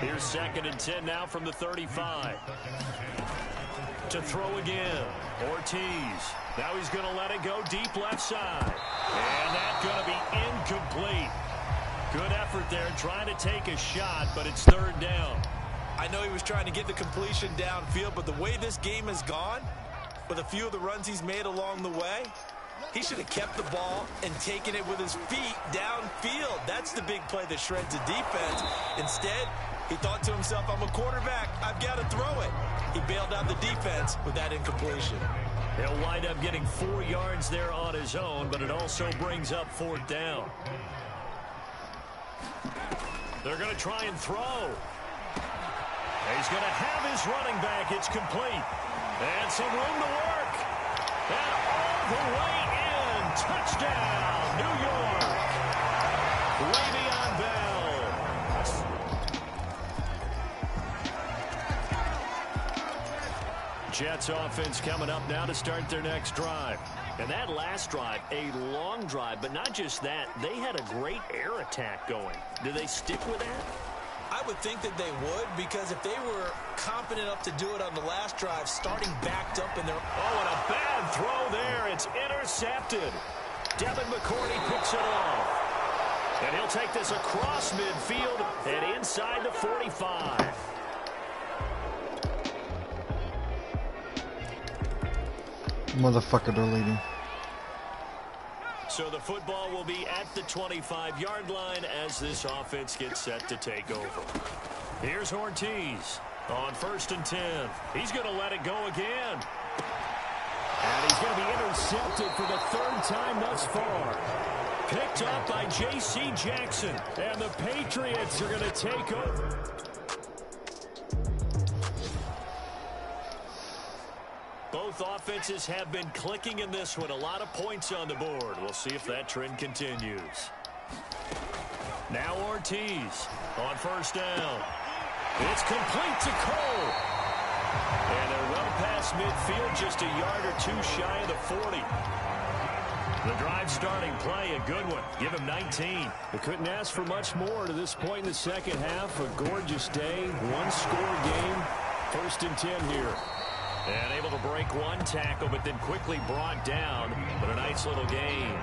Here's second and 10 now from the 35. To throw again. Ortiz. Now he's going to let it go deep left side. And that's going to be incomplete. Good effort there trying to take a shot, but it's third down. I know he was trying to get the completion downfield, but the way this game has gone, with a few of the runs he's made along the way, he should have kept the ball and taken it with his feet downfield. That's the big play that shreds the defense. Instead, he thought to himself, I'm a quarterback. I've got to throw it. He bailed out the defense with that incompletion. He'll wind up getting 4 yards there on his own, but it also brings up fourth down. They're going to try and throw. He's going to have his running back. It's complete. And some room to work. And all the way in. Touchdown, New York. Le'Veon Bell. Jets offense coming up now to start their next drive. And that last drive, a long drive, but not just that. They had a great air attack going. Do they stick with that? I would think that they would, because if they were confident enough to do it on the last drive, starting backed up in their... Oh, and a bad throw there. It's intercepted. Devin McCourty picks it off. And he'll take this across midfield and inside the 45. Motherfucker, they're leading. So the football will be at the 25-yard line as this offense gets set to take over. Here's Ortiz on 1st and 10. He's going to let it go again. And he's going to be intercepted for the 3rd time thus far. Picked up by J.C. Jackson. And the Patriots are going to take over. Both offenses have been clicking in this one. A lot of points on the board. We'll see if that trend continues. Now Ortiz on first down. It's complete to Cole. And they're well past midfield, just a yard or two shy of the 40. The drive starting play, a good one. Give him 19. They couldn't ask for much more to this point in the second half. A gorgeous day, one-score game. 1st and 10 here. And able to break one tackle, but then quickly brought down. But a nice little gain.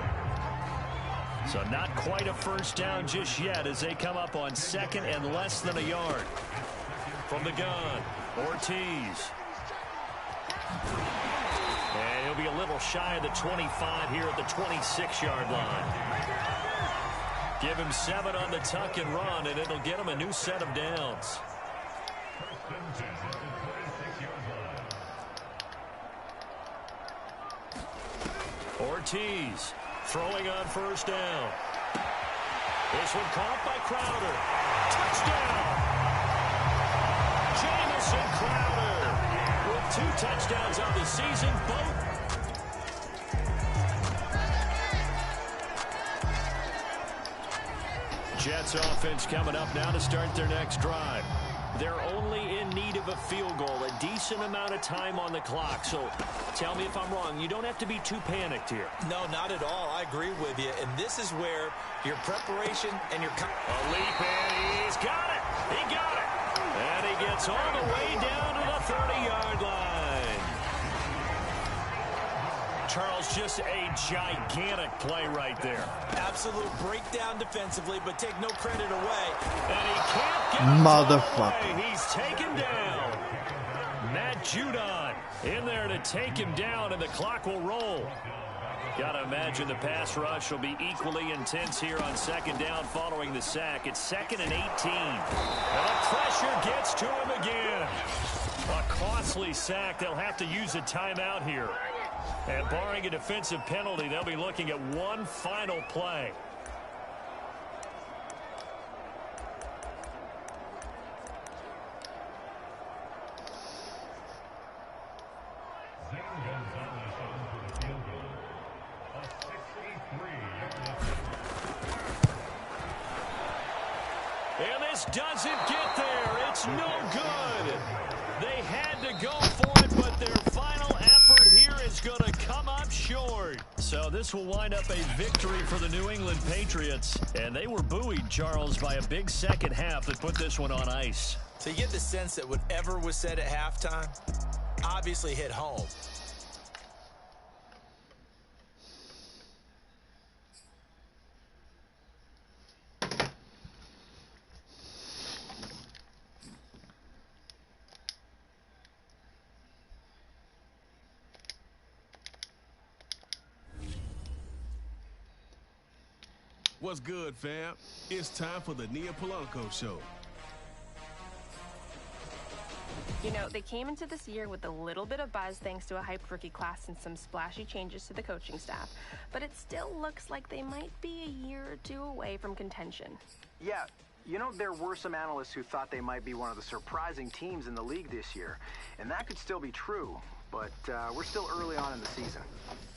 So not quite a first down just yet as they come up on 2nd and less than a yard. From the gun, Ortiz. And he'll be a little shy of the 25 here at the 26-yard line. Give him 7 on the tuck and run, and it'll get him a new set of downs. Ortiz throwing on first down. This one caught by Crowder. Touchdown! Jamison Crowder with 2 touchdowns on the season, both. Jets offense coming up now to start their next drive. They're only in need of a field goal, a decent amount of time on the clock. So tell me if I'm wrong. You don't have to be too panicked here. No, not at all. I agree with you. And this is where your preparation and your... A leap, and he's got it. He got it. And he gets all the way down to the 30-yard line. Charles, just a gigantic play right there. Absolute breakdown defensively, but take no credit away. And he can't get motherfucker. He's taken down. Matt Judon in there to take him down, and the clock will roll. Gotta imagine the pass rush will be equally intense here on 2nd down following the sack. It's 2nd and 18. And the pressure gets to him again. A costly sack. They'll have to use a timeout here. And barring a defensive penalty, they'll be looking at one final play. And this doesn't get there. It's no good. They had to go for it, but their final effort here is going to come up short. So this will wind up a victory for the New England Patriots. And they were buoyed, Charles, by a big second half that put this one on ice. So you get the sense that whatever was said at halftime obviously hit home. What's good, fam? It's time for the Nia Polanco Show. You know, they came into this year with a little bit of buzz thanks to a hyped rookie class and some splashy changes to the coaching staff. But it still looks like they might be a year or two away from contention. Yeah, you know, there were some analysts who thought they might be one of the surprising teams in the league this year. And that could still be true, but we're still early on in the season.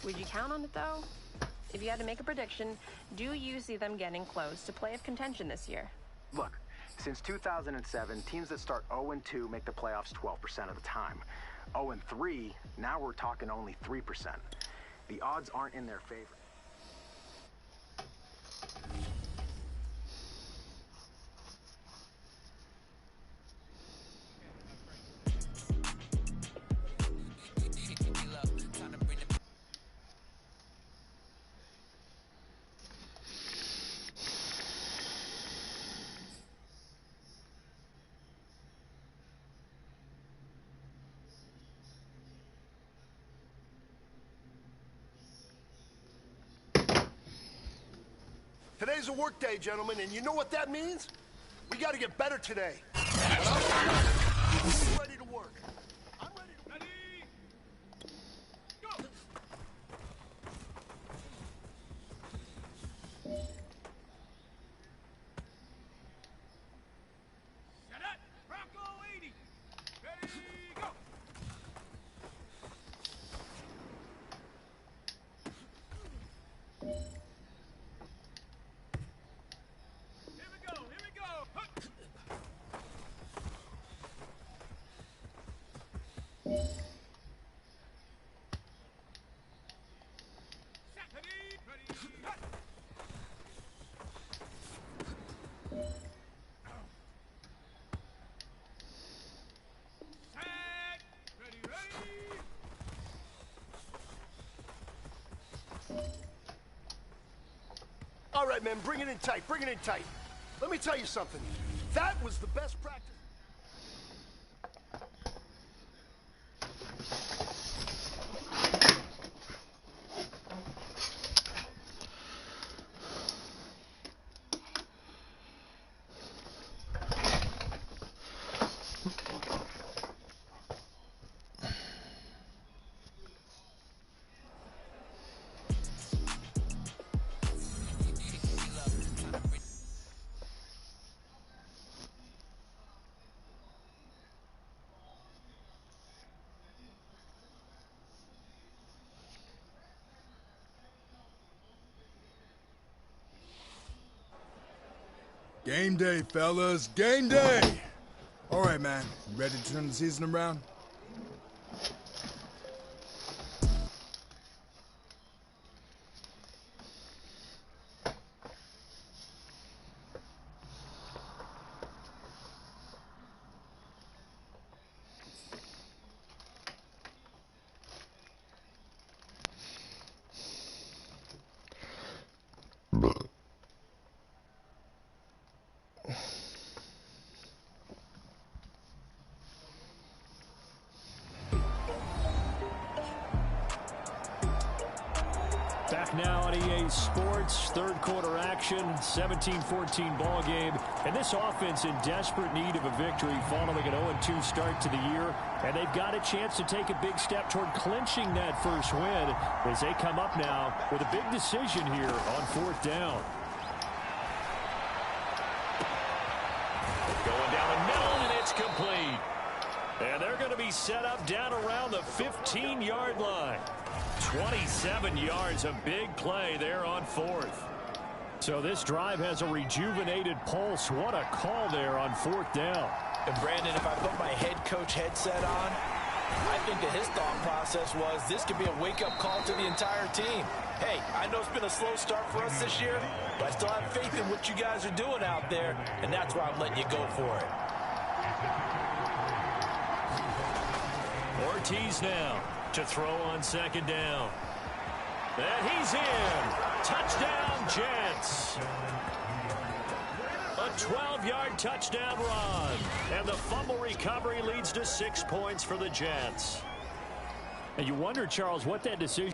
Would you count on it, though? If you had to make a prediction, do you see them getting close to playoff contention this year? Look, since 2007, teams that start 0-2 make the playoffs 12% of the time. 0-3, now we're talking only 3%. The odds aren't in their favor. Today's a work day, gentlemen, and you know what that means? We got to get better today. I'm ready to work. I'm ready to... Ready? Go! Set up! Bronco 80! Ready, go! right, man, bring it in tight, bring it in tight. Let me tell you something. That was the best practice. Game day, fellas. Game day! All right, man. You ready to turn the season around? Back now on EA Sports, third quarter action, 17-14 ball game. And this offense in desperate need of a victory following an 0-2 start to the year. And they've got a chance to take a big step toward clinching that first win as they come up now with a big decision here on fourth down. Going down the middle, and it's complete. And they're going to be set up down around the 15-yard line. 27 yards, a big play there on fourth. So this drive has a rejuvenated pulse. What a call there on fourth down. And Brandon, if I put my head coach headset on, I think that his thought process was this could be a wake-up call to the entire team. Hey, I know it's been a slow start for us this year, but I still have faith in what you guys are doing out there, and that's why I'm letting you go for it. Ortiz now to throw on second down. And he's in. Touchdown, Jets. A 12-yard touchdown run. And the fumble recovery leads to 6 points for the Jets. And you wonder, Charles, what that decision...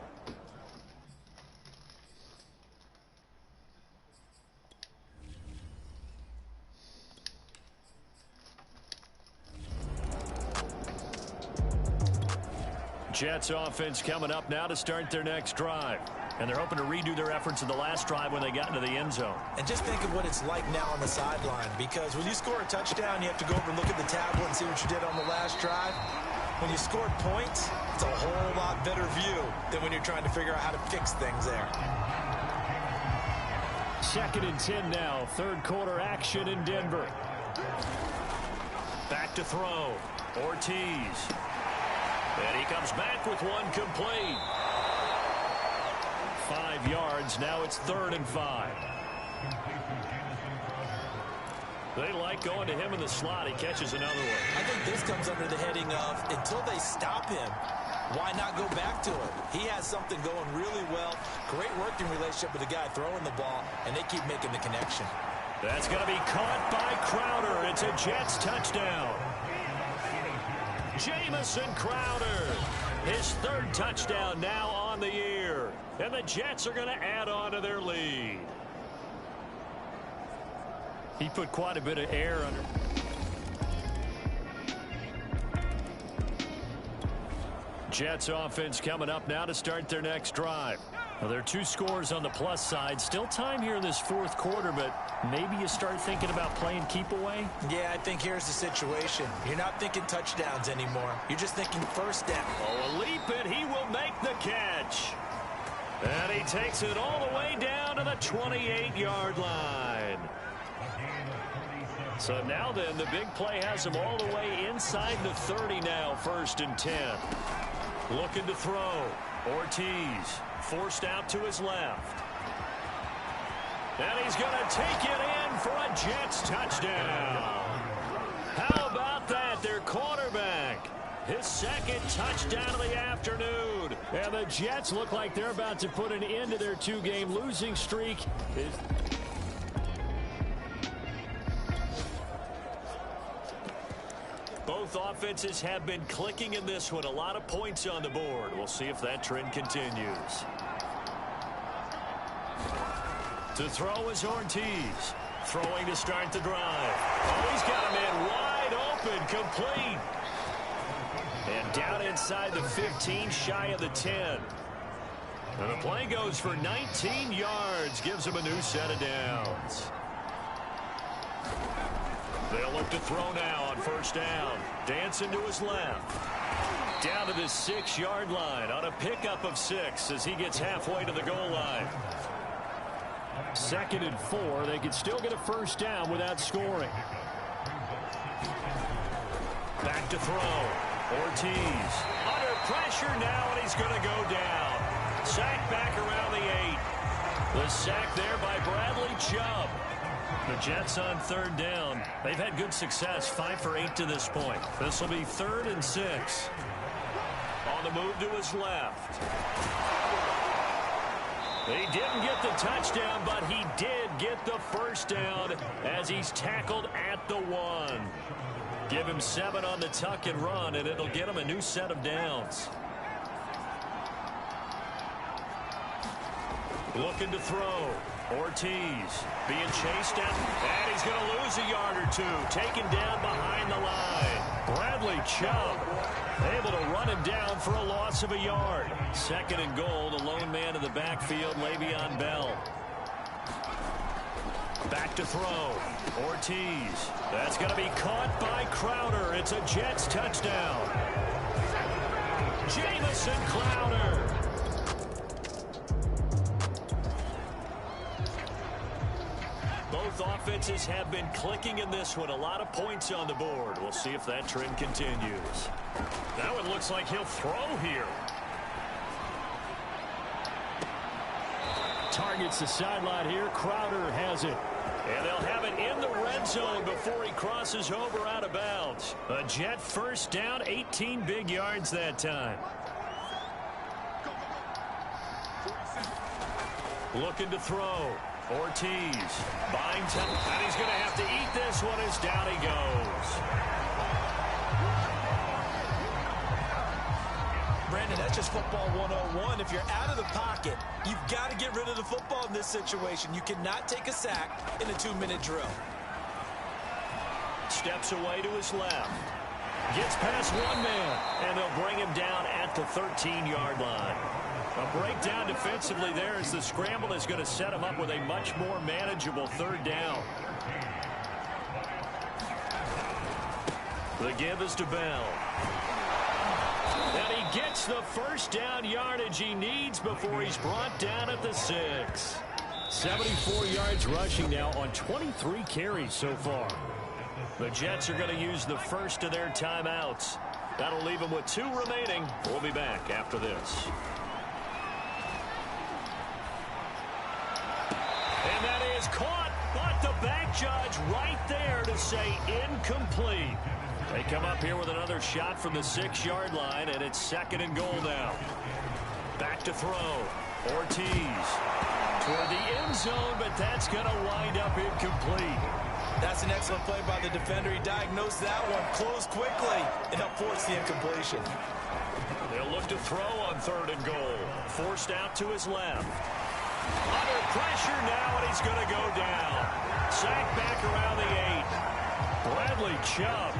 Jets offense coming up now to start their next drive. And they're hoping to redo their efforts in the last drive when they got into the end zone. And just think of what it's like now on the sideline, because when you score a touchdown, you have to go over and look at the tablet and see what you did on the last drive. When you scored points, it's a whole lot better view than when you're trying to figure out how to fix things there. 2nd and 10 now. Third quarter action in Denver. Back to throw. Ortiz. And he comes back with one complete. 5 yards. Now it's 3rd and 5. They like going to him in the slot. He catches another one. I think this comes under the heading of until they stop him, why not go back to it? He has something going really well. Great working relationship with the guy throwing the ball, and they keep making the connection. That's going to be caught by Crowder. It's a Jets touchdown. Jamison Crowder, his 3rd touchdown now on the year. And the Jets are going to add on to their lead. He put quite a bit of air under. Jets offense coming up now to start their next drive. Well, there are 2 scores on the plus side. Still time here in this 4th quarter, but maybe you start thinking about playing keep away? Yeah, I think here's the situation. You're not thinking touchdowns anymore. You're just thinking first down. Oh, a leap, and he will make the catch. And he takes it all the way down to the 28-yard line. So now then, the big play has him all the way inside the 30 now, 1st and 10. Looking to throw. Ortiz forced out to his left. And he's going to take it in for a Jets touchdown. How about that? Their quarterback. His 2nd touchdown of the afternoon. And the Jets look like they're about to put an end to their 2-game losing streak. Both offenses have been clicking in this one. A lot of points on the board. We'll see if that trend continues. To throw is Ortiz. Throwing to start the drive. Oh, he's got him in wide open, complete. And down inside the 15, shy of the 10. And the play goes for 19 yards, gives him a new set of downs. They'll look to throw now on first down. Dancing to his left. Down to the 6-yard line on a pickup of 6 as he gets halfway to the goal line. 2nd and 4. They could still get a first down without scoring. Back to throw. Ortiz under pressure now, and he's going to go down. Sack back around the 8. The sack there by Bradley Chubb. The Jets on 3rd down. They've had good success, 5 for 8 to this point. This will be 3rd and 6. On the move to his left. He didn't get the touchdown, but he did get the first down as he's tackled at the 1. Give him 7 on the tuck and run, and it'll get him a new set of downs. Looking to throw. Ortiz being chased down, and he's going to lose a yard or 2. Taken down behind the line. Bradley Chubb able to run him down for a loss of a yard. 2nd and goal, the lone man in the backfield, Le'Veon Bell. Back to throw. Ortiz. That's going to be caught by Crowder. It's a Jets touchdown. Jamison Crowder. Both offenses have been clicking in this one. A lot of points on the board. We'll see if that trend continues. Now it looks like he'll throw here. Targets the sideline here. Crowder has it. And they'll have it in the red zone before he crosses over out of bounds. A Jet first down, 18 big yards that time. Looking to throw. Ortiz buying time, and he's going to have to eat this one as down he goes. Brandon, that's just football 101. If you're out of the pocket, you've got to get rid of the football in this situation. You cannot take a sack in a 2-minute drill. Steps away to his left. Gets past one man, and they'll bring him down at the 13-yard line. A breakdown defensively there as the scramble is going to set him up with a much more manageable 3rd down. The give is to Bell. And he gets the first down yardage he needs before he's brought down at the 6. 74 yards rushing now on 23 carries so far. The Jets are going to use the first of their timeouts. That'll leave them with 2 remaining. We'll be back after this. And that is caught, but the back judge right there to say incomplete. They come up here with another shot from the 6-yard line, and it's 2nd and goal now. Back to throw. Ortiz toward the end zone, but that's going to wind up incomplete. That's an excellent play by the defender. He diagnosed that one, closed quickly, and helped force the incompletion. They'll look to throw on 3rd and goal. Forced out to his left. Under pressure now, and he's going to go down. Sack back around the 8. Bradley Chubb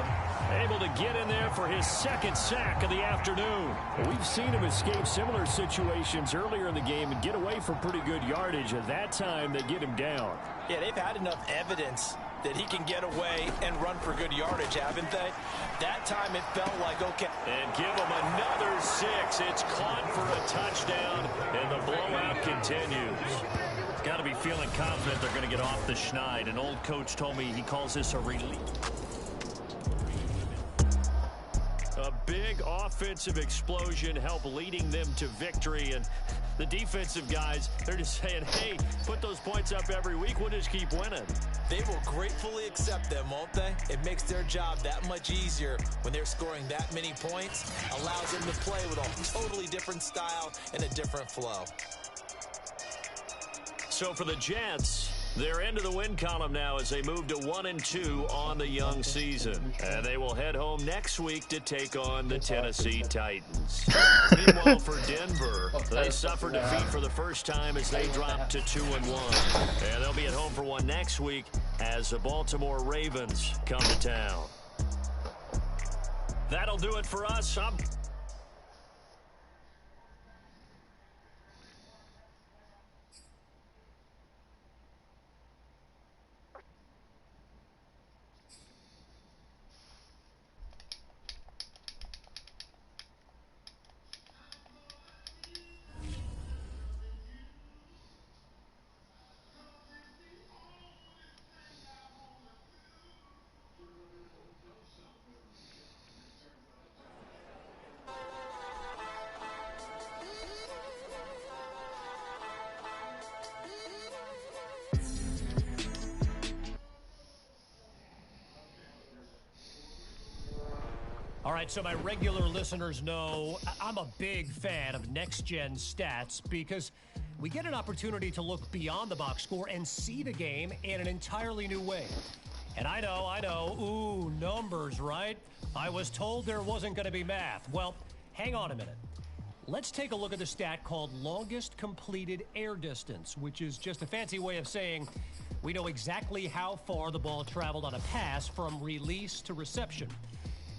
able to get in there for his 2nd sack of the afternoon. We've seen him escape similar situations earlier in the game and get away from pretty good yardage. At that time, they get him down. Yeah, they've had enough evidence that he can get away and run for good yardage, haven't they? That time it felt like, okay. And give him another 6. It's caught for a touchdown, and the blowout continues. Got to be feeling confident they're going to get off the schneid. An old coach told me he calls this a relief. A big offensive explosion helped leading them to victory, and The defensive guys, they're just saying, hey, put those points up every week. We'll just keep winning. They will gratefully accept them, won't they? It makes their job that much easier when they're scoring that many points. Allows them to play with a totally different style and a different flow. So for the Jets, they're into the win column now as they move to 1-2 on the young season. And they will head home next week to take on the Tennessee Titans. Meanwhile, for Denver, they suffered defeat for the first time as they dropped to 2-1. And they'll be at home for one next week as the Baltimore Ravens come to town. That'll do it for us. All right, so my regular listeners know I'm a big fan of next-gen stats because we get an opportunity to look beyond the box score and see the game in an entirely new way. And I know, ooh, numbers, right? I was told there wasn't going to be math. Well, hang on a minute. Let's take a look at the stat called longest completed air distance, which is just a fancy way of saying we know exactly how far the ball traveled on a pass from release to reception.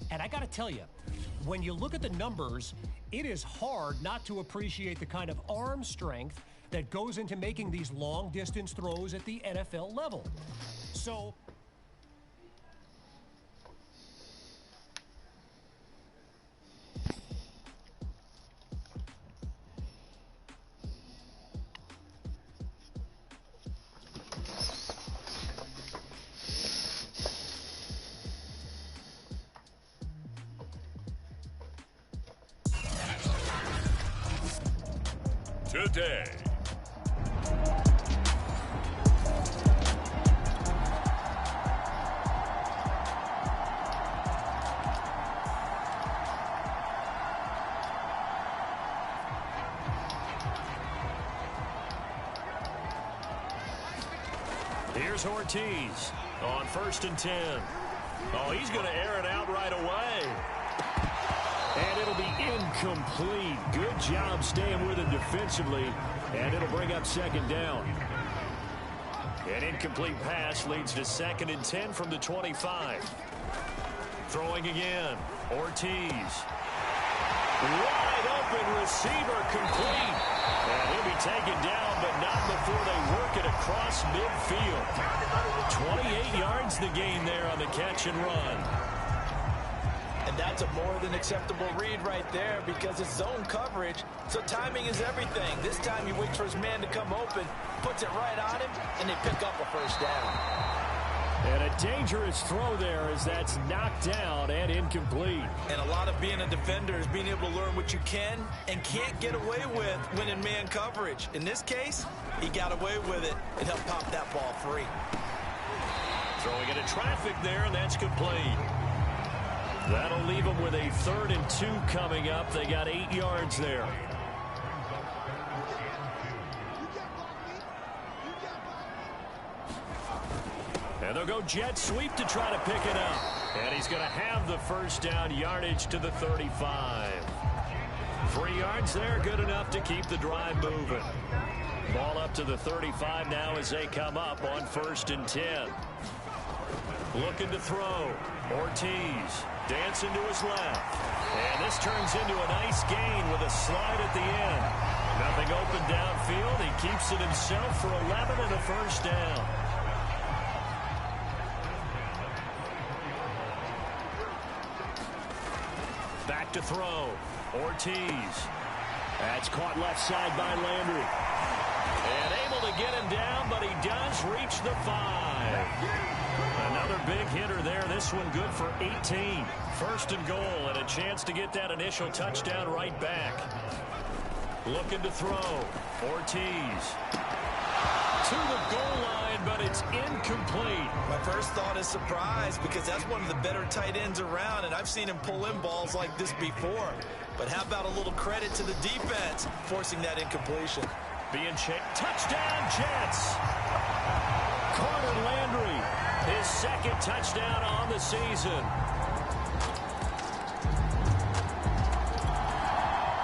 And I got to tell you, when you look at the numbers, it is hard not to appreciate the kind of arm strength that goes into making these long-distance throws at the NFL level. So today. Here's Ortiz on 1st and 10. Oh, he's going to air it out right away. And it'll be incomplete. Good job staying with him defensively. And it'll bring up 2nd down. An incomplete pass leads to 2nd and 10 from the 25. Throwing again. Ortiz. Wide open receiver complete. And he'll be taken down, but not before they work it across midfield. 28 yards the gain there on the catch and run. And that's a more than acceptable read right there because it's zone coverage, so timing is everything. This time he waits for his man to come open, puts it right on him, and they pick up a 1st down. And a dangerous throw there as that's knocked down and incomplete. And a lot of being a defender is being able to learn what you can and can't get away with when in man coverage. In this case, he got away with it and helped pop that ball free. Throwing into traffic there, and that's complete. That'll leave them with a 3rd and 2 coming up. They got 8 yards there. And they'll go jet sweep to try to pick it up. And he's going to have the 1st down, yardage to the 35. 3 yards there, good enough to keep the drive moving. Ball up to the 35 now as they come up on 1st and 10. Looking to throw. Ortiz dancing to his left. And this turns into a nice gain with a slide at the end. Nothing open downfield. He keeps it himself for 11 and a 1st down. Back to throw. Ortiz. That's caught left side by Landry. And able to get him down, but he does reach the 5. Another big hitter there. This one good for 18. 1st and goal and a chance to get that initial touchdown right back. Looking to throw. Ortiz. To the goal line, but it's incomplete. My first thought is surprise because that's one of the better tight ends around, and I've seen him pull in balls like this before. But how about a little credit to the defense forcing that incompletion? Being checked. Touchdown, Jets. Carter Landry, his second touchdown on the season.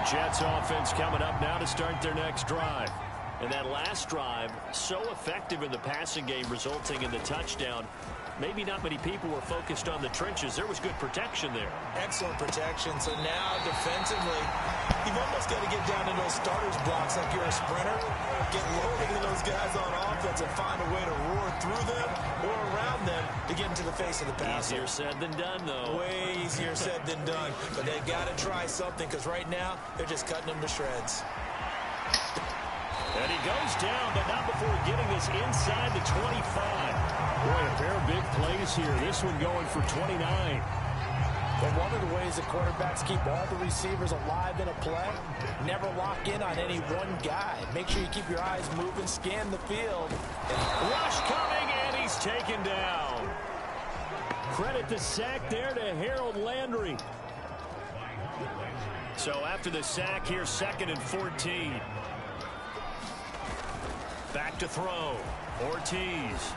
Jets offense coming up now to start their next drive. And that last drive, so effective in the passing game, resulting in the touchdown. Maybe not many people were focused on the trenches. There was good protection there. Excellent protection. So now, defensively, you've almost got to get down to those starters blocks like you're a sprinter. Get loaded into those guys on offense and find a way to roar through them or around them to get into the face of the passer. Easier said than done, though. Way easier said than done. But they've got to try something because right now, they're just cutting them to shreds. And he goes down, but not before getting this inside the 25. Boy, a pair of big plays here. This one going for 29. But one of the ways that quarterbacks keep all the receivers alive in a play, never lock in on any one guy. Make sure you keep your eyes moving, scan the field. Rush coming, and he's taken down. Credit the sack there to Harold Landry. So after the sack here, 2nd and 14. Back to throw. Ortiz.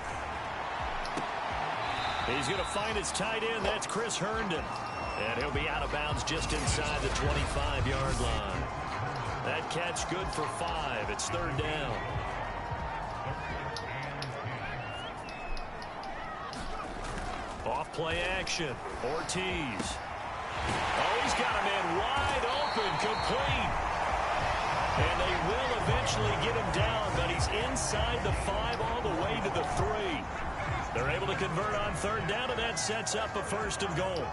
He's going to find his tight end. That's Chris Herndon. And he'll be out of bounds just inside the 25-yard line. That catch good for 5. It's 3rd down. Off play action. Ortiz. Oh, he's got a man wide open, complete. And they will eventually get him down, but he's inside the 5 all the way to the 3. They're able to convert on 3rd down, and that sets up a 1st and goal.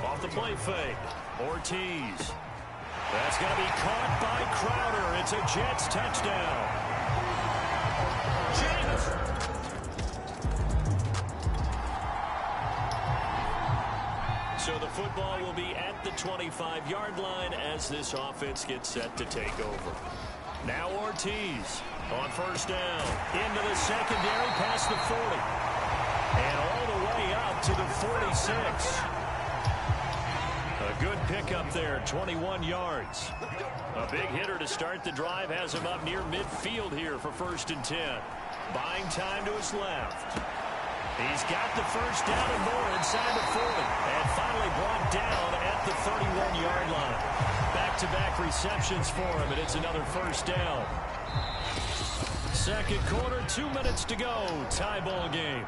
Off the play fake. Ortiz. That's going to be caught by Crowder. It's a Jets touchdown. So the football will be at the 25-yard line as this offense gets set to take over. Now Ortiz on 1st down. Into the secondary past the 40. And all the way up to the 46. A good pickup there, 21 yards. A big hitter to start the drive has him up near midfield here for 1st and 10. Buying time to his left. He's got the 1st down and more inside the 40. And finally brought down at the 31-yard line. Back-to-back receptions for him, and it's another 1st down. 2nd quarter, 2 minutes to go. Tie ball game.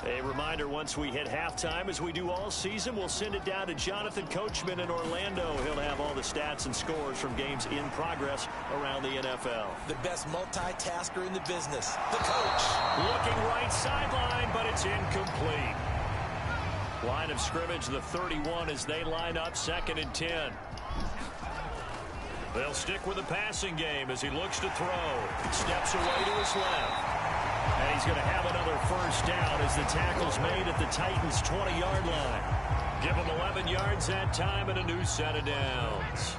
A reminder, once we hit halftime, as we do all season, we'll send it down to Jonathan Coachman in Orlando. He'll have all the stats and scores from games in progress around the NFL. The best multitasker in the business, the coach. Looking right sideline, but it's incomplete. Line of scrimmage, the 31 as they line up 2nd and 10. They'll stick with the passing game as he looks to throw. Steps away to his left. And he's going to have another 1st down as the tackle's made at the Titans' 20-yard line. Give him 11 yards that time and a new set of downs.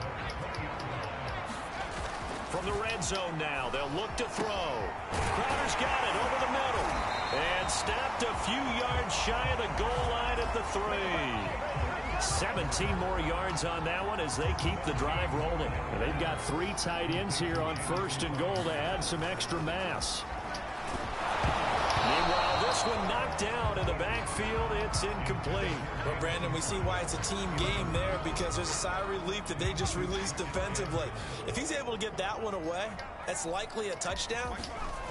From the red zone now, they'll look to throw. Crowder's got it over the middle. And stepped a few yards shy of the goal line at the 3. 17 more yards on that one as they keep the drive rolling. And they've got 3 tight ends here on 1st and goal to add some extra mass. Meanwhile, this one knocked down in the backfield. It's incomplete. Well, Brandon, we see why it's a team game there because there's a sigh of relief that they just released defensively. If he's able to get that one away, that's likely a touchdown.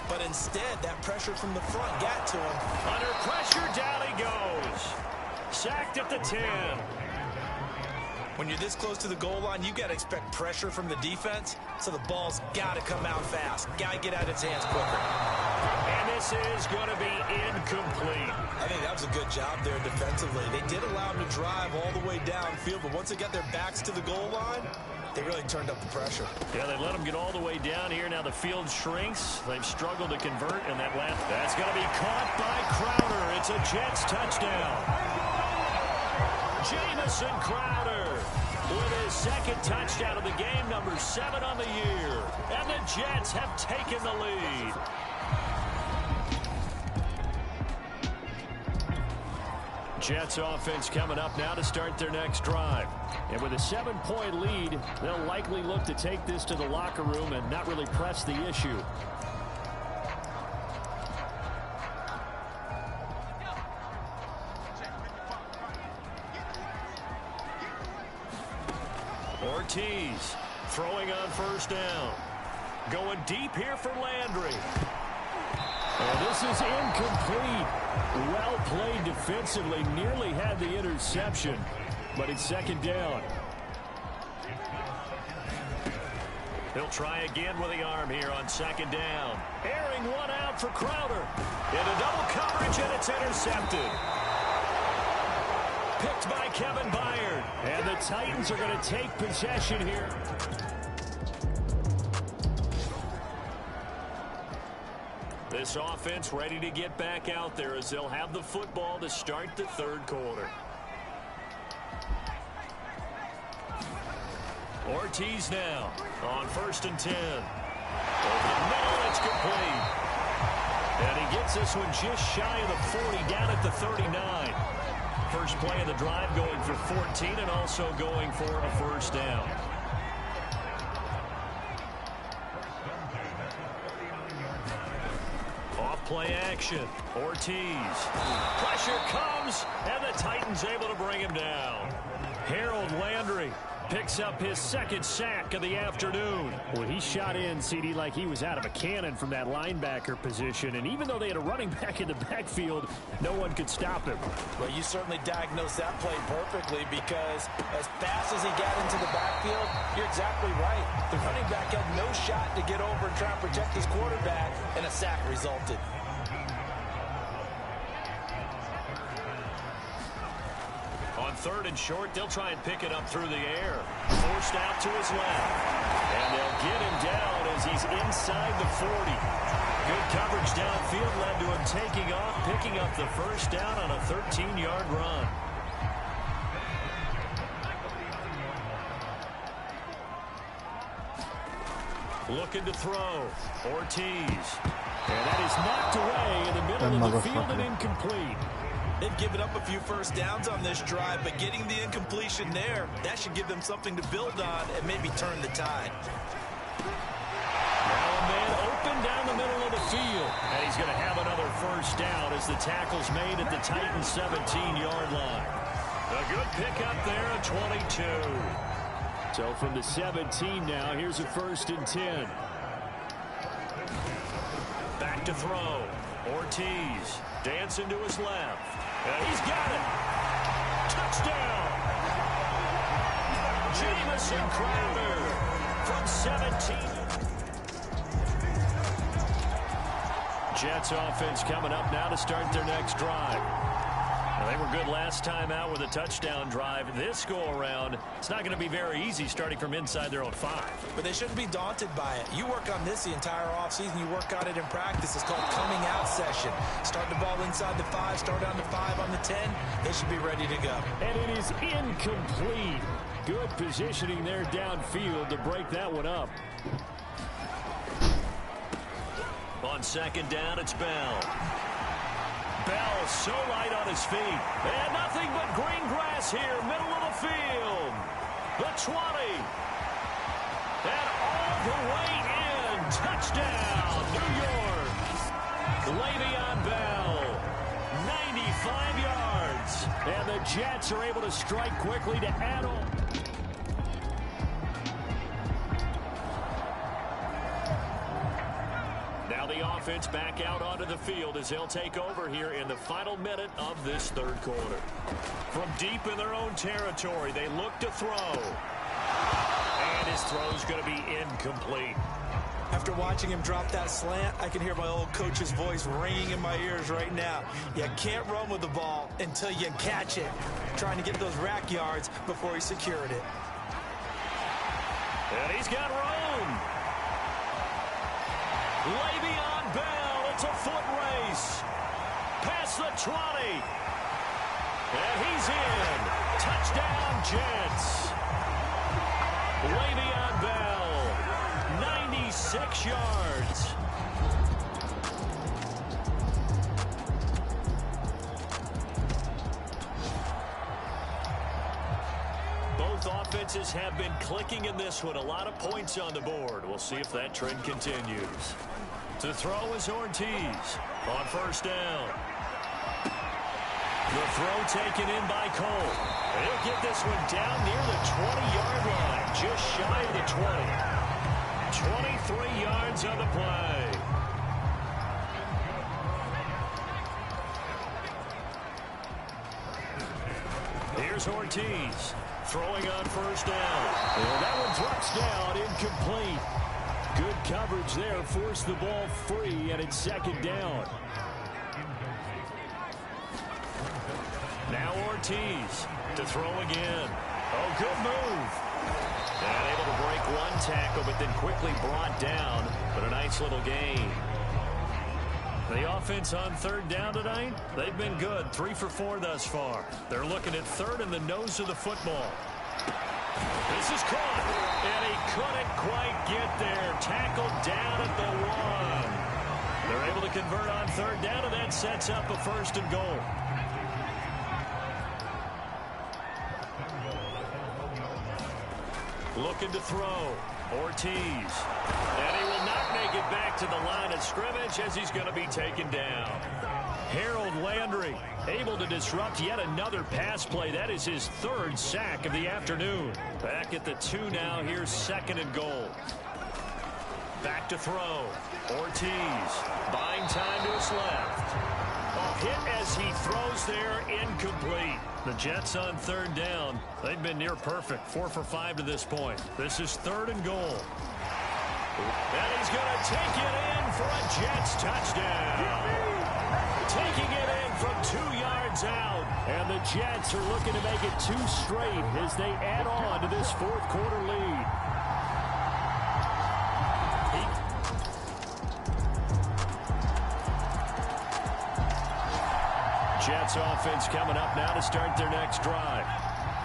But instead, that pressure from the front got to him. Under pressure, down he goes. Sacked at the 10. When you're this close to the goal line, you got to expect pressure from the defense. So the ball's got to come out fast. Got to get out of its hands quicker. And this is going to be incomplete. I think that was a good job there defensively. They did allow him to drive all the way downfield, but once they got their backs to the goal line, they really turned up the pressure. Yeah, they let him get all the way down here. Now the field shrinks. They've struggled to convert, and that's going to be caught by Crowder. It's a Jets touchdown. Jamison Crowder with his second touchdown of the game, number 7 on the year. And the Jets have taken the lead. Jets offense coming up now to start their next drive. And with a 7-point lead, they'll likely look to take this to the locker room and not really press the issue. Ortiz throwing on first down. Going deep here for Landry. And this is incomplete. Well played defensively. Nearly had the interception, but it's second down. He'll try again with the arm here on second down. Airing one out for Crowder. Into double coverage, and it's intercepted. Picked by Kevin Byard. And the Titans are going to take possession here. This offense ready to get back out there as they'll have the football to start the third quarter. Ortiz now on 1st and 10. Over the middle, it's complete. And he gets this one just shy of the 40, down at the 39. First play of the drive going for 14 and also going for a first down. Off-play action. Ortiz. Pressure comes, and the Titans able to bring him down. Harold Landry picks up his second sack of the afternoon. Well, he shot in, CD, like he was out of a cannon from that linebacker position. And even though they had a running back in the backfield, no one could stop him. Well, you certainly diagnosed that play perfectly, because as fast as he got into the backfield, you're exactly right. The running back had no shot to get over and try and protect his quarterback, and a sack resulted. On 3rd and short, they'll try and pick it up through the air. Forced out to his left. And they'll get him down as he's inside the 40. Good coverage downfield led to him taking off, picking up the first down on a 13-yard run. Looking to throw. Ortiz. And that is knocked away in the middle of the field and incomplete. They've given up a few first downs on this drive, but getting the incompletion there, that should give them something to build on and maybe turn the tide. Now a man open down the middle of the field. And he's going to have another first down as the tackle's made at the Titans' 17-yard line. A good pickup there at 22. So from the 17 now, here's a 1st and 10. Back to throw. Ortiz dancing to his left. And he's got it. Touchdown. Jamison Crowder from 17. Jets offense coming up now to start their next drive. Now, they were good last time out with a touchdown drive. This go-around, it's not going to be very easy starting from inside their own 5. But they shouldn't be daunted by it. You work on this the entire offseason. You work on it in practice. It's called coming out session. Start the ball inside the 5, start on the 5, on the 10. They should be ready to go. And it is incomplete. Good positioning there downfield to break that one up. On 2nd down, it's Bell. Bell so light on his feet. And nothing but green grass here, middle of the field. The 20. And all the way in. Touchdown, New York. Le'Veon Bell, 95 yards. And the Jets are able to strike quickly to add on. Now the offense back out onto the field as they'll take over here in the final minute of this third quarter. From deep in their own territory, they look to throw. And his throw's going to be incomplete. After watching him drop that slant, I can hear my old coach's voice ringing in my ears right now. You can't run with the ball until you catch it. Trying to get those rack yards before he secured it. And he's got room. Le'Veon Bell, it's a foot race. Past the 20. And he's in. Touchdown, Jets. Le'Veon Bell, 96 yards. Both offenses have been clicking in this one. A lot of points on the board. We'll see if that trend continues. To throw is Ortiz on first down. The throw taken in by Cole. He'll get this one down near the 20-yard line, just shy of the 20. 23 yards on the play. Here's Ortiz throwing on first down. And that one drops down, incomplete. Good coverage there, forced the ball free, and it's second down. Now Ortiz to throw again. Oh, good move. And able to break one tackle, but then quickly brought down. But a nice little gain. The offense on third down tonight, they've been good. 3 for 4 thus far. They're looking at third in the nose of the football. This is caught, and he couldn't quite get there. Tackled down at the 1. They're able to convert on third down, and that sets up a first and goal. Looking to throw. Ortiz. And he will not make it back to the line of scrimmage as he's going to be taken down. Harold Landry able to disrupt yet another pass play. That is his 3rd sack of the afternoon. Back at the 2 now. Here's second and goal. Back to throw. Ortiz buying time to his left. A hit as he throws there, incomplete. The Jets on third down. They've been near perfect. 4 for 5 to this point. This is third and goal. And he's going to take it in for a Jets touchdown. Taking it in from 2 yards out. And the Jets are looking to make it 2 straight as they add on to this 4th quarter lead. Jets offense coming up now to start their next drive.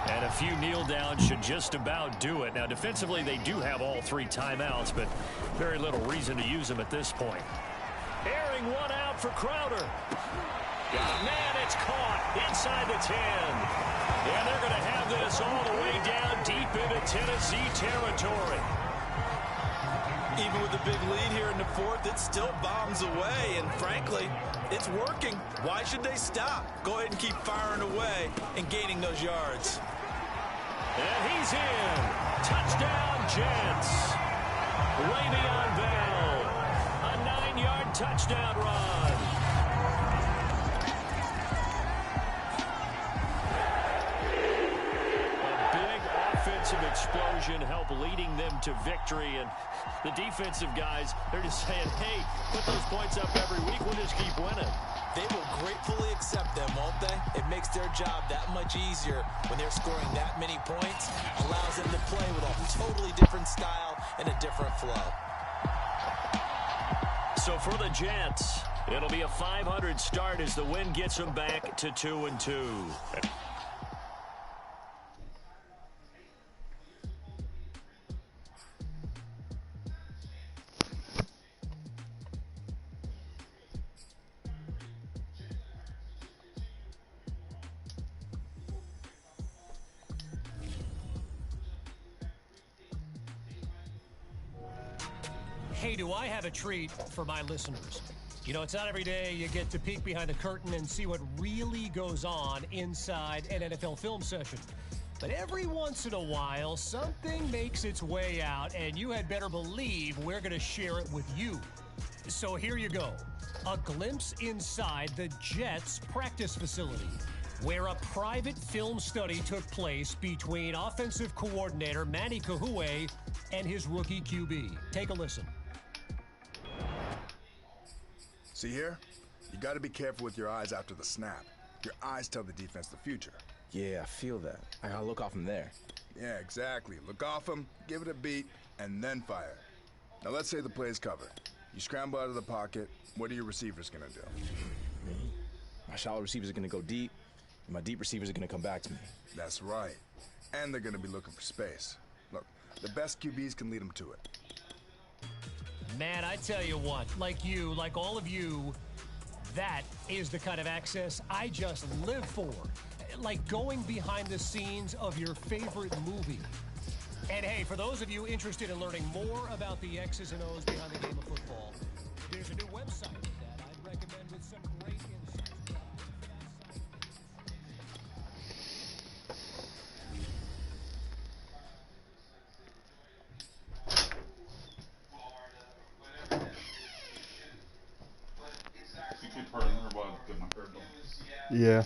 And a few kneel downs should just about do it. Now, defensively, they do have all 3 timeouts, but very little reason to use them at this point. Airing one out for Crowder. Man, it's caught inside the 10. And they're going to have this all the way down deep into Tennessee territory. Even with a big lead here in the 4th, it still bombs away, and frankly, it's working. Why should they stop? Go ahead and keep firing away and gaining those yards. And he's in. Touchdown, Jets. Le'Veon Bell. A 9-yard touchdown run. A big offensive explosion helped leading them to victory, and the defensive guys, they're just saying, hey, put those points up every week, we'll just keep winning. They will gratefully accept them, won't they? It makes their job that much easier when they're scoring that many points. Allows them to play with a totally different style and a different flow. So for the Jets, it'll be a 500 start as the win gets them back to 2-2. Hey, do I have a treat for my listeners? You know, it's not every day you get to peek behind the curtain and see what really goes on inside an NFL film session. But every once in a while, something makes its way out, and you had better believe we're going to share it with you. So here you go. A glimpse inside the Jets practice facility, where a private film study took place between offensive coordinator Manny Kahue and his rookie QB. Take a listen. See here? You got to be careful with your eyes after the snap. Your eyes tell the defense the future. Yeah, I feel that. I gotta look off him there. Yeah, exactly. Look off him, give it a beat, and then fire. Now let's say the play's covered. You scramble out of the pocket. What are your receivers gonna do? Me? My shallow receivers are gonna go deep. My deep receivers are going to come back to me. That's right. And they're going to be looking for space. Look, the best QBs can lead them to it. Man, I tell you what, like you, like all of you, that is the kind of access I just live for. Like going behind the scenes of your favorite movie. And hey, for those of you interested in learning more about the X's and O's behind the game of football, there's a new website that I'd recommend with some great insights. Yeah.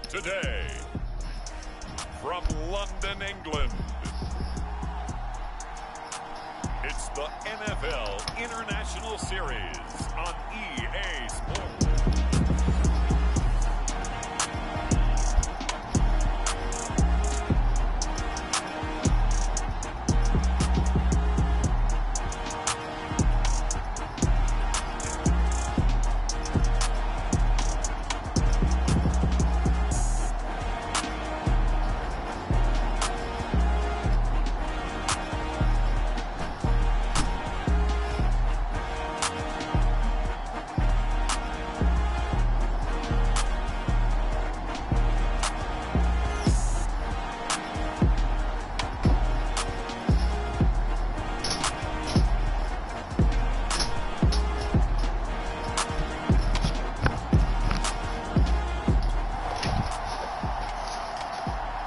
Today, from London, England, it's the NFL International Series on EA Sports.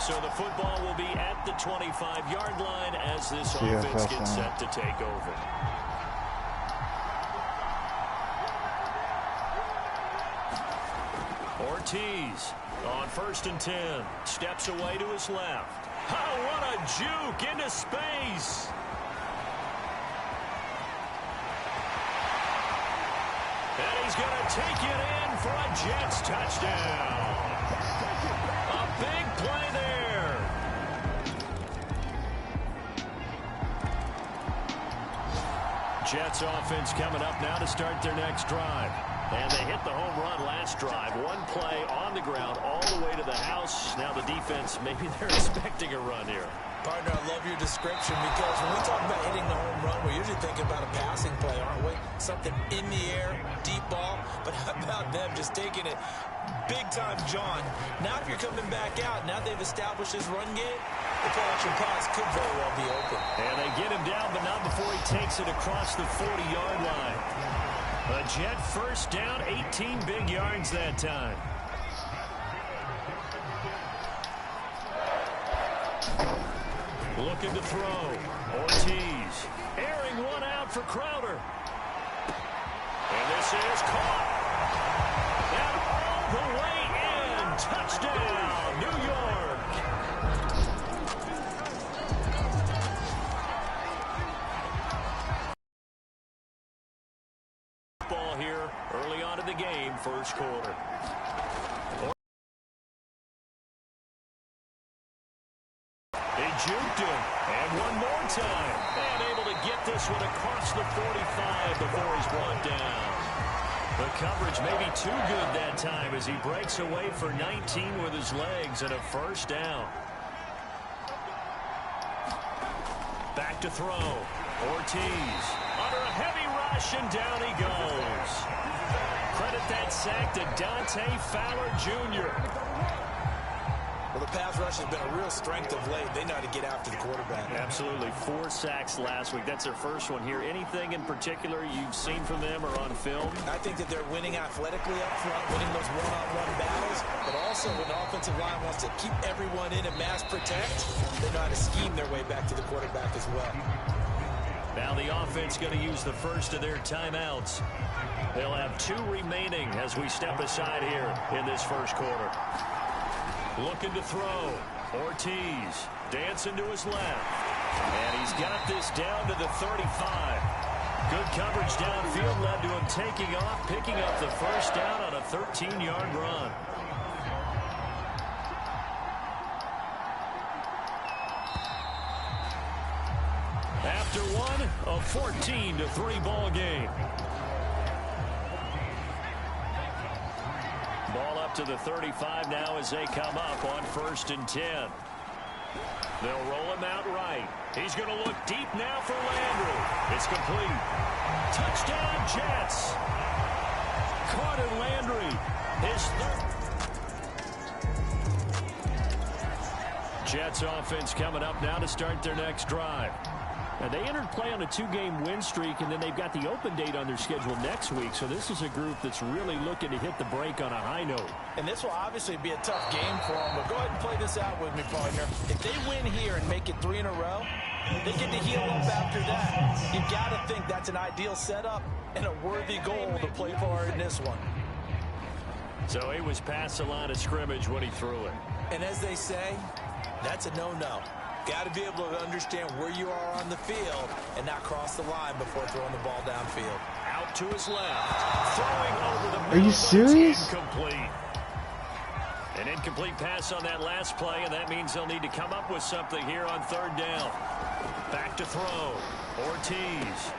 So the football will be at the 25-yard line as this offense gets set to take over. Ortiz on 1st and 10. Steps away to his left. Oh, what a juke into space. And he's going to take it in for a Jets touchdown. A big play there. Jets offense coming up now to start their next drive. And they hit the home run last drive. One play on the ground all the way to the house. Now the defense, maybe they're expecting a run here. Partner, I love your description because when we talk about hitting the home run, we're usually thinking about a passing play, aren't we? Something in the air, deep ball. But how about them just taking it big time, John? Now if you're coming back out, now they've established this run game, the play-action pass could very well be open. And they get him down, but not before he takes it across the 40-yard line. A Jet first down, 18 big yards that time. Looking to throw. Ortiz airing one out for Crowder. And this is caught. And all the way in. Touchdown, New York. Ball here early on in the game, first quarter. They juked him, and one more time. And able to get this one across the 45 before he's brought down. The coverage may be too good that time as he breaks away for 19 with his legs and a first down. Back to throw. Ortiz under a heavy rush, and down he goes. Credit that sack to Dante Fowler Jr. Well, the pass rush has been a real strength of late. They know how to get after the quarterback. Absolutely. 4 sacks last week. That's their first one here. Anything in particular you've seen from them or on film? I think that they're winning athletically up front, winning those one-on-one battles, but also when the offensive line wants to keep everyone in and mass protect, they know how to scheme their way back to the quarterback as well. Now the offense going to use the first of their timeouts. They'll have 2 remaining as we step aside here in this first quarter. Looking to throw. Ortiz dancing to his left. And he's got this down to the 35. Good coverage downfield led to him taking off, picking up the first down on a 13-yard run. After one, a 14-3 ball game. Ball up to the 35 now as they come up on 1st and 10. They'll roll him out right. He's going to look deep now for Landry. It's complete. Touchdown, Jets. Carter Landry, his third. Jets offense coming up now to start their next drive. Now, they entered play on a 2-game win streak, and then they've got the open date on their schedule next week. So this is a group that's really looking to hit the break on a high note. And this will obviously be a tough game for them. But go ahead and play this out with me, partner. If they win here and make it 3 in a row, they get to heal up after that. You got to think that's an ideal setup and a worthy goal to play for in this one. So he was past the line of scrimmage when he threw it. And as they say, that's a no-no. Got to be able to understand where you are on the field and not cross the line before throwing the ball downfield. Out to his left. Throwing over the middle. Are you serious? Incomplete. An incomplete pass on that last play, and that means they'll need to come up with something here on 3rd down. Back to throw. Ortiz.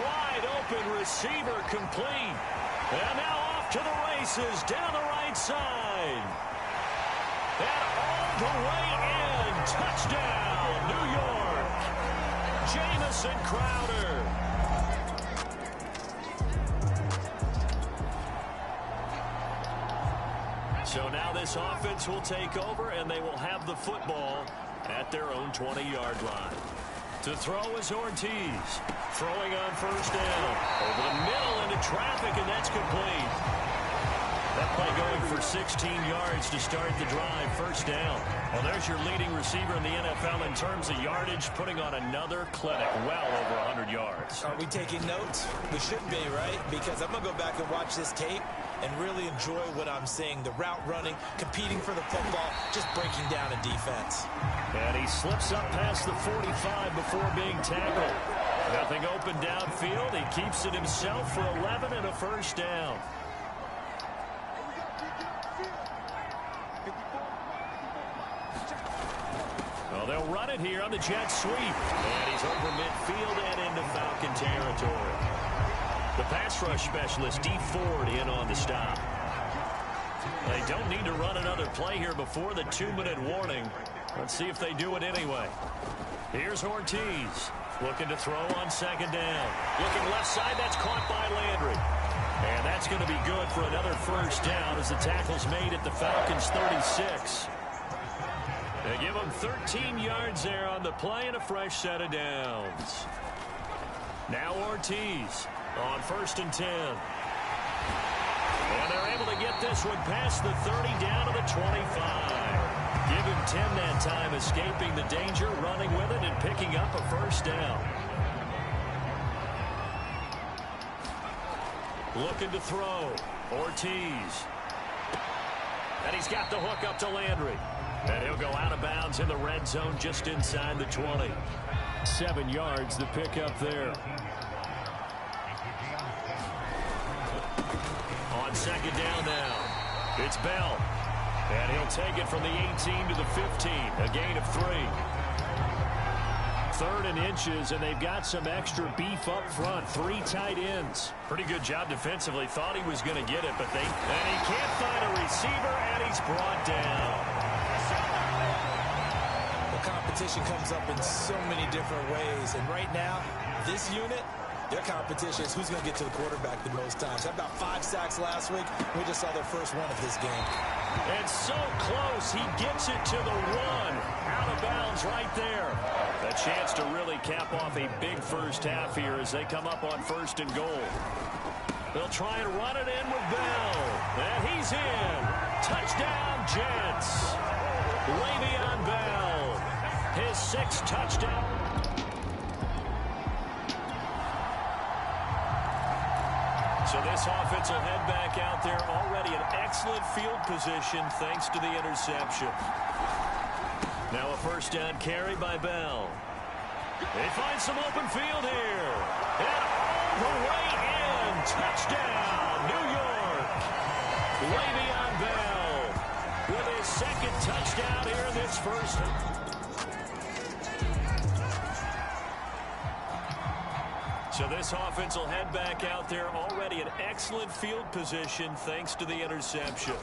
Wide open receiver complete. And now off to the races down the right side. And all the way in. Touchdown, New York. Jamison Crowder. So now this offense will take over, and they will have the football at their own 20-yard line. To throw is Ortiz. Throwing on 1st down. Over the middle into traffic, and that's complete. That play going for 16 yards to start the drive. 1st down. Well, there's your leading receiver in the NFL in terms of yardage, putting on another clinic, well over 100 yards. Are we taking notes? We should be, right? Because I'm going to go back and watch this tape and really enjoy what I'm seeing. The route running, competing for the football, just breaking down a defense. And he slips up past the 45 before being tackled. Nothing open downfield. He keeps it himself for 11 and a 1st down. Well, they'll run it here on the jet sweep. And he's over midfield and into Falcon territory. The pass rush specialist, D. Ford, in on the stop. They don't need to run another play here before the 2-minute warning. Let's see if they do it anyway. Here's Ortiz. Looking to throw on 2nd down. Looking left side, that's caught by Landry. And that's going to be good for another 1st down as the tackle's made at the Falcons' 36. They give him 13 yards there on the play and a fresh set of downs. Now Ortiz on 1st and 10. And they're able to get this one past the 30 down to the 25. Give him 10 that time, escaping the danger, running with it, and picking up a 1st down. Looking to throw. Ortiz. And he's got the hook up to Landry. And he'll go out of bounds in the red zone just inside the 20. 7 yards, the pickup there. On 2nd down now, it's Bell. And he'll take it from the 18 to the 15, a gain of 3. 3rd and inches, and they've got some extra beef up front. 3 tight ends. Pretty good job defensively. Thought he was going to get it, but and he can't find a receiver, and he's brought down. The competition comes up in so many different ways, and right now, this unit, their competition is who's going to get to the quarterback the most times. How about 5 sacks last week? We just saw their first one of this game. And so close, he gets it to the 1. Out of bounds right there. A chance to really cap off a big first half here as they come up on 1st and goal. They'll try and run it in with Bell. And he's in. Touchdown, Jets. Le'Veon Bell. His 6th touchdown. So this offense will head back out there, already in excellent field position thanks to the interception. Now a 1st down carry by Bell. They find some open field here. And all the way in. Touchdown, New York. Le'Veon Bell with his second touchdown here in this first. So this offense will head back out there, already in excellent field position thanks to the interception.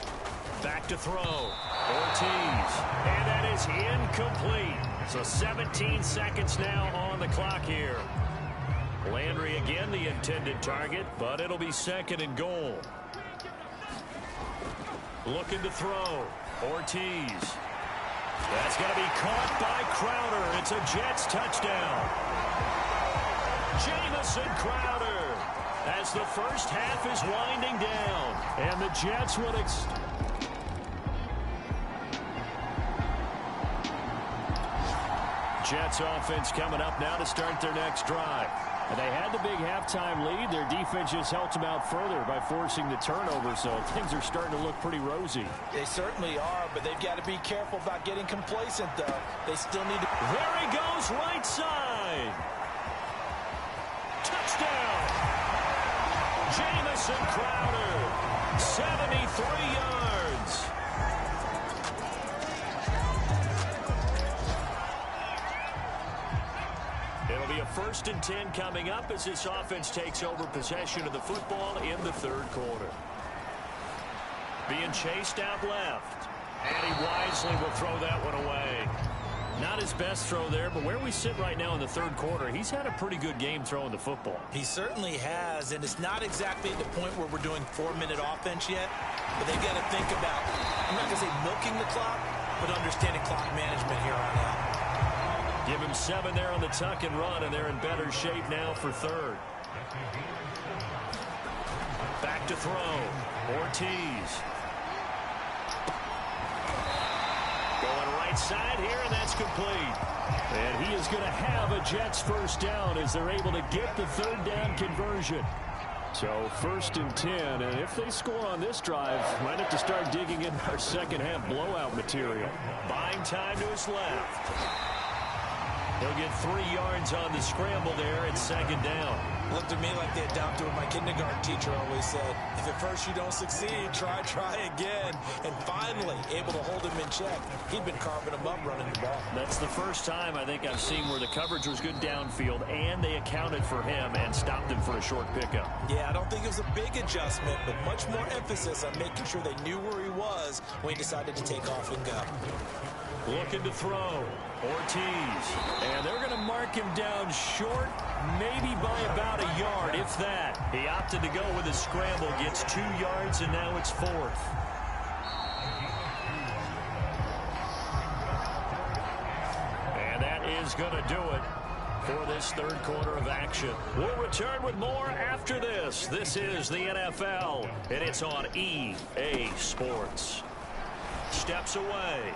Back to throw. Ortiz. And that is incomplete. So 17 seconds now on the clock here. Landry again the intended target, but it'll be second and goal. Looking to throw. Ortiz. That's going to be caught by Crowder. It's a Jets touchdown. Jamison Crowder as the first half is winding down. And the Jets would Jets offense coming up now to start their next drive. And they had the big halftime lead. Their defense just helped them out further by forcing the turnover, so things are starting to look pretty rosy. They certainly are, but they've got to be careful about getting complacent, though. They still need to... There he goes, right side. Touchdown. Jamison Crowder, 73 yards. It'll be a 1st and 10 coming up as this offense takes over possession of the football in the third quarter. Being chased out left. And he wisely will throw that one away. Not his best throw there, but where we sit right now in the third quarter, he's had a pretty good game throwing the football. He certainly has, and it's not exactly at the point where we're doing 4-minute offense yet, but they've got to think about, I'm not going to say milking the clock, but understanding clock management here on out. Give him 7 there on the tuck and run, and they're in better shape now for third. Back to throw. Ortiz. Going right side here, and that's complete. And he is going to have a Jets first down as they're able to get the third down conversion. So 1st and 10, and if they score on this drive, might have to start digging in our second half blowout material. Buying time to his left. He'll get 3 yards on the scramble there at second down. Looked to me like they adopted what my kindergarten teacher always said. If at first you don't succeed, try again. And finally, able to hold him in check. He'd been carving him up running the ball. That's the first time I think I've seen where the coverage was good downfield and they accounted for him and stopped him for a short pickup. Yeah, I don't think it was a big adjustment, but much more emphasis on making sure they knew where he was when he decided to take off and go. Looking to throw. Ortiz. And they're going to mark him down short, maybe by about a yard, if that. He opted to go with a scramble, gets 2 yards, and now it's 4th. And that is going to do it for this third quarter of action. We'll return with more after this. This is the NFL, and it's on EA Sports. Steps away.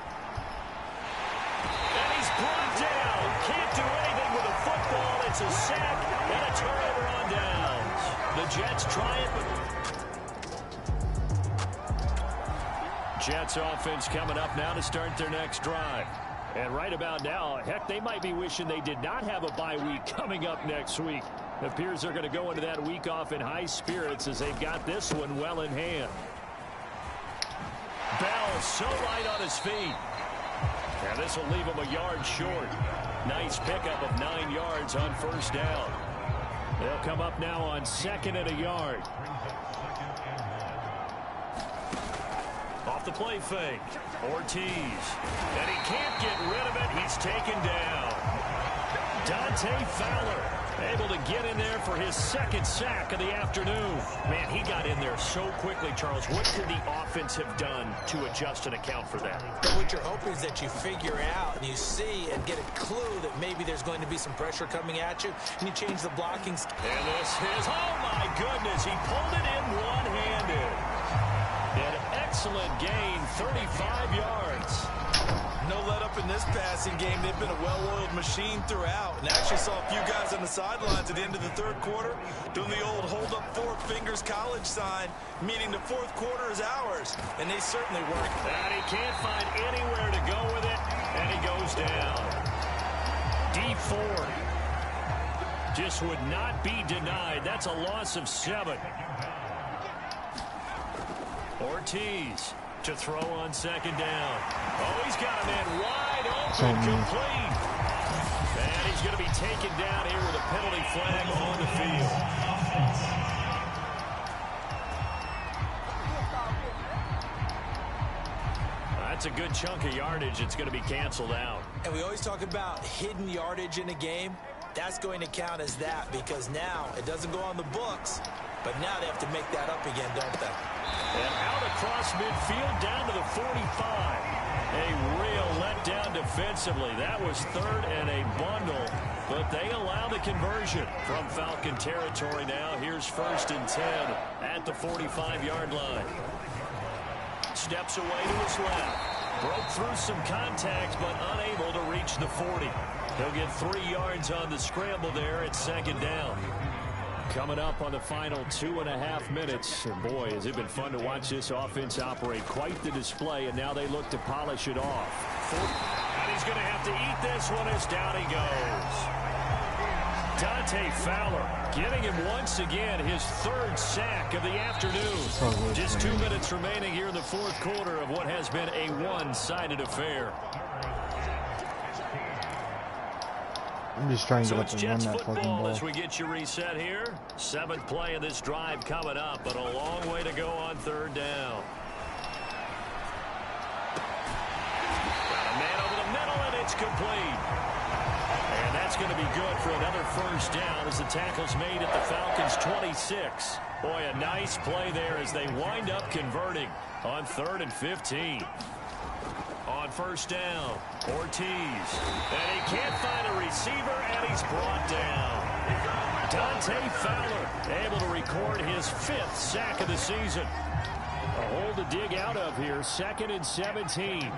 And he's brought down. Can't do anything with the football. It's a sack and a turnover on downs. The Jets try it, but Jets offense coming up now to start their next drive. And right about now, heck, they might be wishing they did not have a bye week coming up next week. It appears they're going to go into that week off in high spirits as they've got this one well in hand. Bell so light on his feet. And this will leave him a yard short. Nice pickup of 9 yards on first down. They'll come up now on 2nd and a yard. Off the play fake. Ortiz. And he can't get rid of it. He's taken down. Dante Fowler able to get in there for his 2nd sack of the afternoon. Man, he got in there so quickly, Charles. What could the offense have done to adjust and account for that? But what you're hoping is that you figure out and you see and get a clue that maybe there's going to be some pressure coming at you, and you change the blocking. And this is, oh my goodness, he pulled it in one-handed. An excellent gain, 35 yards. No let up in this passing game. They've been a well-oiled machine throughout, and actually saw a few guys on the sidelines at the end of the third quarter doing the old hold up 4 fingers college sign, meaning the fourth quarter is ours, and they certainly work. And he can't find anywhere to go with it, and he goes down. D Ford just would not be denied. That's a loss of 7. Ortiz to throw on 2nd down. Oh, he's got a man wide open, complete. And he's going to be taken down here with a penalty flag on the field. That's a good chunk of yardage. It's going to be canceled out. And we always talk about hidden yardage in a game. That's going to count as that because now it doesn't go on the books, but now they have to make that up again, don't they? And out across midfield down to the 45. A real letdown defensively. That was 3rd and a bundle, but they allow the conversion from Falcon territory now. Here's 1st and 10 at the 45-yard line. Steps away to his left. Broke through some contact, but unable to reach the 40. He'll get 3 yards on the scramble there at 2nd down. Coming up on the final 2.5 minutes. And boy, has it been fun to watch this offense operate. Quite the display, and now they look to polish it off. And he's going to have to eat this one as down he goes. Dante Fowler getting him once again his 3rd sack of the afternoon. Just 2 minutes remaining here in the 4th quarter of what has been a one-sided affair. I'm just trying to get up and run that fucking ball. As we get you reset here. 7th play of this drive coming up, but a long way to go on 3rd down. Got a man over the middle, and it's complete. And that's going to be good for another 1st down as the tackle's made at the Falcons' 26. Boy, a nice play there as they wind up converting on 3rd and 15. On 1st down, Ortiz. And he can't find a receiver, and he's brought down. Dante Fowler able to record his 5th sack of the season. A hole to dig out of here, 2nd and 17.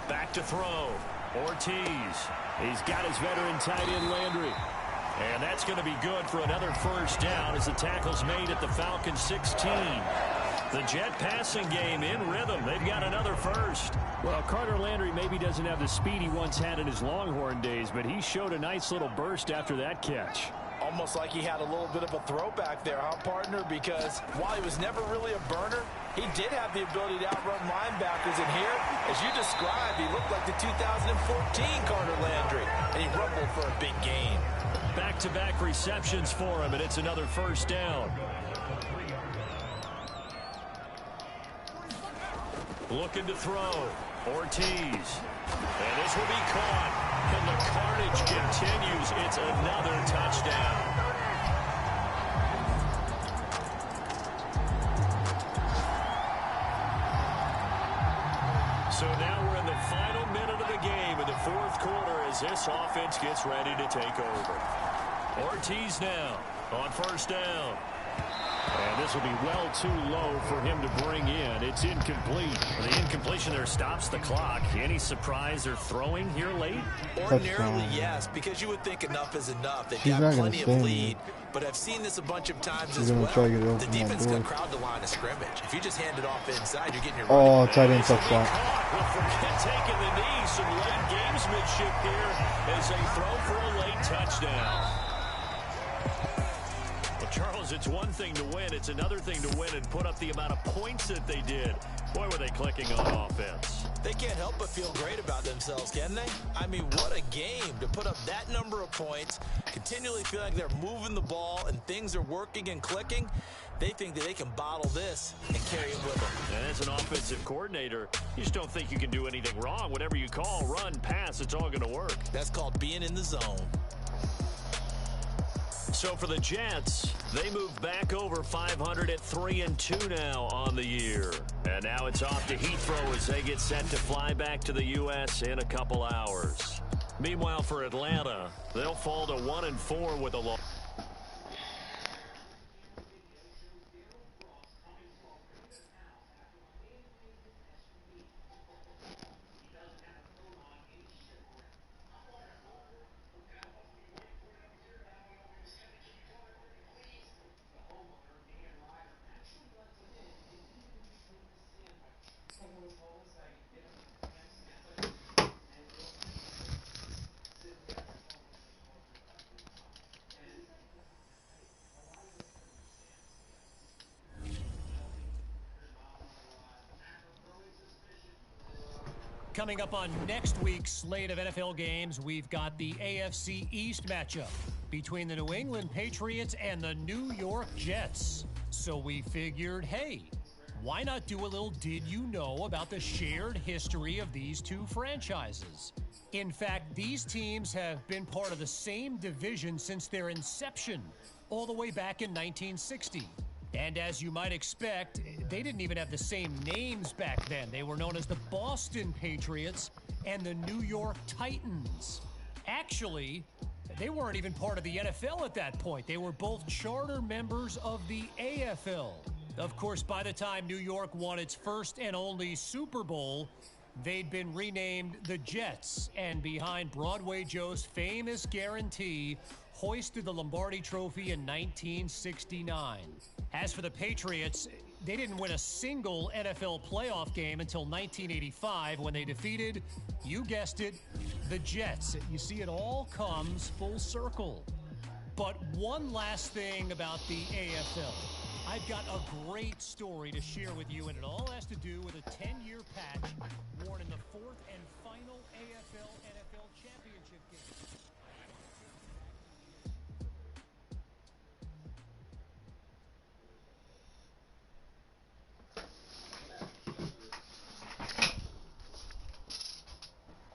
Back to throw. Ortiz. He's got his veteran tight end Landry. And that's going to be good for another 1st down as the tackle's made at the Falcons' 16. The Jet passing game in rhythm. They've got another 1st. Well, Carter Landry maybe doesn't have the speed he once had in his Longhorn days, but he showed a nice little burst after that catch. Almost like he had a little bit of a throwback there, huh, partner? Because while he was never really a burner, he did have the ability to outrun linebackers. And here, as you described, he looked like the 2014 Carter Landry, and he rumbled for a big gain. Back-to-back receptions for him, and it's another 1st down. Looking to throw. Ortiz. And this will be caught. And the carnage continues. It's another touchdown. So now we're in the final minute of the game in the 4th quarter as this offense gets ready to take over. Ortiz now on 1st down. And this will be well too low for him to bring in. It's incomplete. The incompletion there stops the clock. Any surprise they're throwing here late? Ordinarily, yes, because you would think enough is enough. They've got plenty of lead, but I've seen this a bunch of times as well. The defense is going to crowd the line of scrimmage. If you just hand it off inside, you're getting your running. Oh, tight end touchdown. Well, forget taking the knee. Some late gamesmanship here as they throw for a late touchdown. Charles, it's one thing to win. It's another thing to win and put up the amount of points that they did. Boy, were they clicking on offense. They can't help but feel great about themselves, can they? I mean, what a game to put up that number of points, continually feel like they're moving the ball and things are working and clicking. They think that they can bottle this and carry it with them. And as an offensive coordinator, you just don't think you can do anything wrong. Whatever you call, run, pass, it's all going to work. That's called being in the zone. So for the Jets, they move back over 500 at 3-2 now on the year. And now it's off to Heathrow as they get set to fly back to the U.S. in a couple hours. Meanwhile, for Atlanta, they'll fall to 1-4 with a loss. Coming up on next week's slate of NFL games, we've got the AFC East matchup between the New England Patriots and the New York Jets. So we figured, hey, why not do a little did you know about the shared history of these two franchises? In fact, these teams have been part of the same division since their inception, all the way back in 1960. And as you might expect, they didn't even have the same names back then. They were known as the Boston Patriots and the New York Titans. Actually, they weren't even part of the NFL at that point. They were both charter members of the AFL. Of course, by the time New York won its first and only Super Bowl, they'd been renamed the Jets, and behind Broadway Joe's famous guarantee, hoisted the Lombardi Trophy in 1969. As for the Patriots, they didn't win a single NFL playoff game until 1985 when they defeated, you guessed it, the Jets. You see, it all comes full circle. But one last thing about the AFL. I've got a great story to share with you, and it all has to do with a 10-year patch worn in the fourth and final AFL